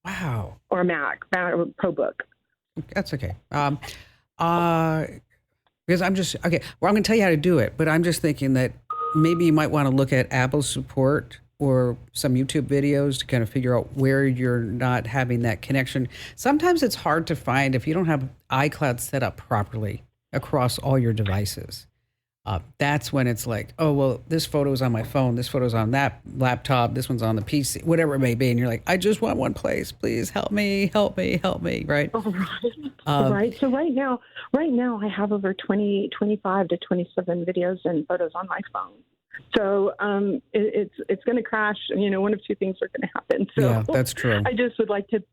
Wow. Or a Mac, or ProBook. That's okay. Because I'm just, okay, well, I'm going to tell you how to do it, but I'm just thinking that maybe you might want to look at Apple's support or some YouTube videos to kind of figure out where you're not having that connection. Sometimes it's hard to find if you don't have iCloud set up properly across all your devices. That's when it's like, oh, well, this photo's on my phone, this photo's on that laptop, this one's on the PC, whatever it may be. And you're like, I just want one place. Please help me, right? Right. So right now I have over 25 to 27 videos and photos on my phone. So it's going to crash. One of two things are going to happen. So yeah, that's true. I just would like to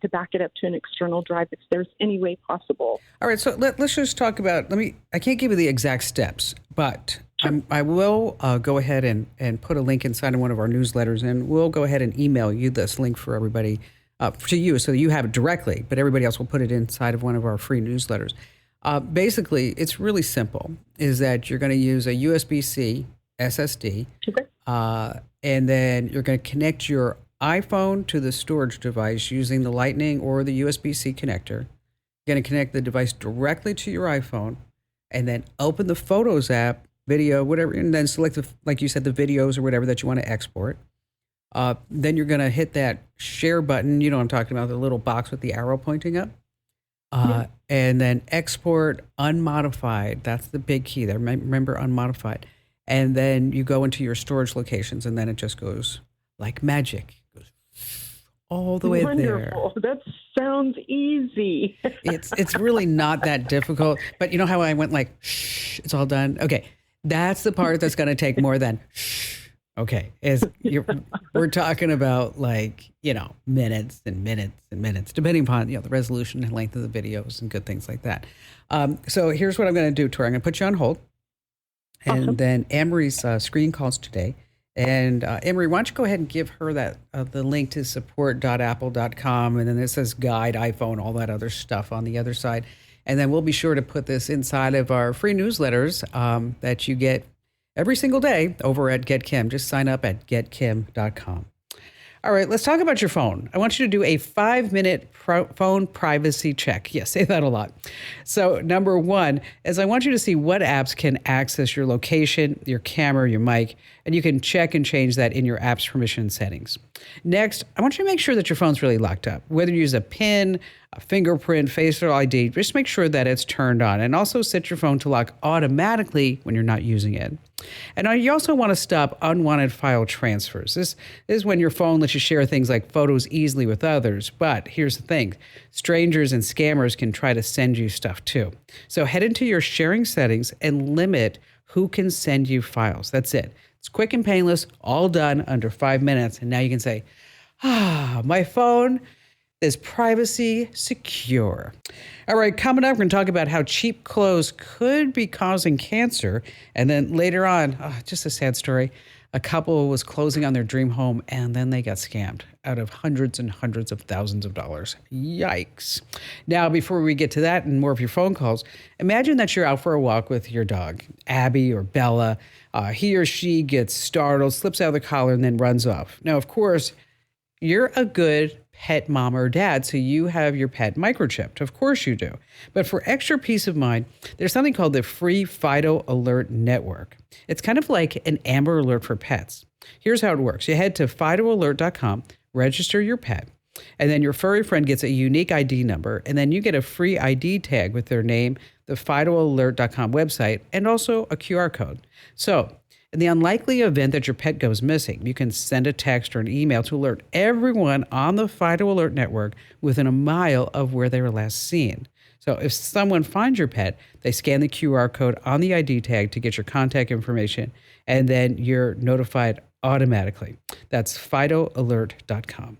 back it up to an external drive if there's any way possible. All right. So let's just talk about. I can't give you the exact steps, but I will go ahead and put a link inside of one of our newsletters, and we'll go ahead and email you this link for everybody to you, so that you have it directly. But everybody else will put it inside of one of our free newsletters. Basically, it's really simple, is that you're going to use a USB-C SSD, and then you're going to connect your iPhone to the storage device using the Lightning or the USB-C connector. You're going to connect the device directly to your iPhone, and then open the Photos app, video, whatever, and then select, like you said, the videos or whatever that you want to export. Then you're going to hit that share button, you know what I'm talking about, the little box with the arrow pointing up. And then export unmodified. That's the big key there. Remember, unmodified. And then you go into your storage locations, and then it just goes like magic. It goes all the way there. Wonderful. That sounds easy. It's really not that difficult. But you know how I went like, shh, it's all done? Okay. That's the part that's going to take more than shh. Okay, we're talking about minutes and minutes and minutes, depending upon the resolution and length of the videos and good things like that. So here's what I'm going to do, Tori. I'm going to put you on hold, and then Amory's screen calls today. And Amory, why don't you go ahead and give her that the link to support.apple.com, and then it says guide, iPhone, all that other stuff on the other side. And then we'll be sure to put this inside of our free newsletters that you get every single day over at GetKim. Just sign up at getkim.com. All right, let's talk about your phone. I want you to do a 5-minute phone privacy check. Yes, say that a lot. So number one is I want you to see what apps can access your location, your camera, your mic, and you can check and change that in your app's permission settings. Next, I want you to make sure that your phone's really locked up. Whether you use a PIN, fingerprint, facial ID. Just make sure that it's turned on, and also set your phone to lock automatically when you're not using it. And you also want to stop unwanted file transfers. This is when your phone lets you share things like photos easily with others. But here's the thing. Strangers and scammers can try to send you stuff too. So head into your sharing settings and limit who can send you files. That's it. It's quick and painless, all done under 5 minutes. And now you can say, my phone is privacy secure. All right, coming up, we're going to talk about how cheap clothes could be causing cancer. And then later on, just a sad story, a couple was closing on their dream home and then they got scammed out of hundreds and hundreds of thousands of dollars. Yikes. Now, before we get to that and more of your phone calls, imagine that you're out for a walk with your dog, Abby or Bella. He or she gets startled, slips out of the collar, and then runs off. Now, of course, you're a good pet mom or dad, so you have your pet microchipped. Of course you do. But for extra peace of mind, there's something called the Free Fido Alert Network. It's kind of like an Amber Alert for pets. Here's how it works. You head to FidoAlert.com, register your pet, and then your furry friend gets a unique ID number, and then you get a free ID tag with their name, the FidoAlert.com website, and also a QR code. So, in the unlikely event that your pet goes missing, you can send a text or an email to alert everyone on the Fido Alert network within a mile of where they were last seen. So if someone finds your pet, they scan the QR code on the ID tag to get your contact information, and then you're notified automatically. That's FidoAlert.com.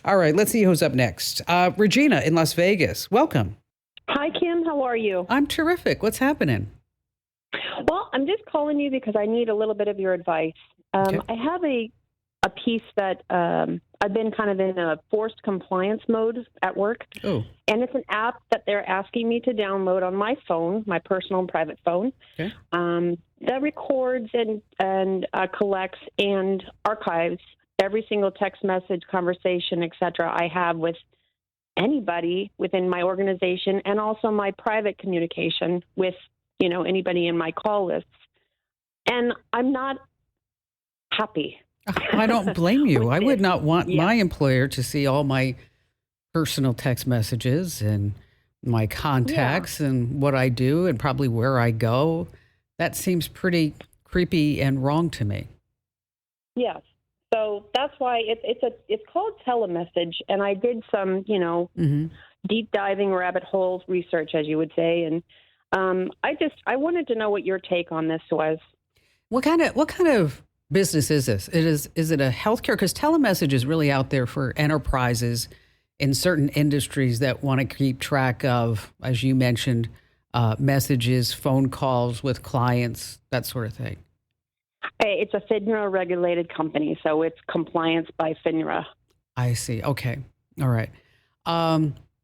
All right, let's see who's up next. Regina in Las Vegas, welcome. Hi, Kim. How are you? I'm terrific. What's happening? Well, I'm just calling you because I need a little bit of your advice. Okay. I have a piece that I've been kind of in a forced compliance mode at work. Oh. And it's an app that they're asking me to download on my phone, my personal and private phone, Okay. that records and collects and archives every single text message, conversation, et cetera, I have with anybody within my organization, and also my private communication with anybody in my call lists. And I'm not happy. I don't blame you. I would not want my employer to see all my personal text messages and my contacts and what I do and probably where I go. That seems pretty creepy and wrong to me. Yes. So that's why it's called telemessage. And I did some, deep diving rabbit hole research, as you would say. And I wanted to know what your take on this was. What kind of business is this? Is it a healthcare? Because telemessage is really out there for enterprises in certain industries that want to keep track of, as you mentioned, messages, phone calls with clients, that sort of thing. It's a FINRA regulated company, so it's compliance by FINRA. I see. Okay. All right.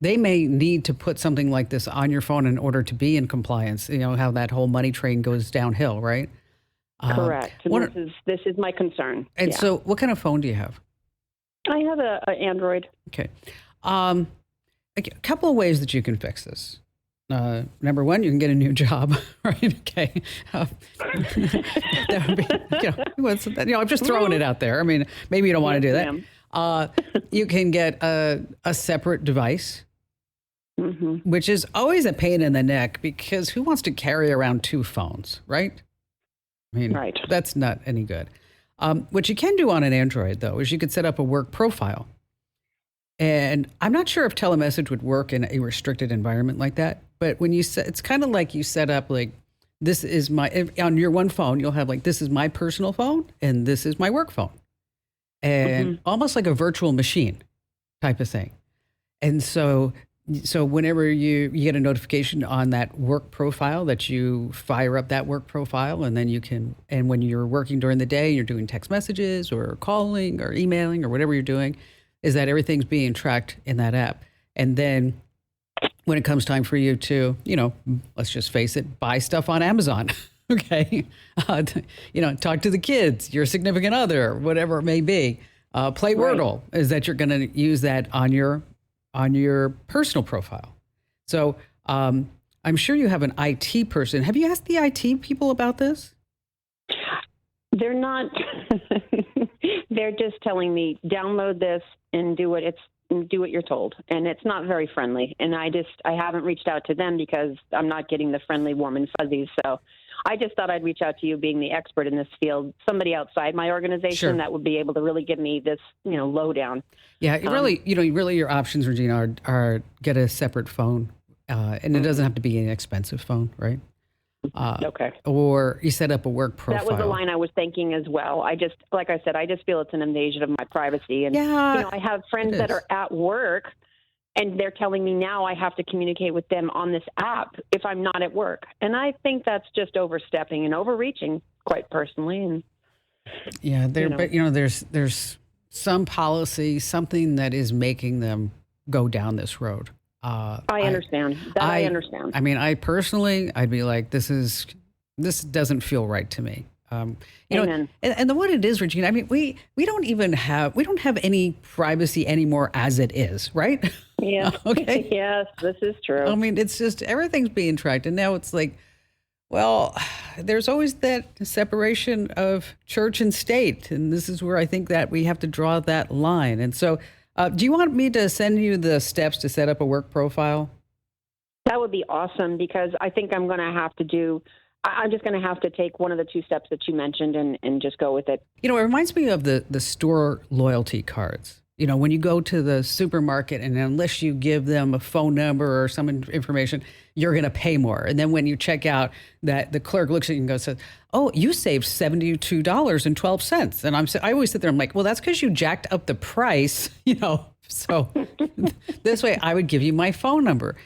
They may need to put something like this on your phone in order to be in compliance. You know how that whole money train goes downhill, right? Correct. This is my concern. And so what kind of phone do you have? I have an Android. Okay. A couple of ways that you can fix this. Number one, you can get a new job, right? Okay. That would be, I'm just throwing it out there. I mean, maybe you don't want to do that. You can get a separate device, which is always a pain in the neck because who wants to carry around two phones, right? I mean, that's not any good. What you can do on an Android, though, is you could set up a work profile. And I'm not sure if telemessage would work in a restricted environment like that. But when you set, it's kind of like you set up like, this is my, on your one phone, you'll have like, this is my personal phone and this is my work phone. And almost like a virtual machine type of thing. And so whenever you get a notification on that work profile, that you fire up that work profile, and then you can, and when you're working during the day, you're doing text messages or calling or emailing or whatever you're doing, is that everything's being tracked in that app. And then when it comes time for you to, let's just face it, buy stuff on Amazon, okay? Talk to the kids, your significant other, whatever it may be. Play Wordle, is that you're going to use that on your personal profile. So I'm sure you have an IT person. Have you asked the IT people about this? They're not. They're just telling me, download this and do it. do what you're told. And it's not very friendly. And I haven't reached out to them because I'm not getting the friendly, warm and fuzzies. So I just thought I'd reach out to you, being the expert in this field, somebody outside my organization Sure. that would be able to really give me this, lowdown. Yeah, really, your options, Regina, are get a separate phone, and it doesn't have to be an expensive phone, right? Okay. Or you set up a work profile. That was the line I was thinking as well. Like I said, I just feel it's an invasion of my privacy. And, I have friends that are at work and they're telling me now I have to communicate with them on this app if I'm not at work. And I think that's just overstepping and overreaching, quite personally. And yeah, but there's some policy, something that is making them go down this road. I understand. I understand. I mean, I'd be like, this doesn't feel right to me. Amen. And the what it is, Regina, I mean, we don't have any privacy anymore as it is, right? Yeah. Okay. Yes, this is true. I mean, it's just everything's being tracked. And now it's like, well, there's always that separation of church and state. And this is where I think that we have to draw that line. And so, do you want me to send you the steps to set up a work profile? That would be awesome, because I think I'm going to have to I'm just going to have to take one of the two steps that you mentioned and just go with it. It reminds me of the store loyalty cards. When you go to the supermarket, and unless you give them a phone number or some information, you're going to pay more. And then when you check out, that the clerk looks at you and says, "Oh, you saved $72.12." And I always sit there, I'm like, well, that's because you jacked up the price, So this way I would give you my phone number.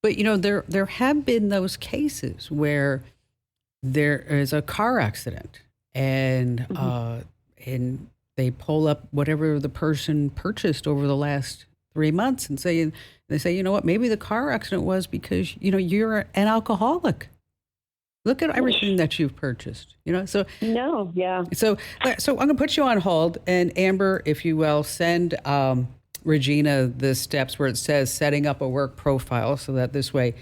But, there have been those cases where there is a car accident and they pull up whatever the person purchased over the last 3 months and they say, you know what, maybe the car accident was because, you're an alcoholic. Look at everything that you've purchased, so. No, yeah. So I'm going to put you on hold, and Amber, if you will, send Regina the steps where it says setting up a work profile, so that this way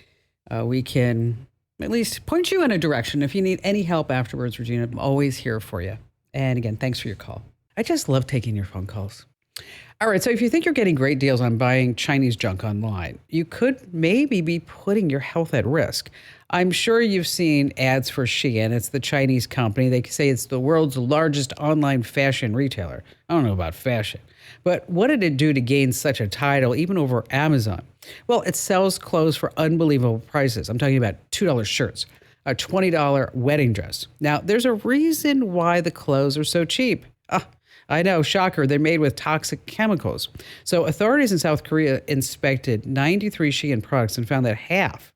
we can at least point you in a direction. If you need any help afterwards, Regina, I'm always here for you. And again, thanks for your call. I just love taking your phone calls. All right, so if you think you're getting great deals on buying Chinese junk online, you could maybe be putting your health at risk. I'm sure you've seen ads for Shein. It's the Chinese company. They say it's the world's largest online fashion retailer. I don't know about fashion, but what did it do to gain such a title, even over Amazon? Well, it sells clothes for unbelievable prices. I'm talking about $2 shirts, a $20 wedding dress. Now, there's a reason why the clothes are so cheap. I know, shocker, they're made with toxic chemicals. So authorities in South Korea inspected 93 Shein products and found that half,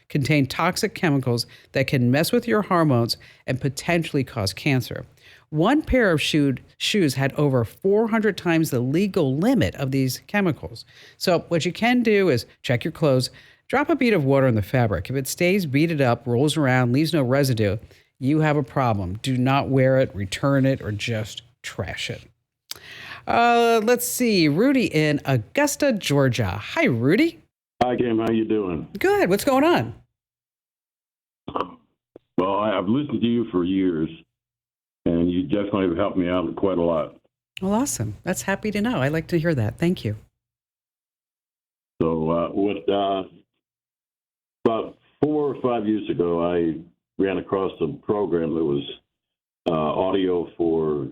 contain toxic chemicals that can mess with your hormones and potentially cause cancer. One pair of shoes had over 400 times the legal limit of these chemicals. So what you can do is check your clothes, drop a bead of water in the fabric. If it stays beaded up, rolls around, leaves no residue, you have a problem. Do not wear it, return it, or just trash it. Let's see. Rudy in Augusta, Georgia. Hi, Rudy. Hi, Kim. How you doing? Good. What's going on? Well, I've listened to you for years, and you definitely have helped me out quite a lot. Well, awesome. That's happy to know. I like to hear that. Thank you. So, about 4 or 5 years ago, I ran across a program that was audio for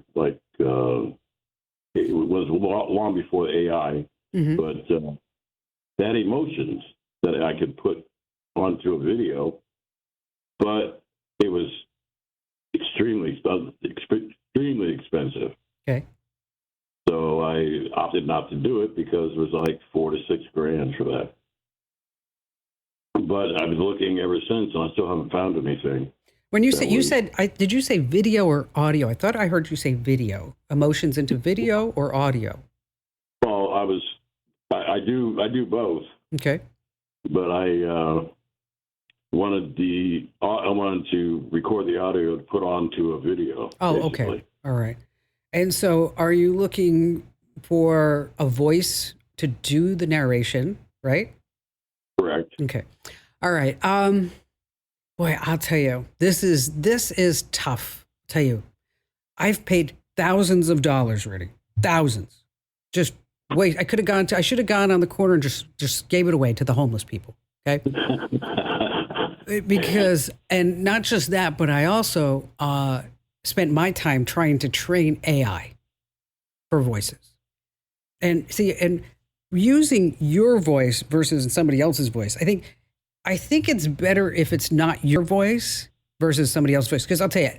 it was long before AI, but that emotions that I could put onto a video, but it was extremely expensive. Okay. So I opted not to do it because it was like $4 to $6 grand for that. But I've been looking ever since, and I still haven't found anything. When you said, did you say video or audio? I thought I heard you say video. Emotions into video or audio? Well, I do both. Okay. But I wanted to record the audio to put onto a video. Oh, basically. Okay. All right. And so are you looking for a voice to do the narration, right? Correct. Okay. All right. Boy, I'll tell you, this is tough. I'll tell you, I've paid thousands of dollars already, thousands, just Wait, I should have gone on the corner and just gave it away to the homeless people. Okay. Because, and not just that, but I also spent my time trying to train AI for voices. And see, and using your voice versus somebody else's voice, I think it's better if it's not your voice versus somebody else's voice. Because I'll tell you,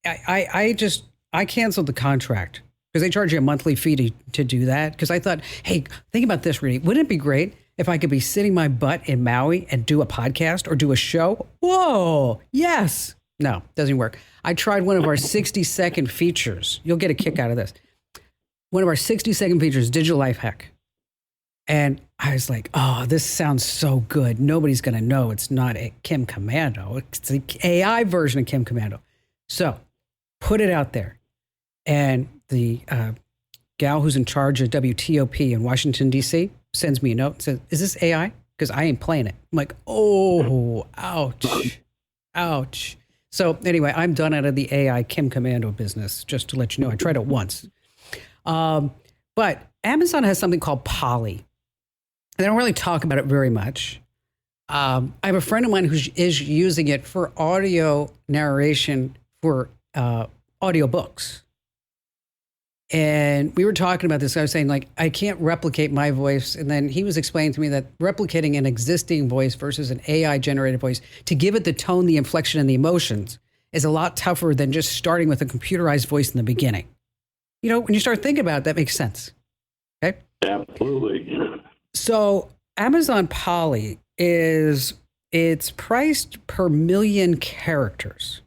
I canceled the contract because they charge you a monthly fee to do that. Because I thought, hey, think about this, Rudy. Wouldn't it be great if I could be sitting my butt in Maui and do a podcast or do a show? Whoa, yes. No, doesn't work. I tried one of our 60-second features. You'll get a kick out of this. One of our 60-second features, Digital Life Hack. And I was like, oh, this sounds so good. Nobody's going to know it's not a Kim Komando. It's the AI version of Kim Komando. So put it out there. And the gal who's in charge of WTOP in Washington, D.C. sends me a note and says, is this AI? Because I ain't playing it. I'm like, oh, ouch, ouch. So anyway, I'm done out of the AI Kim Komando business, just to let you know. I tried it once. But Amazon has something called Polly. They don't really talk about it very much. I have a friend of mine who is using it for audio narration for audiobooks. And we were talking about this. I was saying, like, I can't replicate my voice. And then he was explaining to me that replicating an existing voice versus an AI-generated voice to give it the tone, the inflection, and the emotions is a lot tougher than just starting with a computerized voice in the beginning. You know, when you start thinking about it, that makes sense. Okay? Absolutely. So Amazon Polly it's priced per million characters.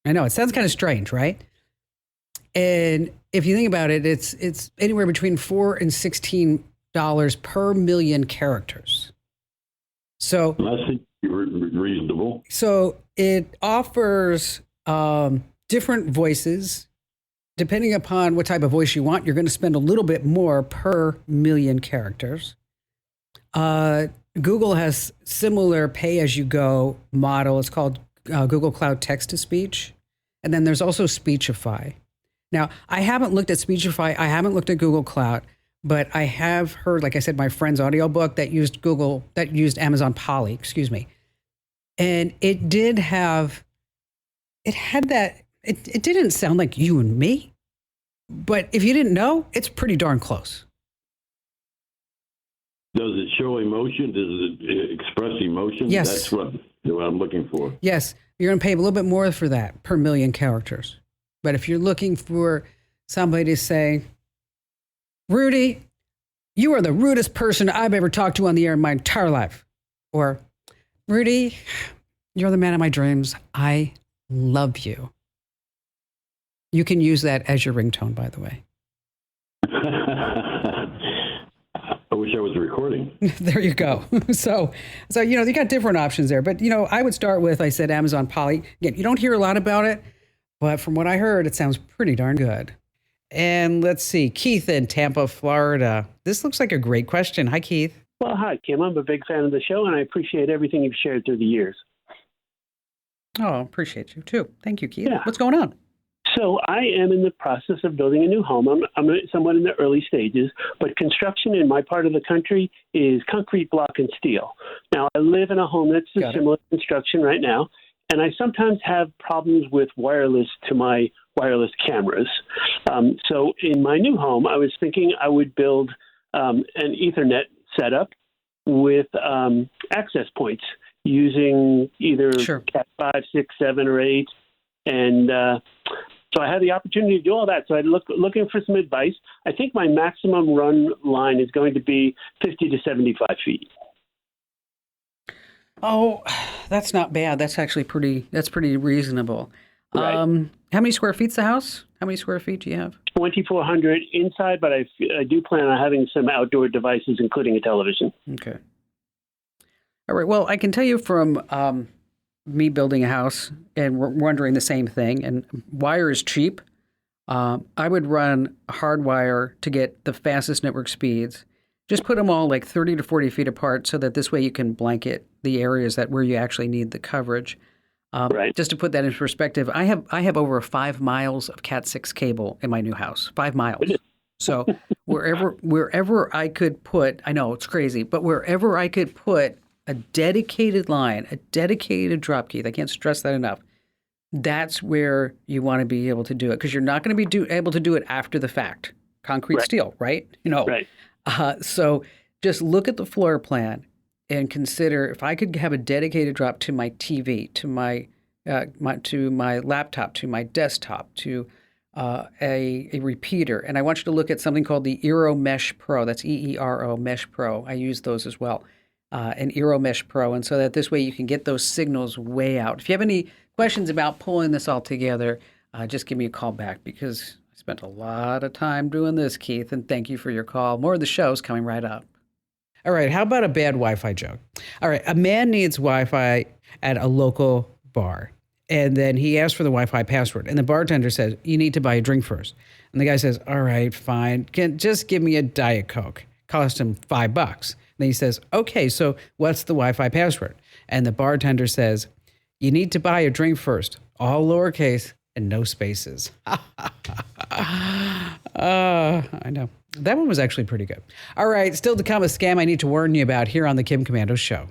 I know, it sounds kind of strange, right? And if you think about it, it's anywhere between $4 and $16 per million characters. So I think reasonable. So it offers different voices. Depending upon what type of voice you want, you're going to spend a little bit more per million characters. Google has similar pay-as-you-go model. It's called Google Cloud Text-to-Speech. And then there's also Speechify. Now, I haven't looked at Speechify. I haven't looked at Google Cloud, but I have heard, like I said, my friend's audiobook that used Amazon Polly, excuse me. And it didn't sound like you and me, but if you didn't know, it's pretty darn close. Does it show emotion? Does it express emotion? Yes. That's what I'm looking for. Yes, you're going to pay a little bit more for that per million characters. But if you're looking for somebody to say, Rudy, you are the rudest person I've ever talked to on the air in my entire life. Or, Rudy, you're the man of my dreams. I love you. You can use that as your ringtone, by the way. I wish I was recording. There you go. So you got different options there. But, I would start with, I said, Amazon Polly. Again, you don't hear a lot about it, but from what I heard, it sounds pretty darn good. And let's see, Keith in Tampa, Florida. This looks like a great question. Hi, Keith. Well, hi, Kim. I'm a big fan of the show, and I appreciate everything you've shared through the years. Oh, appreciate you, too. Thank you, Keith. Yeah. What's going on? So I am in the process of building a new home. I'm somewhat in the early stages, but construction in my part of the country is concrete, block, and steel. Now, I live in a home that's similar construction right now, and I sometimes have problems with wireless to my wireless cameras. So in my new home, I was thinking I would build an Ethernet setup with access points using either Cat 5, 6, 7, or 8. And so I had the opportunity to do all that. So I'm looking for some advice. I think my maximum run line is going to be 50 to 75 feet. Oh, that's not bad. That's actually pretty reasonable. Right. How many square feet's the house? How many square feet do you have? 2,400 inside, but I do plan on having some outdoor devices, including a television. Okay. All right. Well, I can tell you from me building a house and wondering the same thing, and wire is cheap. I would run hardwire to get the fastest network speeds. Just put them all like 30 to 40 feet apart so that this way you can blanket the areas where you actually need the coverage. Right. Just to put that in perspective, I have over 5 miles of Cat 6 cable in my new house. 5 miles. So wherever I could put, I know it's crazy, but wherever I could put a dedicated line, a dedicated drop, Keith, I can't stress that enough. That's where you want to be able to do it, because you're not going to be able to do it after the fact. Concrete steel, right? Right. So just look at the floor plan and consider if I could have a dedicated drop to my TV, to my laptop, to my desktop, to a repeater. And I want you to look at something called the Eero Mesh Pro. That's EERO Mesh Pro. I use those as well. An Eero Mesh Pro. And so that this way you can get those signals way out. If you have any questions about pulling this all together, just give me a call back, because I spent a lot of time doing this, Keith, and thank you for your call. More of the show's coming right up. All right, how about a bad Wi-Fi joke? All right, a man needs Wi-Fi at a local bar, and then he asks for the Wi-Fi password, and the bartender says, you need to buy a drink first. And the guy says, all right, fine, just give me a Diet Coke. Cost him $5. And then he says, okay, so what's the Wi-Fi password? And the bartender says, you need to buy a drink first, all lowercase and no spaces. I know. That one was actually pretty good. All right, still to come, a scam I need to warn you about here on the Kim Komando Show.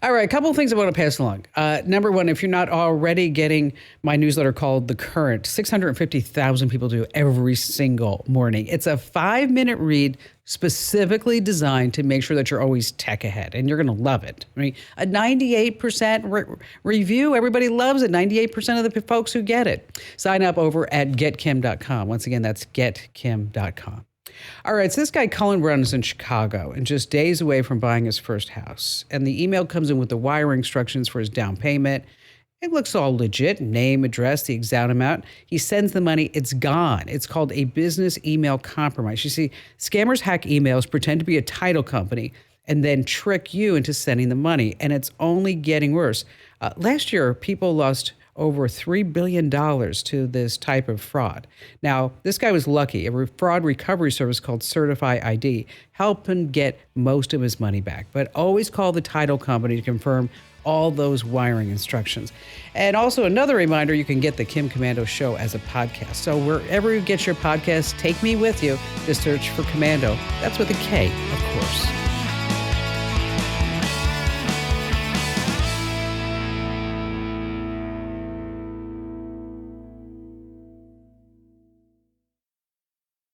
All right, a couple of things I want to pass along. Number one, if you're not already getting my newsletter called The Current, 650,000 people do every single morning. It's a 5-minute read specifically designed to make sure that you're always tech ahead, and you're going to love it. I mean, a 98% review, everybody loves it, 98% of the folks who get it. Sign up over at getkim.com. Once again, that's getkim.com. All right, so this guy Cullen runs in Chicago and just days away from buying his first house. And the email comes in with the wiring instructions for his down payment. It looks all legit, name, address, the exact amount. He sends the money, it's gone. It's called a business email compromise. You see, scammers hack emails, pretend to be a title company, and then trick you into sending the money. And it's only getting worse. Last year, people lost over $3 billion to this type of fraud. Now, this guy was lucky. A fraud recovery service called Certify ID helped him get most of his money back. But always call the title company to confirm all those wiring instructions. And also another reminder, you can get the Kim Komando Show as a podcast. So wherever you get your podcast, take me with you. Just search for Komando. That's with a K, of course.